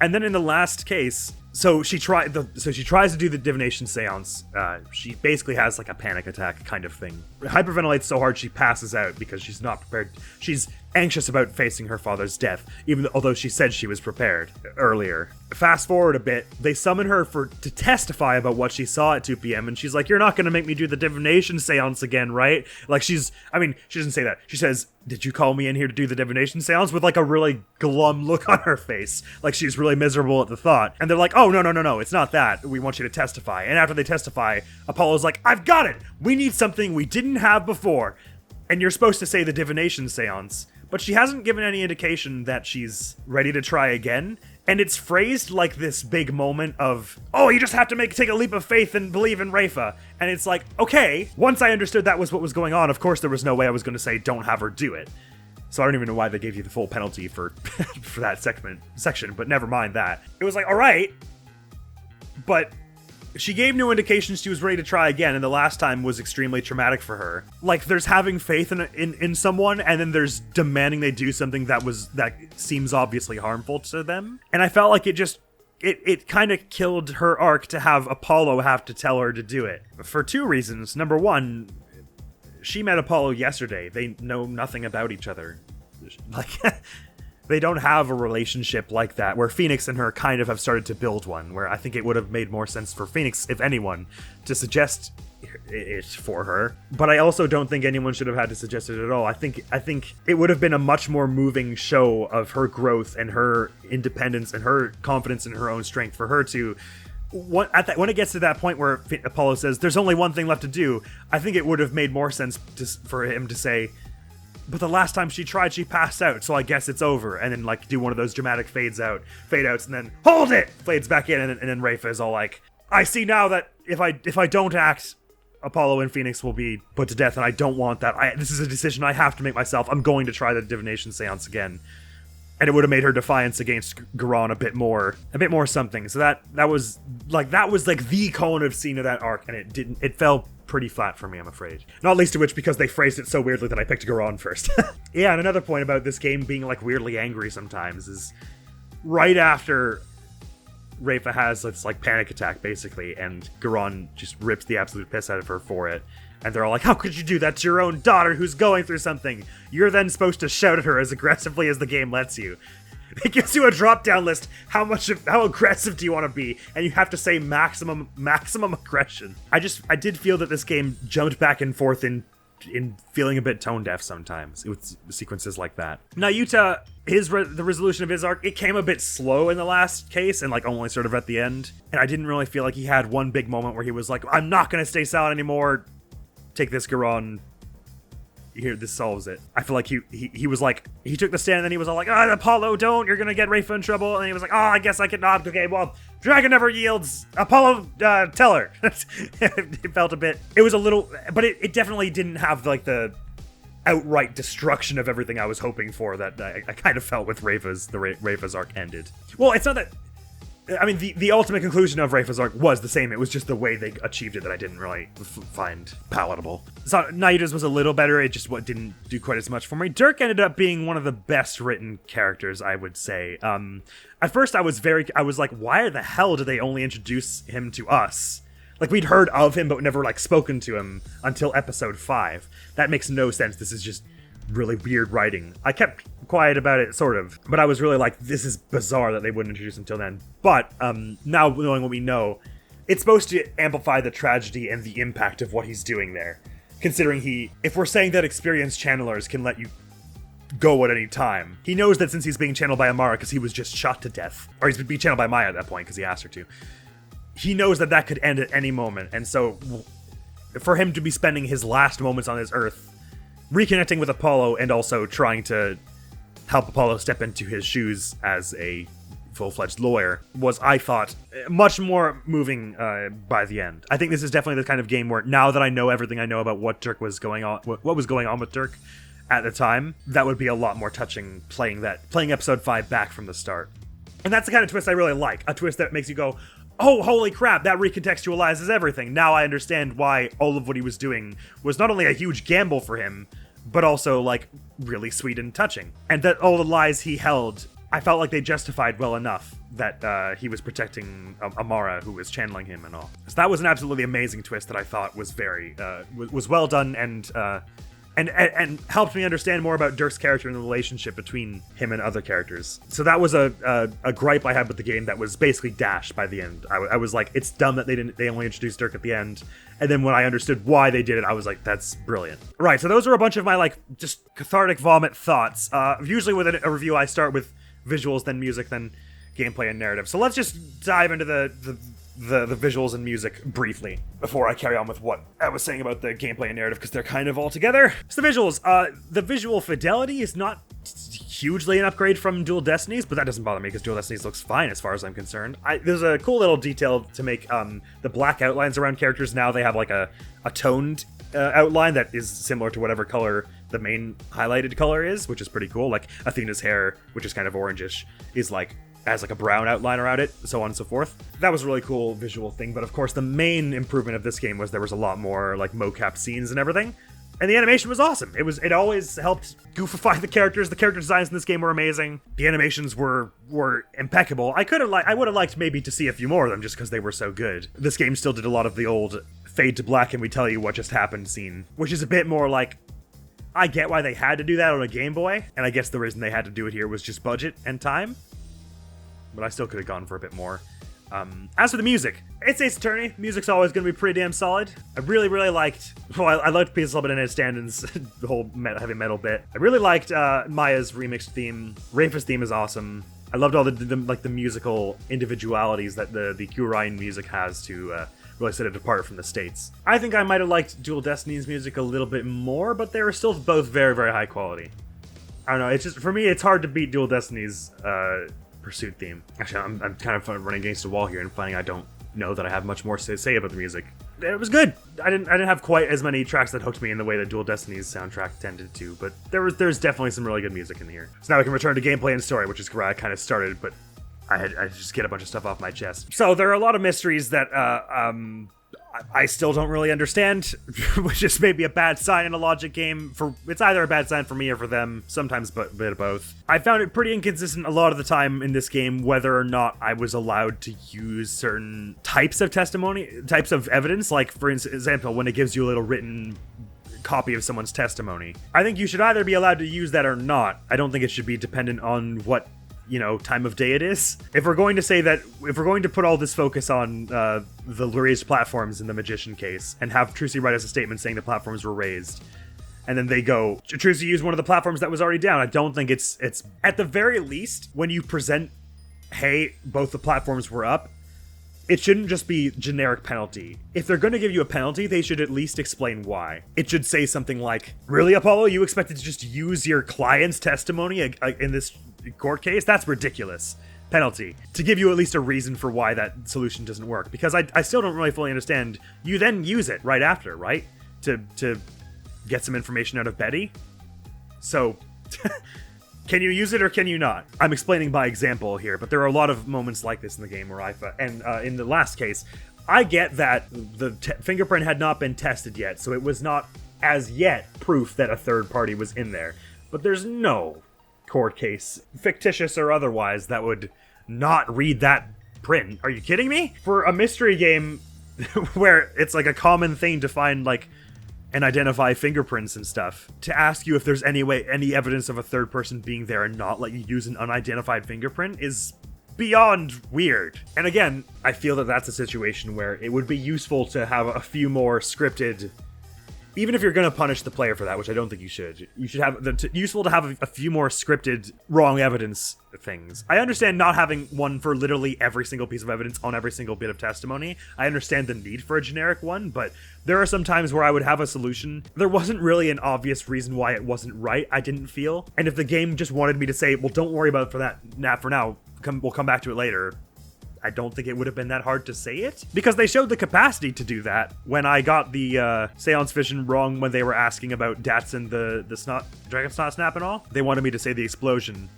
Speaker 5: And then in the last case, so she tries to do the divination seance. She basically has like a panic attack kind of thing. Hyperventilates so hard she passes out because she's not prepared. She's anxious about facing her father's death, although she said she was prepared earlier. Fast forward a bit, they summon her to testify about what she saw at 2 p.m. and she's like, you're not going to make me do the divination seance again, right? Like she doesn't say that. She says, did you call me in here to do the divination seance? With like a really glum look on her face. Like she's really miserable at the thought. And they're like, oh, no, it's not that. We want you to testify. And after they testify, Apollo's like, I've got it! We need something we didn't have before. And you're supposed to say the divination seance. But she hasn't given any indication that she's ready to try again. And it's phrased like this big moment of, oh, you just have to take a leap of faith and believe in Rayfa. And it's like, okay, once I understood that was what was going on, of course there was no way I was going to say, don't have her do it. So I don't even know why they gave you the full penalty for for that section, but never mind that. It was like, all right, but she gave no indication she was ready to try again, and the last time was extremely traumatic for her. Like, there's having faith in someone, and then there's demanding they do something that seems obviously harmful to them. And I felt like it kind of killed her arc to have Apollo have to tell her to do it. For 2 reasons. Number 1, she met Apollo yesterday. They know nothing about each other. Like, they don't have a relationship like that, where Phoenix and her kind of have started to build one, where I think it would have made more sense for Phoenix, if anyone, to suggest it for her. But I also don't think anyone should have had to suggest it at all. I think it would have been a much more moving show of her growth and her independence and her confidence in her own strength for her to... when it gets to that point where Apollo says, there's only one thing left to do, I think it would have made more sense for him to say, but the last time she tried, she passed out, so I guess it's over. And then, like, do one of those dramatic fade outs, and then, hold it! Fades back in, and then Rayfa is all like, I see now that if I don't act, Apollo and Phoenix will be put to death, and I don't want that. This is a decision I have to make myself. I'm going to try the divination seance again. and it would have made her defiance against Khura'In a bit more something. So that was like the culminative scene of that arc, and it fell pretty flat for me, I'm afraid. Not least of which because they phrased it so weirdly that I picked Khura'In first. Yeah, and another point about this game being like weirdly angry sometimes is right after Rayfa has this like panic attack basically, and Khura'In just rips the absolute piss out of her for it. And they're all like, how could you do that to your own daughter who's going through something? You're then supposed to shout at her as aggressively as the game lets you. It gives you a drop-down list. How aggressive do you want to be? And you have to say maximum aggression. I did feel that this game jumped back and forth in feeling a bit tone deaf sometimes with sequences like that. Now Yuta, the resolution of his arc, it came a bit slow in the last case and like only sort of at the end. And I didn't really feel like he had one big moment where he was like, I'm not going to stay silent anymore. Take this, Khura'In. Here, this solves it. I feel like he was like, he took the stand and then he was all like, Apollo, don't, you're gonna get Rayfa in trouble. And he was like, I guess I can not. Okay, well, dragon never yields. Apollo, tell her. It felt a bit, it was a little, but it definitely didn't have like the outright destruction of everything I was hoping for that I kind of felt with Rayfa's arc ended. Well, it's not that, I mean, the ultimate conclusion of Rayfa's arc was the same. It was just the way they achieved it that I didn't really find palatable. So Nayuta's was a little better. It just didn't do quite as much for me. Dirk ended up being one of the best written characters, I would say. At first, I was like, why the hell did they only introduce him to us? Like, we'd heard of him, but never, like, spoken to him until episode 5. That makes no sense. This is just really weird writing. I kept quiet about it, sort of, but I was really like, this is bizarre that they wouldn't introduce him till then. But now knowing what we know, it's supposed to amplify the tragedy and the impact of what he's doing there. Considering if we're saying that experienced channelers can let you go at any time, he knows that since he's being channeled by Amara because he was just shot to death, or he's being channeled by Maya at that point because he asked her to, he knows that could end at any moment. And so for him to be spending his last moments on this earth reconnecting with Apollo and also trying to help Apollo step into his shoes as a full-fledged lawyer was, I thought, much more moving by the end. I think this is definitely the kind of game where now that I know everything I know about what going on with Dirk at the time, that would be a lot more touching playing episode 5 back from the start. And that's the kind of twist I really like. A twist that makes you go, oh, holy crap, that recontextualizes everything. Now I understand why all of what he was doing was not only a huge gamble for him, but also, like, really sweet and touching. And that all the lies he held, I felt like they justified well enough that he was protecting Amara, who was channeling him and all. So that was an absolutely amazing twist that I thought was was well done and helped me understand more about Dirk's character and the relationship between him and other characters. So that was a gripe I had with the game that was basically dashed by the end. I was like, it's dumb that they only introduced Dirk at the end. And then when I understood why they did it, I was like, that's brilliant. Right, so those were a bunch of my like just cathartic vomit thoughts. Usually with a review, I start with visuals, then music, then gameplay and narrative. So let's just dive into the visuals and music briefly before I carry on with what I was saying about the gameplay and narrative, because they're kind of all together. So the visuals, the visual fidelity is not hugely an upgrade from Dual Destinies, but that doesn't bother me because Dual Destinies looks fine as far as I'm concerned. There's a cool little detail to make the black outlines around characters. Now they have like a toned outline that is similar to whatever color the main highlighted color is, which is pretty cool. Like Athena's hair, which is kind of orangish, is like has like a brown outline around it, so on and so forth. That was a really cool visual thing, but of course the main improvement of this game was there was a lot more like mocap scenes and everything. And the animation was awesome. It always helped goofify the characters. The character designs in this game were amazing. The animations were impeccable. I would have liked maybe to see a few more of them just because they were so good. This game still did a lot of the old fade to black and we tell you what just happened scene, which is a bit more like, I get why they had to do that on a Game Boy, and I guess the reason they had to do it here was just budget and time. But I still could have gone for a bit more. As for the music, it's Ace Attorney. Music's always going to be pretty damn solid. I really, really liked... Well, I liked Peace Love and Stand-ins, the whole heavy metal bit. I really liked Maya's remixed theme. Rayfa's theme is awesome. I loved all the musical individualities that the Khura'In music has to really set it apart from the States. I think I might have liked Dual Destinies music a little bit more, but they were still both very, very high quality. I don't know, it's just, for me, it's hard to beat Dual Destinies' Pursuit theme. Actually, I'm kind of running against a wall here and finding I don't know that I have much more to say about the music. it was good. I didn't have quite as many tracks that hooked me in the way that Dual Destinies soundtrack tended to, but there's definitely some really good music in here. So now we can return to gameplay and story, which is where I kind of started, but I just get a bunch of stuff off my chest. So there are a lot of mysteries that I still don't really understand, which is maybe a bad sign in a logic game. It's either a bad sign for me or for them, sometimes a bit of both. I found it pretty inconsistent a lot of the time in this game whether or not I was allowed to use certain types of evidence, like for example, when it gives you a little written copy of someone's testimony. I think you should either be allowed to use that or not. I don't think it should be dependent on what time of day it is. If we're going to put all this focus on the raised platforms in the Magician case, and have Trucy write us a statement saying the platforms were raised, and then they go, Trucy used one of the platforms that was already down, I don't think it's at the very least, when you present, hey, both the platforms were up, it shouldn't just be generic penalty. If they're going to give you a penalty, they should at least explain why. It should say something like, really, Apollo, you expected to just use your client's testimony in this court case? That's ridiculous. Penalty. To give you at least a reason for why that solution doesn't work. Because I still don't really fully understand. You then use it right after, right? To get some information out of Betty? So, can you use it or can you not? I'm explaining by example here, but there are a lot of moments like this in the game where in the last case, I get that the fingerprint had not been tested yet, so it was not as yet proof that a third party was in there. But there's no court case, fictitious or otherwise, that would not read that print. Are you kidding me? For a mystery game where it's like a common thing to find like and identify fingerprints and stuff, to ask you if there's any evidence of a third person being there and not let you use an unidentified fingerprint is beyond weird. And again, I feel that that's a situation where it would be useful to have a few more scripted, even if you're going to punish the player for that, which I don't think you should have useful to have a few more scripted wrong evidence things. I understand not having one for literally every single piece of evidence on every single bit of testimony. I understand the need for a generic one, but there are some times where I would have a solution. There wasn't really an obvious reason why it wasn't right, I didn't feel. And if the game just wanted me to say, well, don't worry about it for now, we'll come back to it later, I don't think it would have been that hard to say it, because they showed the capacity to do that when I got the seance vision wrong when they were asking about Dats and the dragon snot snap and all. They wanted me to say the explosion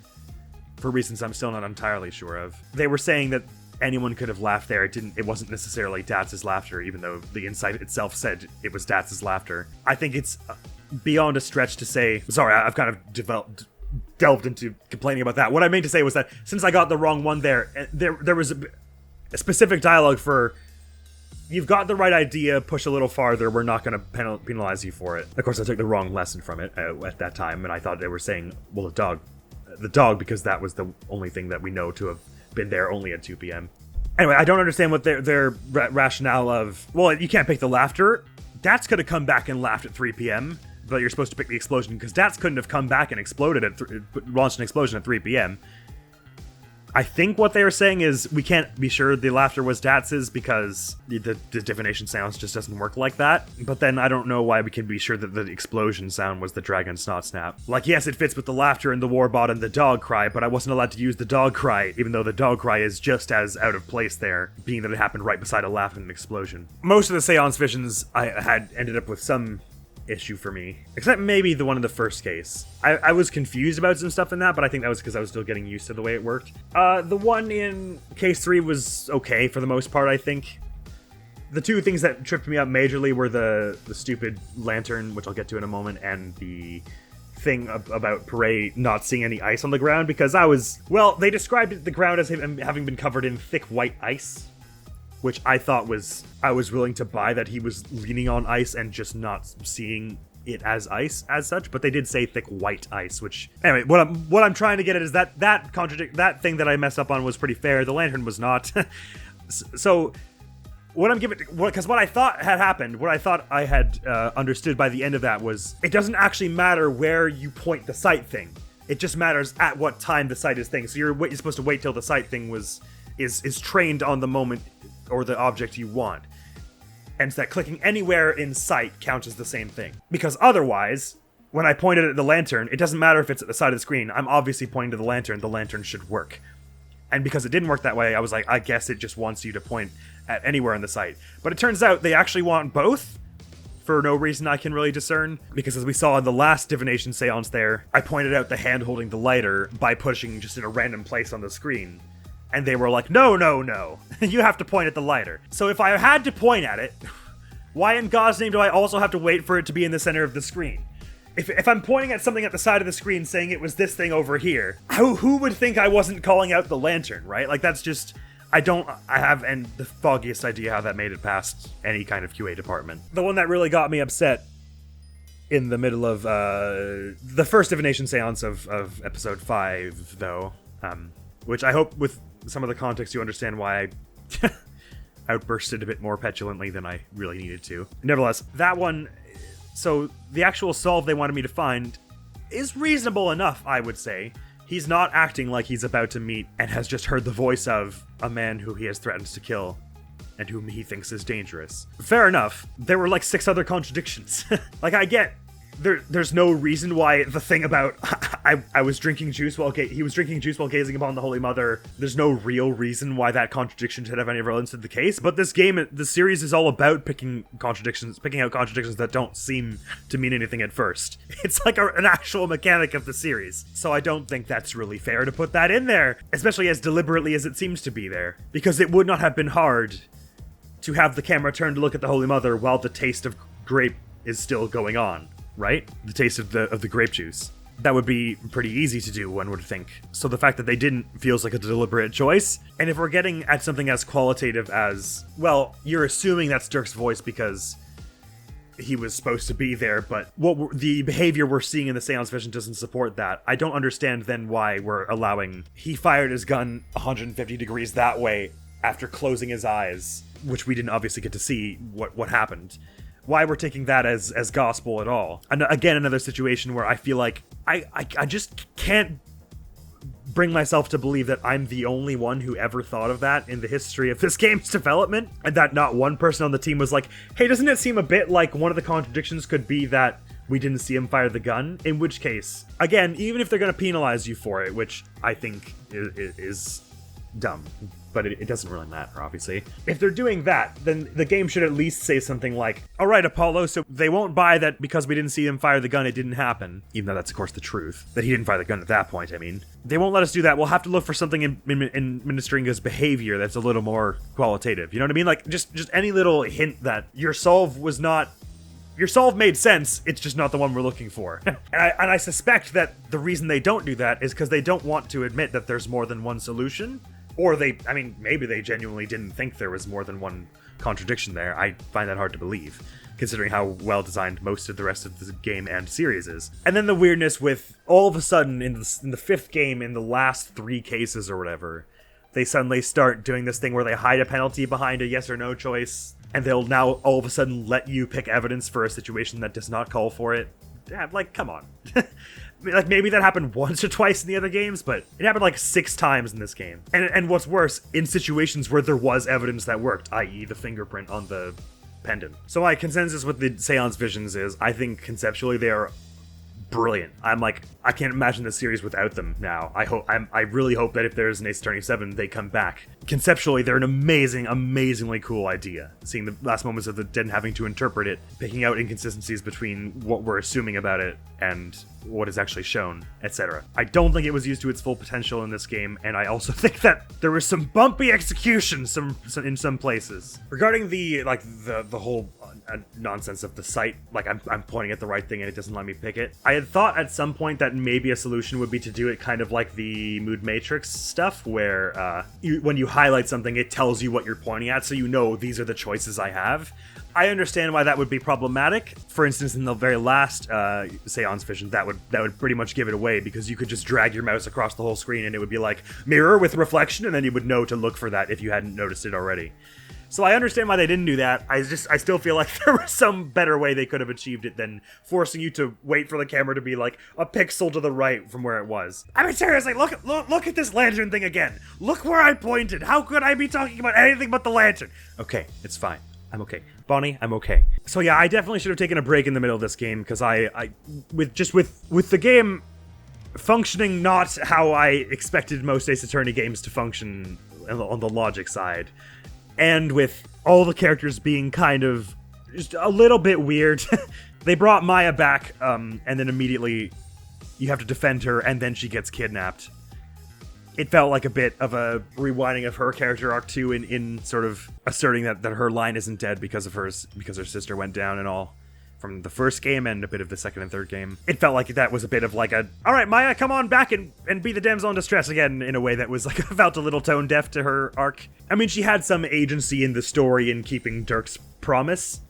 Speaker 5: for reasons I'm still not entirely sure of. They were saying that anyone could have laughed there. It wasn't necessarily Dats' laughter, even though the insight itself said it was Dats' laughter. I think it's beyond a stretch to say, sorry, I've kind of delved into complaining about that. What I meant to say was that since I got the wrong one there was a specific dialogue for, you've got the right idea, push a little farther, we're not going to penalize you for it. Of course, I took the wrong lesson from it at that time, and I thought they were saying, well, the dog, because that was the only thing that we know to have been there only at 2 p.m. Anyway, I don't understand what their rationale of, well, you can't pick the laughter. Dats could have come back and laughed at 3 p.m., but you're supposed to pick the explosion, because Dats couldn't have come back and launched an explosion at 3 p.m. I think what they were saying is we can't be sure the laughter was Dats's because the divination sounds just doesn't work like that. But then I don't know why we can be sure that the explosion sound was the dragon snot snap. Like, yes, it fits with the laughter and the warbot and the dog cry, but I wasn't allowed to use the dog cry, even though the dog cry is just as out of place there, being that it happened right beside a laugh and an explosion. Most of the seance visions I had ended up with some issue for me, except maybe the one in the first case. I was confused about some stuff in that, but I think that was because I was still getting used to the way it worked. The one in case 3 was okay for the most part, I think. The two things that tripped me up majorly were the stupid lantern, which I'll get to in a moment, and the thing about Pt.ERMINUS not seeing any ice on the ground, because they described the ground as having been covered in thick white ice, which I thought I was willing to buy that he was leaning on ice and just not seeing it as ice as such, but they did say thick white ice, which, anyway, what I'm trying to get at is that that thing that I messed up on was pretty fair. The lantern was not. So what I thought had happened, what I thought I had understood by the end of that was, it doesn't actually matter where you point the sight thing. It just matters at what time the sight is thing. So you're supposed to wait till the sight thing is trained on the moment or the object you want. And so that clicking anywhere in sight counts as the same thing. Because otherwise, when I pointed at the lantern, it doesn't matter if it's at the side of the screen. I'm obviously pointing to the lantern should work. And because it didn't work that way, I was like, I guess it just wants you to point at anywhere on the site. But it turns out they actually want both, for no reason I can really discern, because as we saw in the last divination seance there, I pointed out the hand holding the lighter by pushing just in a random place on the screen. And they were like, no, no, no, you have to point at the lighter. So if I had to point at it, why in God's name do I also have to wait for it to be in the center of the screen? If I'm pointing at something at the side of the screen saying it was this thing over here, who would think I wasn't calling out the lantern, right? Like, that's just... I haven't the foggiest idea how that made it past any kind of QA department. The one that really got me upset in the middle of the first divination seance of episode 5, though, which I hope with some of the context you understand why I outbursted a bit more petulantly than I really needed to. Nevertheless, that one, so the actual solve they wanted me to find is reasonable enough, I would say. He's not acting like he's about to meet and has just heard the voice of a man who he has threatened to kill and whom he thinks is dangerous. Fair enough. There were like 6 other contradictions. Like, I get there's no reason why the thing about I was drinking juice while he was drinking juice while gazing upon the Holy Mother. There's no real reason why that contradiction should have any relevance to the case. But the series is all about picking out contradictions that don't seem to mean anything at first. It's like an actual mechanic of the series. So I don't think that's really fair to put that in there, especially as deliberately as it seems to be there, because it would not have been hard to have the camera turn to look at the Holy Mother while the taste of grape is still going on. Right? The taste of the grape juice. That would be pretty easy to do, one would think. So the fact that they didn't feels like a deliberate choice. And if we're getting at something as qualitative as, well, you're assuming that's Dirk's voice because he was supposed to be there, but the behavior we're seeing in the seance vision doesn't support that. I don't understand then why we're allowing... He fired his gun 150 degrees that way after closing his eyes, which we didn't obviously get to see what happened. Why we're taking that as gospel at all. And again, another situation where I feel like I just can't bring myself to believe that I'm the only one who ever thought of that in the history of this game's development, and that not one person on the team was like, hey, doesn't it seem a bit like one of the contradictions could be that we didn't see him fire the gun? In which case, again, even if they're going to penalize you for it, which I think is dumb, but it doesn't really matter, obviously. If they're doing that, then the game should at least say something like, all right, Apollo, so they won't buy that because we didn't see him fire the gun, it didn't happen. Even though that's, of course, the truth. That he didn't fire the gun at that point, I mean. They won't let us do that. We'll have to look for something in administering his behavior that's a little more qualitative. You know what I mean? Like, just any little hint that your solve made sense, it's just not the one we're looking for. and I suspect that the reason they don't do that is because they don't want to admit that there's more than one solution. Or maybe they genuinely didn't think there was more than one contradiction there. I find that hard to believe, considering how well designed most of the rest of the game and series is. And then the weirdness with, all of a sudden, in the 5th game, in the last 3 cases or whatever, they suddenly start doing this thing where they hide a penalty behind a yes or no choice, and they'll now all of a sudden let you pick evidence for a situation that does not call for it. Yeah, like, come on. Like, maybe that happened once or twice in the other games, but it happened like 6 times in this game. And what's worse, in situations where there was evidence that worked, i.e. the fingerprint on the pendant. So my consensus with the seance visions is, I think conceptually they are brilliant. I can't imagine the series without them now. I really hope that if there's an Ace Attorney 7, they come back. Conceptually, they're an amazingly cool idea. Seeing the last moments of the dead and having to interpret it, picking out inconsistencies between what we're assuming about it and what is actually shown, etc. I don't think it was used to its full potential in this game, and I also think that there was some bumpy execution in some places. Regarding the whole nonsense of the site, like I'm pointing at the right thing and it doesn't let me pick it. I had thought at some point that maybe a solution would be to do it kind of like the Mood Matrix stuff, where when you highlight something, it tells you what you're pointing at, so you know these are the choices I have. I understand why that would be problematic. For instance, in the very last seance vision, that would pretty much give it away, because you could just drag your mouse across the whole screen and it would be like mirror with reflection, and then you would know to look for that if you hadn't noticed it already. So I understand why they didn't do that. I still feel like there was some better way they could have achieved it than forcing you to wait for the camera to be like a pixel to the right from where it was. I mean, seriously, look at this lantern thing again. Look where I pointed. How could I be talking about anything but the lantern? Okay, it's fine. I'm okay. Bonnie, I'm okay. So yeah, I definitely should have taken a break in the middle of this game, because with the game functioning not how I expected most Ace Attorney games to function on the logic side, and with all the characters being kind of just a little bit weird. They brought Maya back, and then immediately you have to defend her, and then she gets kidnapped. It felt like a bit of a rewinding of her character arc too, in sort of asserting that her line isn't dead because her sister went down and all, from the first game and a bit of the second and third game. It felt like that was a bit of like all right, Maya, come on back and be the damsel in distress again, in a way that was like felt a little tone deaf to her arc. I mean, she had some agency in the story in keeping Dirk's promise,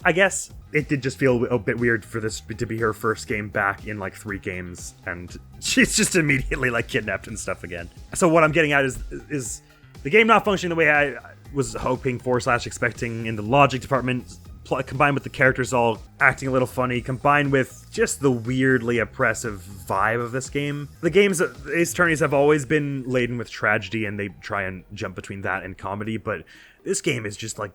Speaker 5: I guess. It did just feel a bit weird for this to be her first game back in like 3 games, and she's just immediately like kidnapped and stuff again. So what I'm getting at is the game not functioning the way I was hoping for / expecting in the logic department, combined with the characters all acting a little funny, combined with just the weirdly oppressive vibe of this game. The games, Ace Attorneys, have always been laden with tragedy, and they try and jump between that and comedy, but this game is just like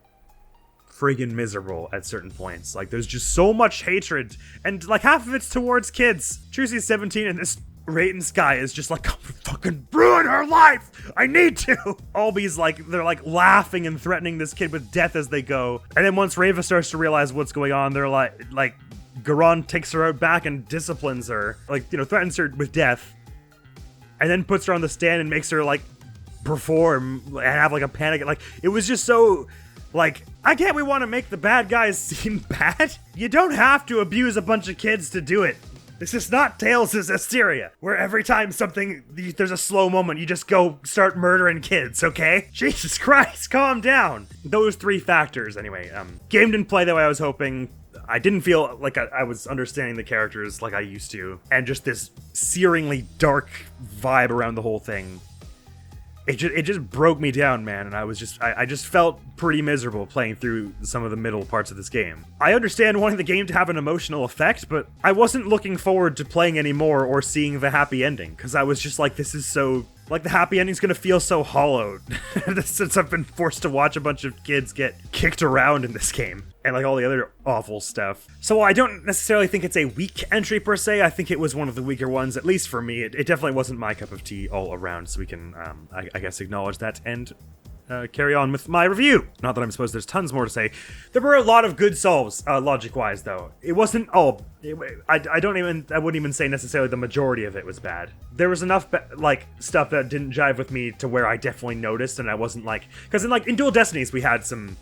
Speaker 5: friggin' miserable at certain points. Like, there's just so much hatred, and like half of it's towards kids. Trucy's 17, and this Wright and Sky is just like, fucking ruin her life! I need to! Alby's like, they're like laughing and threatening this kid with death as they go. And then once Reva starts to realize what's going on, they're like Garon takes her out back and disciplines her. Like, threatens her with death. And then puts her on the stand and makes her like perform and have like a panic. Like, it was just so like, I get we want to make the bad guys seem bad. You don't have to abuse a bunch of kids to do it. This is not Tales of Asteria, where every time there's a slow moment, you just go start murdering kids, okay? Jesus Christ, calm down. Those 3 factors, anyway. Game didn't play the way I was hoping. I didn't feel like I was understanding the characters like I used to. And just this searingly dark vibe around the whole thing. It just broke me down, man, and I just felt pretty miserable playing through some of the middle parts of this game. I understand wanting the game to have an emotional effect, but I wasn't looking forward to playing anymore or seeing the happy ending, because I was just like, this is so... Like, the happy ending's gonna feel so hollowed since I've been forced to watch a bunch of kids get kicked around in this game, and like all the other awful stuff. So I don't necessarily think it's a weak entry per se. I think it was one of the weaker ones, at least for me. It definitely wasn't my cup of tea all around, so we can, I guess, acknowledge that and carry on with my review. Not that I'm supposed there's tons more to say. There were a lot of good solves, logic-wise, though. It wasn't all... I wouldn't even say necessarily the majority of it was bad. There was enough, stuff that didn't jive with me to where I definitely noticed, and I wasn't like... Because in Dual Destinies, we had some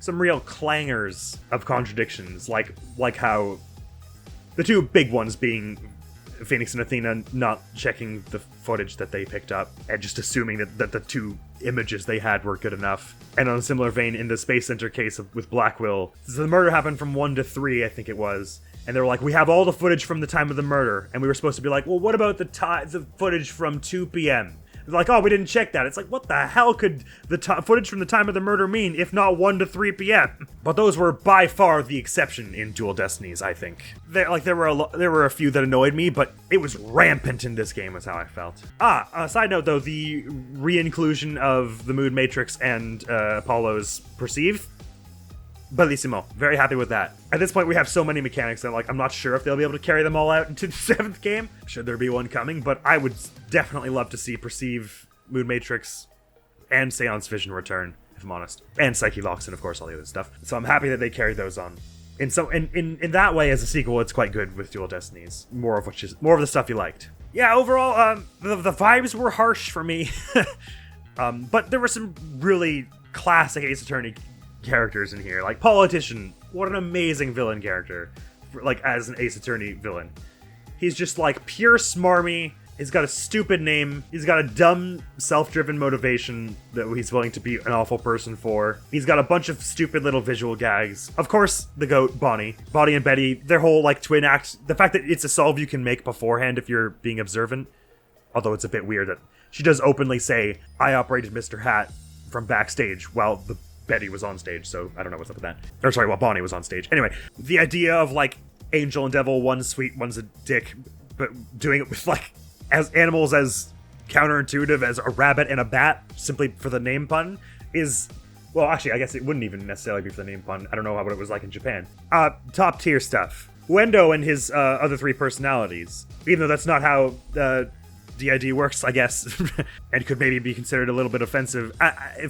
Speaker 5: real clangers of contradictions, like how the 2 big ones being Phoenix and Athena not checking the footage that they picked up and just assuming that the 2 images they had were good enough. And on a similar vein, in the Space Center case with Blackwell, so the murder happened from 1 to 3, I think it was. And they were like, we have all the footage from the time of the murder. And we were supposed to be like, well, what about the footage from 2 p.m.? They're like, oh, we didn't check that. It's like, what the hell could the footage from the time of the murder mean, if not 1 to 3 p.m.? But those were by far the exception in Dual Destinies, I think. There were a few that annoyed me, but it was rampant in this game, is how I felt. Side note though, the re-inclusion of the Mood Matrix and Apollo's Perceive, bellissimo. Very happy with that. At this point, we have so many mechanics that, I'm not sure if they'll be able to carry them all out into the 7th game. Should there be one coming, but I would definitely love to see Perceive, Mood Matrix, and Seance Vision return, if I'm honest. And Psyche Locks, and of course all the other stuff. So I'm happy that they carried those on. And so, in that way, as a sequel, it's quite good with Dual Destinies. More of the stuff you liked. Yeah, overall, the vibes were harsh for me. But there were some really classic Ace Attorney characters in here, like Politician. What an amazing villain character, as an Ace Attorney villain. He's just pure smarmy. He's got a stupid name. He's got a dumb, self-driven motivation that he's willing to be an awful person for. He's got a bunch of stupid little visual gags. Of course, the goat, Bonnie and Betty, their whole twin act, the fact that it's a solve you can make beforehand if you're being observant, although it's a bit weird that she does openly say, I operated Mr. Hat from backstage while Betty was on stage, so I don't know what's up with that. Or sorry, while Bonnie was on stage. Anyway, the idea of angel and devil, one's sweet, one's a dick, but doing it with as animals as counterintuitive as a rabbit and a bat, simply for the name pun, is... Well, actually, I guess it wouldn't even necessarily be for the name pun. I don't know what it was like in Japan. Top tier stuff. Wendo and his other 3 personalities. Even though that's not how the idea works, I guess, and could maybe be considered a little bit offensive.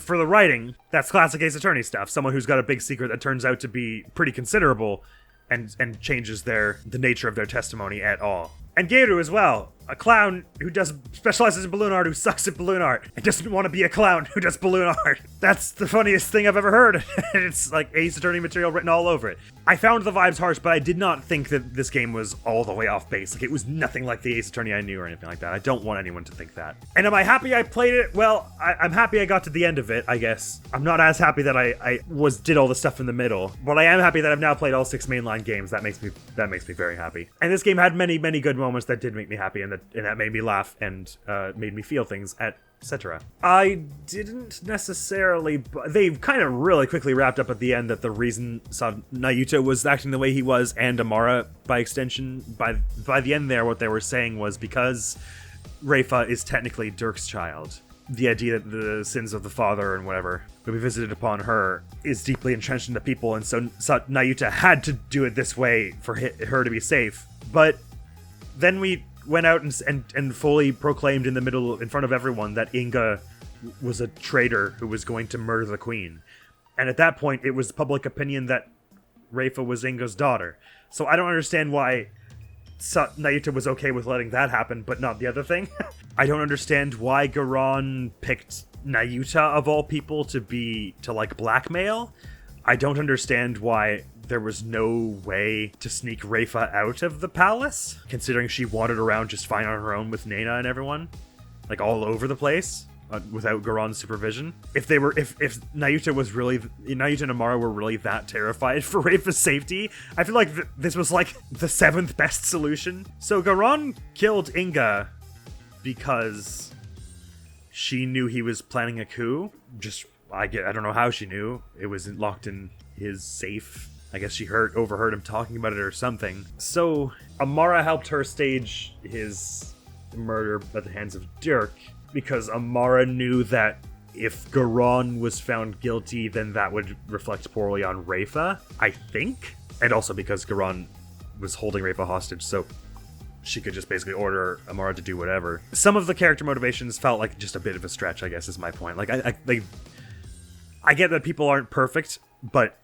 Speaker 5: For the writing, that's classic Ace Attorney stuff. Someone who's got a big secret that turns out to be pretty considerable and changes the nature of their testimony at all. And Geiru as well, a clown who specializes in balloon art, who sucks at balloon art, and doesn't want to be a clown who does balloon art. That's the funniest thing I've ever heard. It's like Ace Attorney material written all over it. I found the vibes harsh, but I did not think that this game was all the way off base. Like, it was nothing like the Ace Attorney I knew or anything like that. I don't want anyone to think that. And am I happy I played it? Well, I'm happy I got to the end of it, I guess. I'm not as happy that I did all the stuff in the middle, but I am happy that I've now played all 6 mainline games. That makes me very happy. And this game had many, many good moments that did make me happy, and that made me laugh and made me feel things, etc. I didn't necessarily... They kind of really quickly wrapped up at the end that the reason Nayuta was acting the way he was, and Amara by extension, by the end there, what they were saying was because Reifa is technically Dirk's child, the idea that the sins of the father and whatever will be visited upon her is deeply entrenched into people, and so Nayuta had to do it this way for her to be safe. But then we went out and fully proclaimed in front of everyone that Inga was a traitor who was going to murder the queen. And at that point, it was public opinion that Reifa was Inga's daughter. So I don't understand why Nayuta was okay with letting that happen, but not the other thing. I don't understand why Garon picked Nayuta, of all people, to blackmail. I don't understand why there was no way to sneak Reifa out of the palace, considering she wandered around just fine on her own with Nena and everyone, like all over the place, without Garon's supervision. If Nayuta and Amara were really that terrified for Reifa's safety, I feel like this was like the 7th best solution. So Garon killed Inga because she knew he was planning a coup. I don't know how she knew. It was locked in his safe. I guess she overheard him talking about it or something. So Amara helped her stage his murder at the hands of Dirk because Amara knew that if Garon was found guilty, then that would reflect poorly on Reifa, I think. And also because Garon was holding Reifa hostage, so she could just basically order Amara to do whatever. Some of the character motivations felt like just a bit of a stretch, I guess is my point. Like, I get that people aren't perfect, but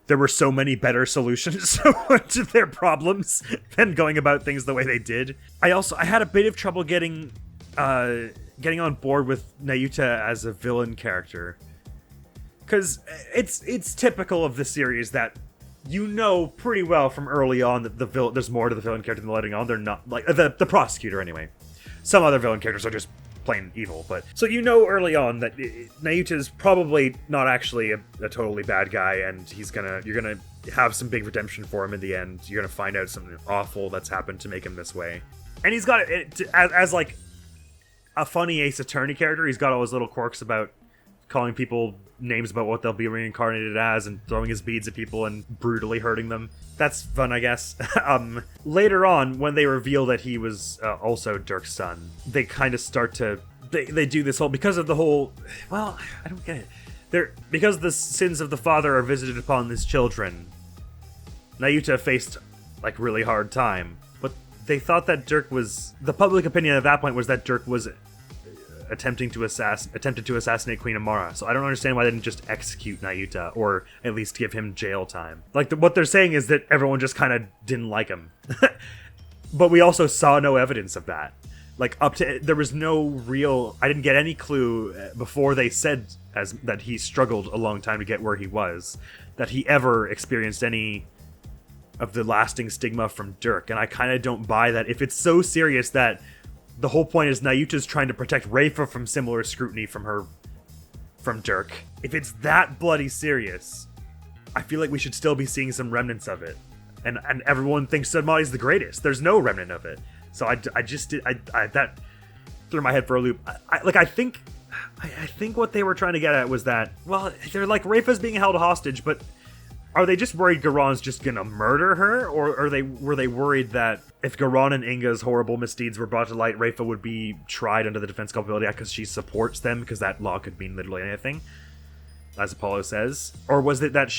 Speaker 5: there were so many better solutions to their problems than going about things the way they did. I had a bit of trouble getting on board with Nayuta as a villain character, because it's typical of the series that you know pretty well from early on that there's more to the villain character than letting on. They're not like the prosecutor anyway. Some other villain characters are just plain evil, but so you know early on that Nayuta's probably not actually a totally bad guy, and you're gonna have some big redemption for him in the end. You're gonna find out something awful that's happened to make him this way, and he's got it as like a funny Ace Attorney character. He's got all his little quirks about calling people names about what they'll be reincarnated as and throwing his beads at people and brutally hurting them. That's fun, I guess. Later on, when they reveal that he was also Dirk's son, they kind of start to... They do this whole... Because of the whole... Well, I don't get it. Because the sins of the father are visited upon his children, Nayuta faced, like, really hard time. But they thought that Dirk was... The public opinion at that point was that Dirk was attempted to assassinate Queen Amara. So I don't understand why they didn't just execute Nayuta, or at least give him jail time. Like, what they're saying is that everyone just kind of didn't like him. But we also saw no evidence of that. Like, there was no real... I didn't get any clue before they said that he struggled a long time to get where he was, that he ever experienced any of the lasting stigma from Dirk. And I kind of don't buy that. If it's so serious that the whole point is Nayuta's trying to protect Reifa from similar scrutiny from Dirk. If it's that bloody serious, I feel like we should still be seeing some remnants of it. And everyone thinks Sunmari's the greatest. There's no remnant of it. So that threw my head for a loop. I think what they were trying to get at was that, well, they're like, Reifa's being held hostage, but are they just worried Garon's just gonna murder her? Or were they worried that if Garon and Inga's horrible misdeeds were brought to light, Reifa would be tried under the Defense Culpability Act because she supports them, because that law could mean literally anything? as Apollo says? Or was it that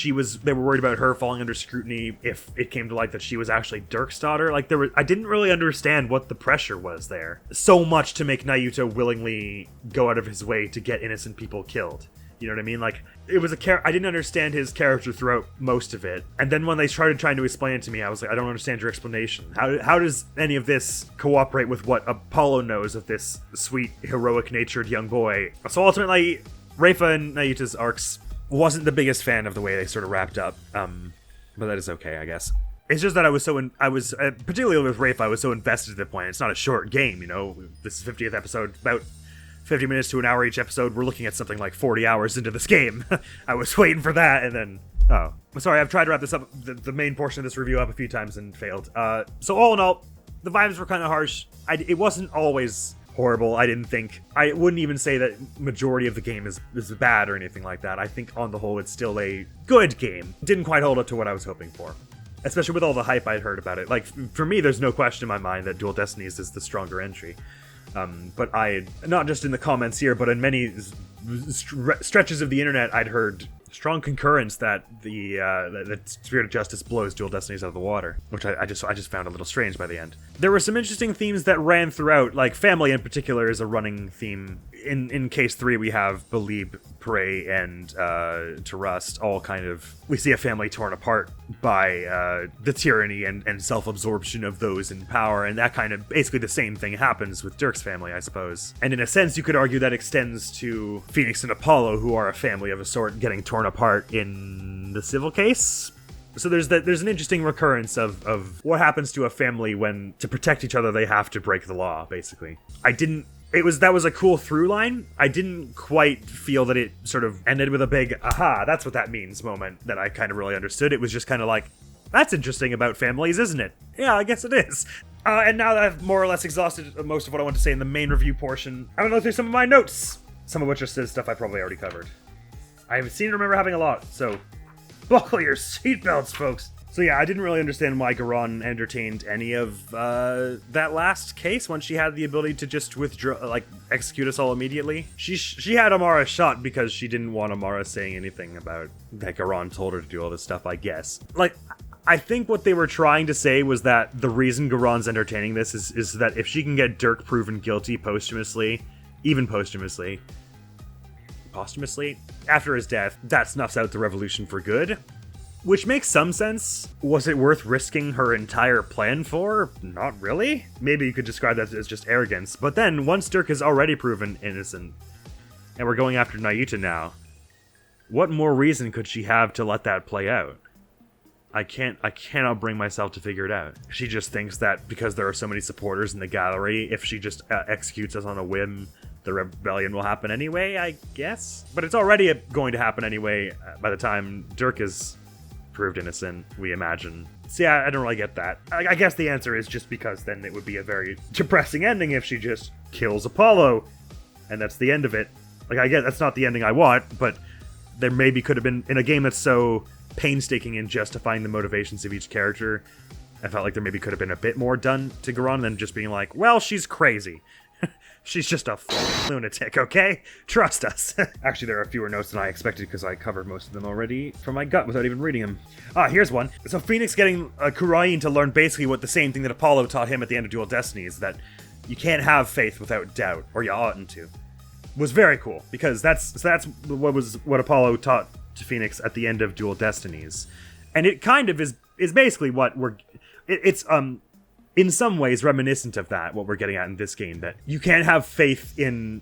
Speaker 5: they were worried about her falling under scrutiny if it came to light that she was actually Dirk's daughter? Like, I didn't really understand what the pressure was there. So much to make Nayuta willingly go out of his way to get innocent people killed. You know what I mean? Like, it was I didn't understand his character throughout most of it. And then when they started trying to explain it to me, I was like, I don't understand your explanation. How does any of this cooperate with what Apollo knows of this sweet, heroic-natured young boy? So ultimately, Rayfa and Nayuta's arcs wasn't the biggest fan of the way they sort of wrapped up. But that is okay, I guess. It's just that I was particularly with Rayfa, I was so invested at the point. It's not a short game, you know? This is 50th episode, about 50 minutes to an hour each episode. We're looking at something like 40 hours into this game. I was waiting for that, and then... Oh. Sorry, I've tried to wrap this up, the main portion of this review up a few times and failed. So all in all, the vibes were kind of harsh. It wasn't always horrible, I didn't think. I wouldn't even say that majority of the game is bad or anything like that. I think on the whole, it's still a good game. Didn't quite hold up to what I was hoping for. Especially with all the hype I'd heard about it. Like, for me, there's no question in my mind that Dual Destinies is the stronger entry. But not just in the comments here, but in many stretches of the internet, I'd heard strong concurrence that the Spirit of Justice blows Dual Destinies out of the water, which I just found a little strange by the end. There were some interesting themes that ran throughout, like family in particular is a running theme. In case 3, we have Belieb, Prey, and Terust all kind of... We see a family torn apart by the tyranny and self-absorption of those in power, and that kind of... Basically the same thing happens with Dirk's family, I suppose. And in a sense, you could argue that extends to Phoenix and Apollo, who are a family of a sort, getting torn apart in the civil case. So there's an interesting recurrence of what happens to a family when, to protect each other, they have to break the law, basically. That was a cool through line. I didn't quite feel that it sort of ended with a big, aha, that's what that means moment that I kind of really understood. It was just kind of like, that's interesting about families, isn't it? Yeah, I guess it is. And now that I've more or less exhausted most of what I want to say in the main review portion, I'm going to go through some of my notes. Some of which are stuff I probably already covered. I seem to remember having a lot, so buckle your seatbelts, folks. So yeah, I didn't really understand why Khura'In entertained any of that last case when she had the ability to just withdraw, like, execute us all immediately. She had Amara shot because she didn't want Amara saying anything about that Khura'In told her to do all this stuff, I guess. Like, I think what they were trying to say was that the reason Khura'In's entertaining this is that if she can get Dirk proven guilty posthumously, after his death, that snuffs out the revolution for good. Which makes some sense. Was it worth risking her entire plan for? Not really. Maybe you could describe that as just arrogance. But then, once Dirk is already proven innocent, and we're going after Nayuta now, what more reason could she have to let that play out? I cannot bring myself to figure it out. She just thinks that because there are so many supporters in the gallery, if she just executes us on a whim, the rebellion will happen anyway, I guess? But it's already going to happen anyway by the time Dirk is proved innocent, we imagine. So yeah, I don't really get that. I guess the answer is just because then it would be a very depressing ending if she just kills Apollo, and that's the end of it. Like, I get that's not the ending I want, but there maybe could have been, in a game that's so painstaking in justifying the motivations of each character, I felt like there maybe could have been a bit more done to Khura'In than just being like, well, she's crazy. She's just a lunatic, okay? Trust us. Actually, there are fewer notes than I expected because I covered most of them already from my gut without even reading them. Here's one. So Phoenix getting Khura'In to learn basically what the same thing that Apollo taught him at the end of Dual Destinies, that you can't have faith without doubt, or you oughtn't to, was very cool, because that's what Apollo taught to Phoenix at the end of Dual Destinies. And it kind of is basically what it's in some ways reminiscent of that, what we're getting at in this game, that you can't have faith in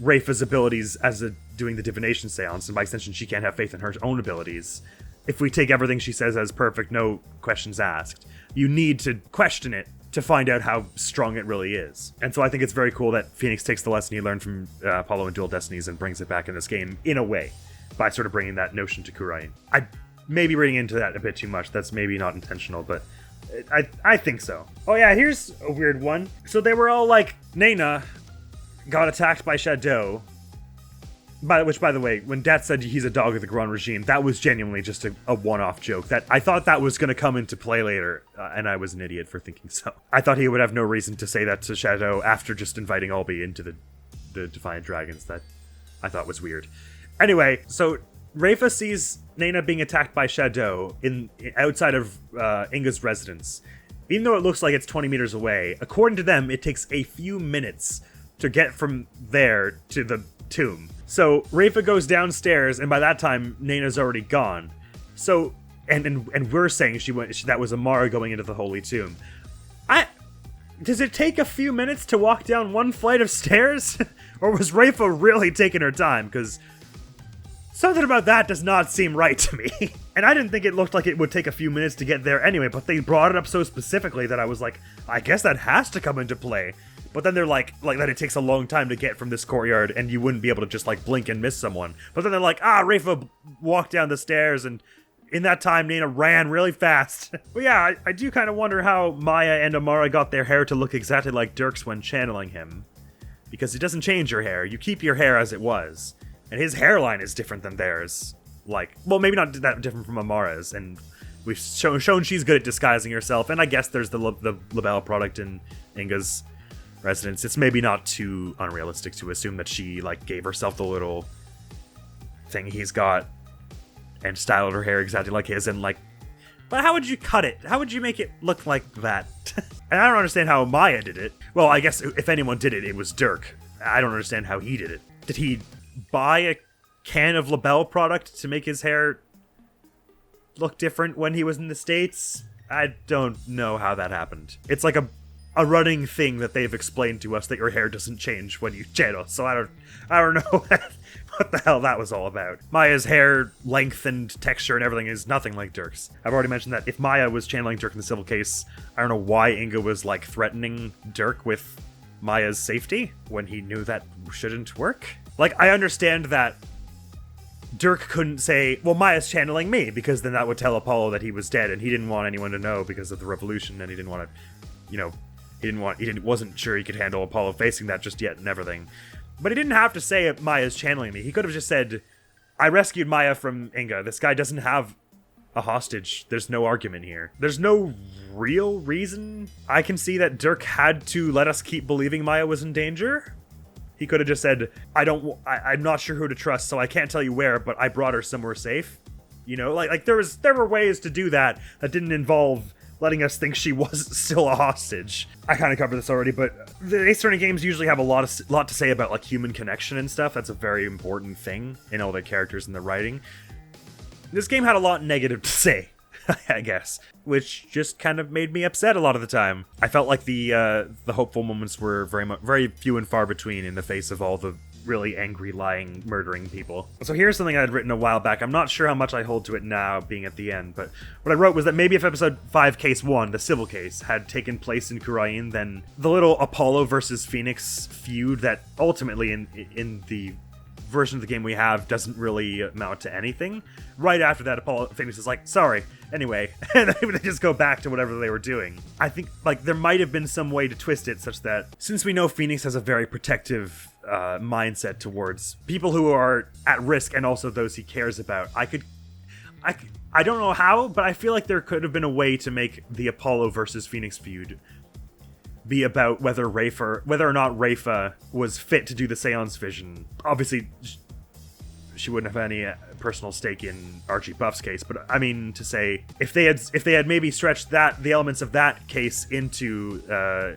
Speaker 5: Rayfa's abilities as doing the divination seance, and by extension, she can't have faith in her own abilities. If we take everything she says as perfect, no questions asked, you need to question it to find out how strong it really is. And so I think it's very cool that Phoenix takes the lesson he learned from Apollo and Dual Destinies and brings it back in this game, in a way, by sort of bringing that notion to Khura'In. I may be reading into that a bit too much. That's maybe not intentional, but I think so. Oh yeah, here's a weird one. So they were all like, Nena got attacked by Shadow. Which, by the way, when Dat said he's a dog of the Khura'In regime, that was genuinely just a one-off joke. That I thought that was going to come into play later, and I was an idiot for thinking so. I thought he would have no reason to say that to Shadow after just inviting Albie into the Defiant Dragons. That I thought was weird. Anyway, so Rafa sees Nena being attacked by Shadow outside of Inga's residence. Even though it looks like it's 20 meters away, according to them, it takes a few minutes to get from there to the tomb. So Rafa goes downstairs, and by that time, Nena's already gone. So, and we're saying that was Amara going into the Holy Tomb. Does it take a few minutes to walk down one flight of stairs? Or was Rafa really taking her time? Because something about that does not seem right to me. And I didn't think it looked like it would take a few minutes to get there anyway, but they brought it up so specifically that I was like, I guess that has to come into play. But then they're like that it takes a long time to get from this courtyard and you wouldn't be able to just like blink and miss someone. But then they're like, Rafa walked down the stairs and in that time, Nena ran really fast. But yeah, I do kind of wonder how Maya and Amara got their hair to look exactly like Dirk's when channeling him. Because it doesn't change your hair. You keep your hair as it was. And his hairline is different than theirs. Like, well, maybe not that different from Amara's. And we've shown she's good at disguising herself. And I guess there's the Labelle product in Inga's residence. It's maybe not too unrealistic to assume that she, like, gave herself the little thing he's got and styled her hair exactly like his, and like, but how would you cut it? How would you make it look like that? And I don't understand how Maya did it. Well, I guess if anyone did it, it was Dirk. I don't understand how he did it. Did he buy a can of Labelle product to make his hair look different when he was in the States? I don't know how that happened. It's like a running thing that they've explained to us that your hair doesn't change when you channel, so I don't know what the hell that was all about. Maya's hair length and texture and everything is nothing like Dirk's. I've already mentioned that if Maya was channeling Dirk in the civil case, I don't know why Inga was like threatening Dirk with Maya's safety when he knew that shouldn't work. Like, I understand that Dirk couldn't say, well, Maya's channeling me, because then that would tell Apollo that he was dead and he didn't want anyone to know because of the revolution, and he didn't want to, he wasn't sure he could handle Apollo facing that just yet and everything. But he didn't have to say Maya's channeling me. He could have just said, I rescued Maya from Inga. This guy doesn't have a hostage. There's no argument here. There's no real reason I can see that Dirk had to let us keep believing Maya was in danger. He could have just said, I'm not sure who to trust, so I can't tell you where, but I brought her somewhere safe. You know, like there were ways to do that didn't involve letting us think she was still a hostage. I kind of covered this already, but the Ace Attorney games usually have a lot to say about like human connection and stuff. That's a very important thing in all the characters and the writing. This game had a lot negative to say, I guess, which just kind of made me upset a lot of the time. I felt like the hopeful moments were very few and far between in the face of all the really angry, lying, murdering people. So here's something I had written a while back. I'm not sure how much I hold to it now, being at the end, but what I wrote was that maybe if episode 5, case 1, the civil case, had taken place in Khura'In, then the little Apollo versus Phoenix feud that ultimately in the version of the game we have doesn't really amount to anything. Right after that, Phoenix is like, sorry, anyway, and they just go back to whatever they were doing. I think like there might have been some way to twist it such that, since we know Phoenix has a very protective mindset towards people who are at risk and also those he cares about, I don't know how, but I feel like there could have been a way to make the Apollo versus Phoenix feud be about whether or not Rafa was fit to do the Seance vision. Obviously, she wouldn't have any personal stake in Archie Buff's case, but I mean to say, if they had maybe stretched the elements of that case into the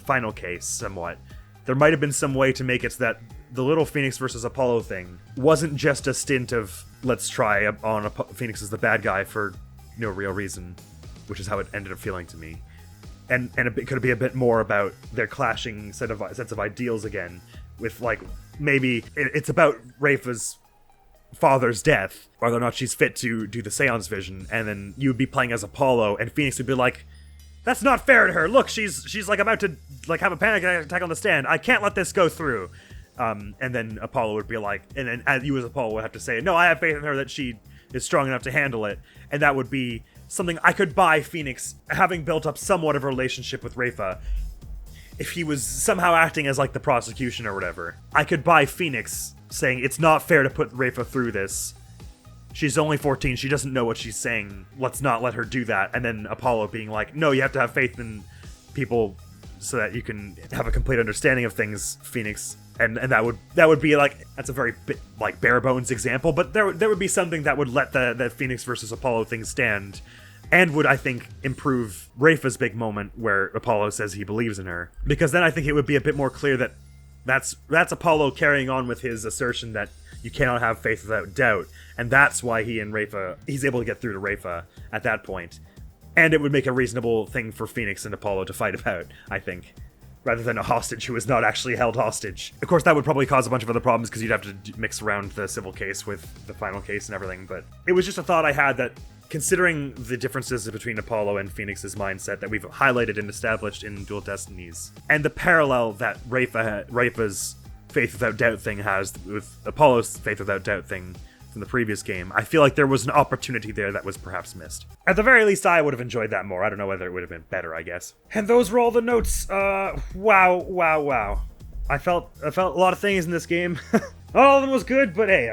Speaker 5: final case somewhat, there might have been some way to make it so that the little Phoenix versus Apollo thing wasn't just a stint of let's try on Phoenix as the bad guy for no real reason, which is how it ended up feeling to me. And it could be a bit more about their clashing sets of ideals again, with like maybe it's about Rafa's father's death, whether or not she's fit to do the Seance vision, and then you would be playing as Apollo, and Phoenix would be like, that's not fair to her. Look, she's like about to like have a panic attack on the stand. I can't let this go through. And then Apollo would be like, and then as you as Apollo would have to say, no, I have faith in her that she is strong enough to handle it. And that would be something I could buy Phoenix having built up somewhat of a relationship with Rafa. If he was somehow acting as like the prosecution or whatever, I could buy Phoenix saying it's not fair to put Rafa through this. She's only 14. She doesn't know what she's saying. Let's not let her do that. And then Apollo being like, no, you have to have faith in people so that you can have a complete understanding of things, Phoenix. And that would be like, that's a very bare bones example, but there would be something that would let the Phoenix versus Apollo thing stand, and would, I think, improve Rafa's big moment where Apollo says he believes in her, because then I think it would be a bit more clear that that's Apollo carrying on with his assertion that you cannot have faith without doubt, and that's why he's able to get through to Rafa at that point. And it would make a reasonable thing for Phoenix and Apollo to fight about, I think, rather than a hostage who is not actually held hostage. Of course, that would probably cause a bunch of other problems because you'd have to mix around the civil case with the final case and everything, but it was just a thought I had that, considering the differences between Apollo and Phoenix's mindset that we've highlighted and established in Dual Destinies, and the parallel that Rafa's faith without doubt thing has with Apollo's faith without doubt thing from the previous game, I feel like there was an opportunity there that was perhaps missed. At the very least, I would have enjoyed that more. I don't know whether it would have been better, I guess. And those were all the notes. Wow. I felt a lot of things in this game. All of them was good, but hey,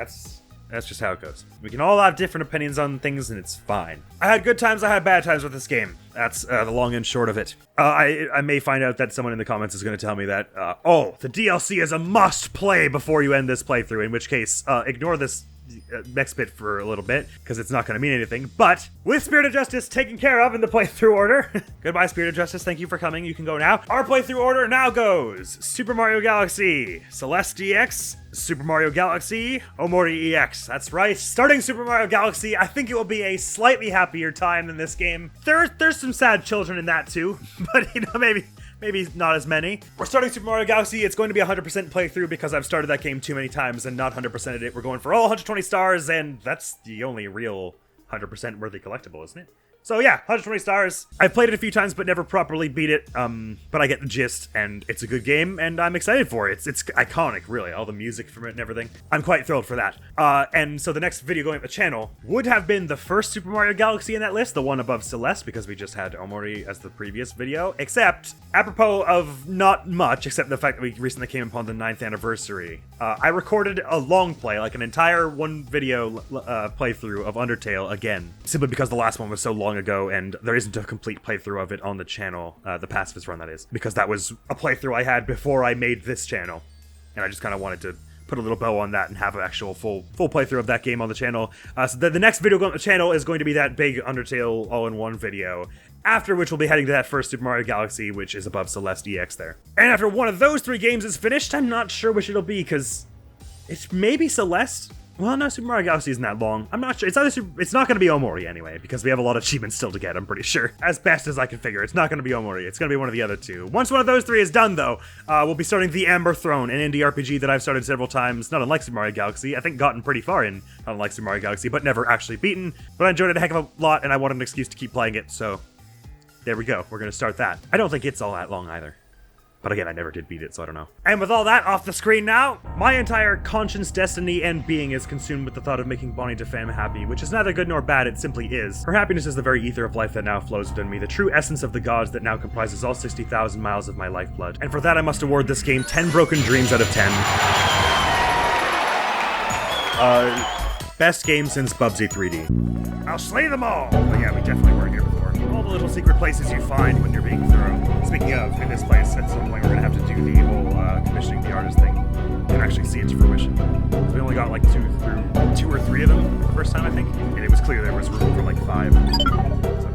Speaker 5: that's just how it goes. We can all have different opinions on things, and it's fine. I had good times, I had bad times with this game. That's the long and short of it. I may find out that someone in the comments is going to tell me that, the DLC is a must-play before you end this playthrough, in which case, ignore this next bit for a little bit, because it's not going to mean anything, but with Spirit of Justice taken care of in the playthrough order, goodbye Spirit of Justice, thank you for coming, you can go now. Our playthrough order now goes Super Mario Galaxy, Celeste EX, Super Mario Galaxy, Omori EX. That's right, starting Super Mario Galaxy, I think it will be a slightly happier time than this game. There's some sad children in that too, but maybe not as many. We're starting Super Mario Galaxy. It's going to be 100% playthrough because I've started that game too many times and not 100%ed it. We're going for all 120 stars, and that's the only real 100% worthy collectible, isn't it? So yeah, 120 stars. I've played it a few times but never properly beat it, but I get the gist, and it's a good game, and I'm excited for it. It's iconic, really, all the music from it and everything. I'm quite thrilled for that. And so the next video going up the channel would have been the first Super Mario Galaxy in that list, the one above Celeste, because we just had Omori as the previous video, except, apropos of not much, except the fact that we recently came upon the 9th anniversary, I recorded a long play, like an entire one video playthrough of Undertale again, simply because the last one was so long ago, and there isn't a complete playthrough of it on the channel, the Pacifist run, that is, because that was a playthrough I had before I made this channel, and I just kind of wanted to put a little bow on that and have an actual full playthrough of that game on the channel. So the next video going on the channel is going to be that big Undertale all-in-one video, after which we'll be heading to that first Super Mario Galaxy, which is above Celeste EX there. And after one of those 3 games is finished, I'm not sure which it'll be, because it's maybe Celeste? Well, no, Super Mario Galaxy isn't that long. I'm not sure. It's not going to be Omori anyway, because we have a lot of achievements still to get, I'm pretty sure. As best as I can figure, it's not going to be Omori. It's going to be one of the other 2. Once one of those 3 is done, though, we'll be starting The Amber Throne, an indie RPG that I've started several times, not unlike Super Mario Galaxy. I think gotten pretty far in, not unlike Super Mario Galaxy, but never actually beaten. But I enjoyed it a heck of a lot, and I wanted an excuse to keep playing it, so there we go. We're going to start that. I don't think it's all that long either. But again, I never did beat it, so I don't know. And with all that off the screen now, my entire conscience, destiny, and being is consumed with the thought of making Bonny de Famme happy, which is neither good nor bad, it simply is. Her happiness is the very ether of life that now flows within me, the true essence of the gods that now comprises all 60,000 miles of my lifeblood. And for that, I must award this game 10 broken dreams out of 10. Best game since Bubsy 3D. I'll slay them all! But yeah, we definitely were here before. All the little secret places you find when you're being thorough. Speaking of, in this place, at some point we're gonna have to do the whole commissioning the artist thing and actually see it to fruition. So we only got like 2 or 3 of them the first time, I think, and it was clear there was room for like 5. So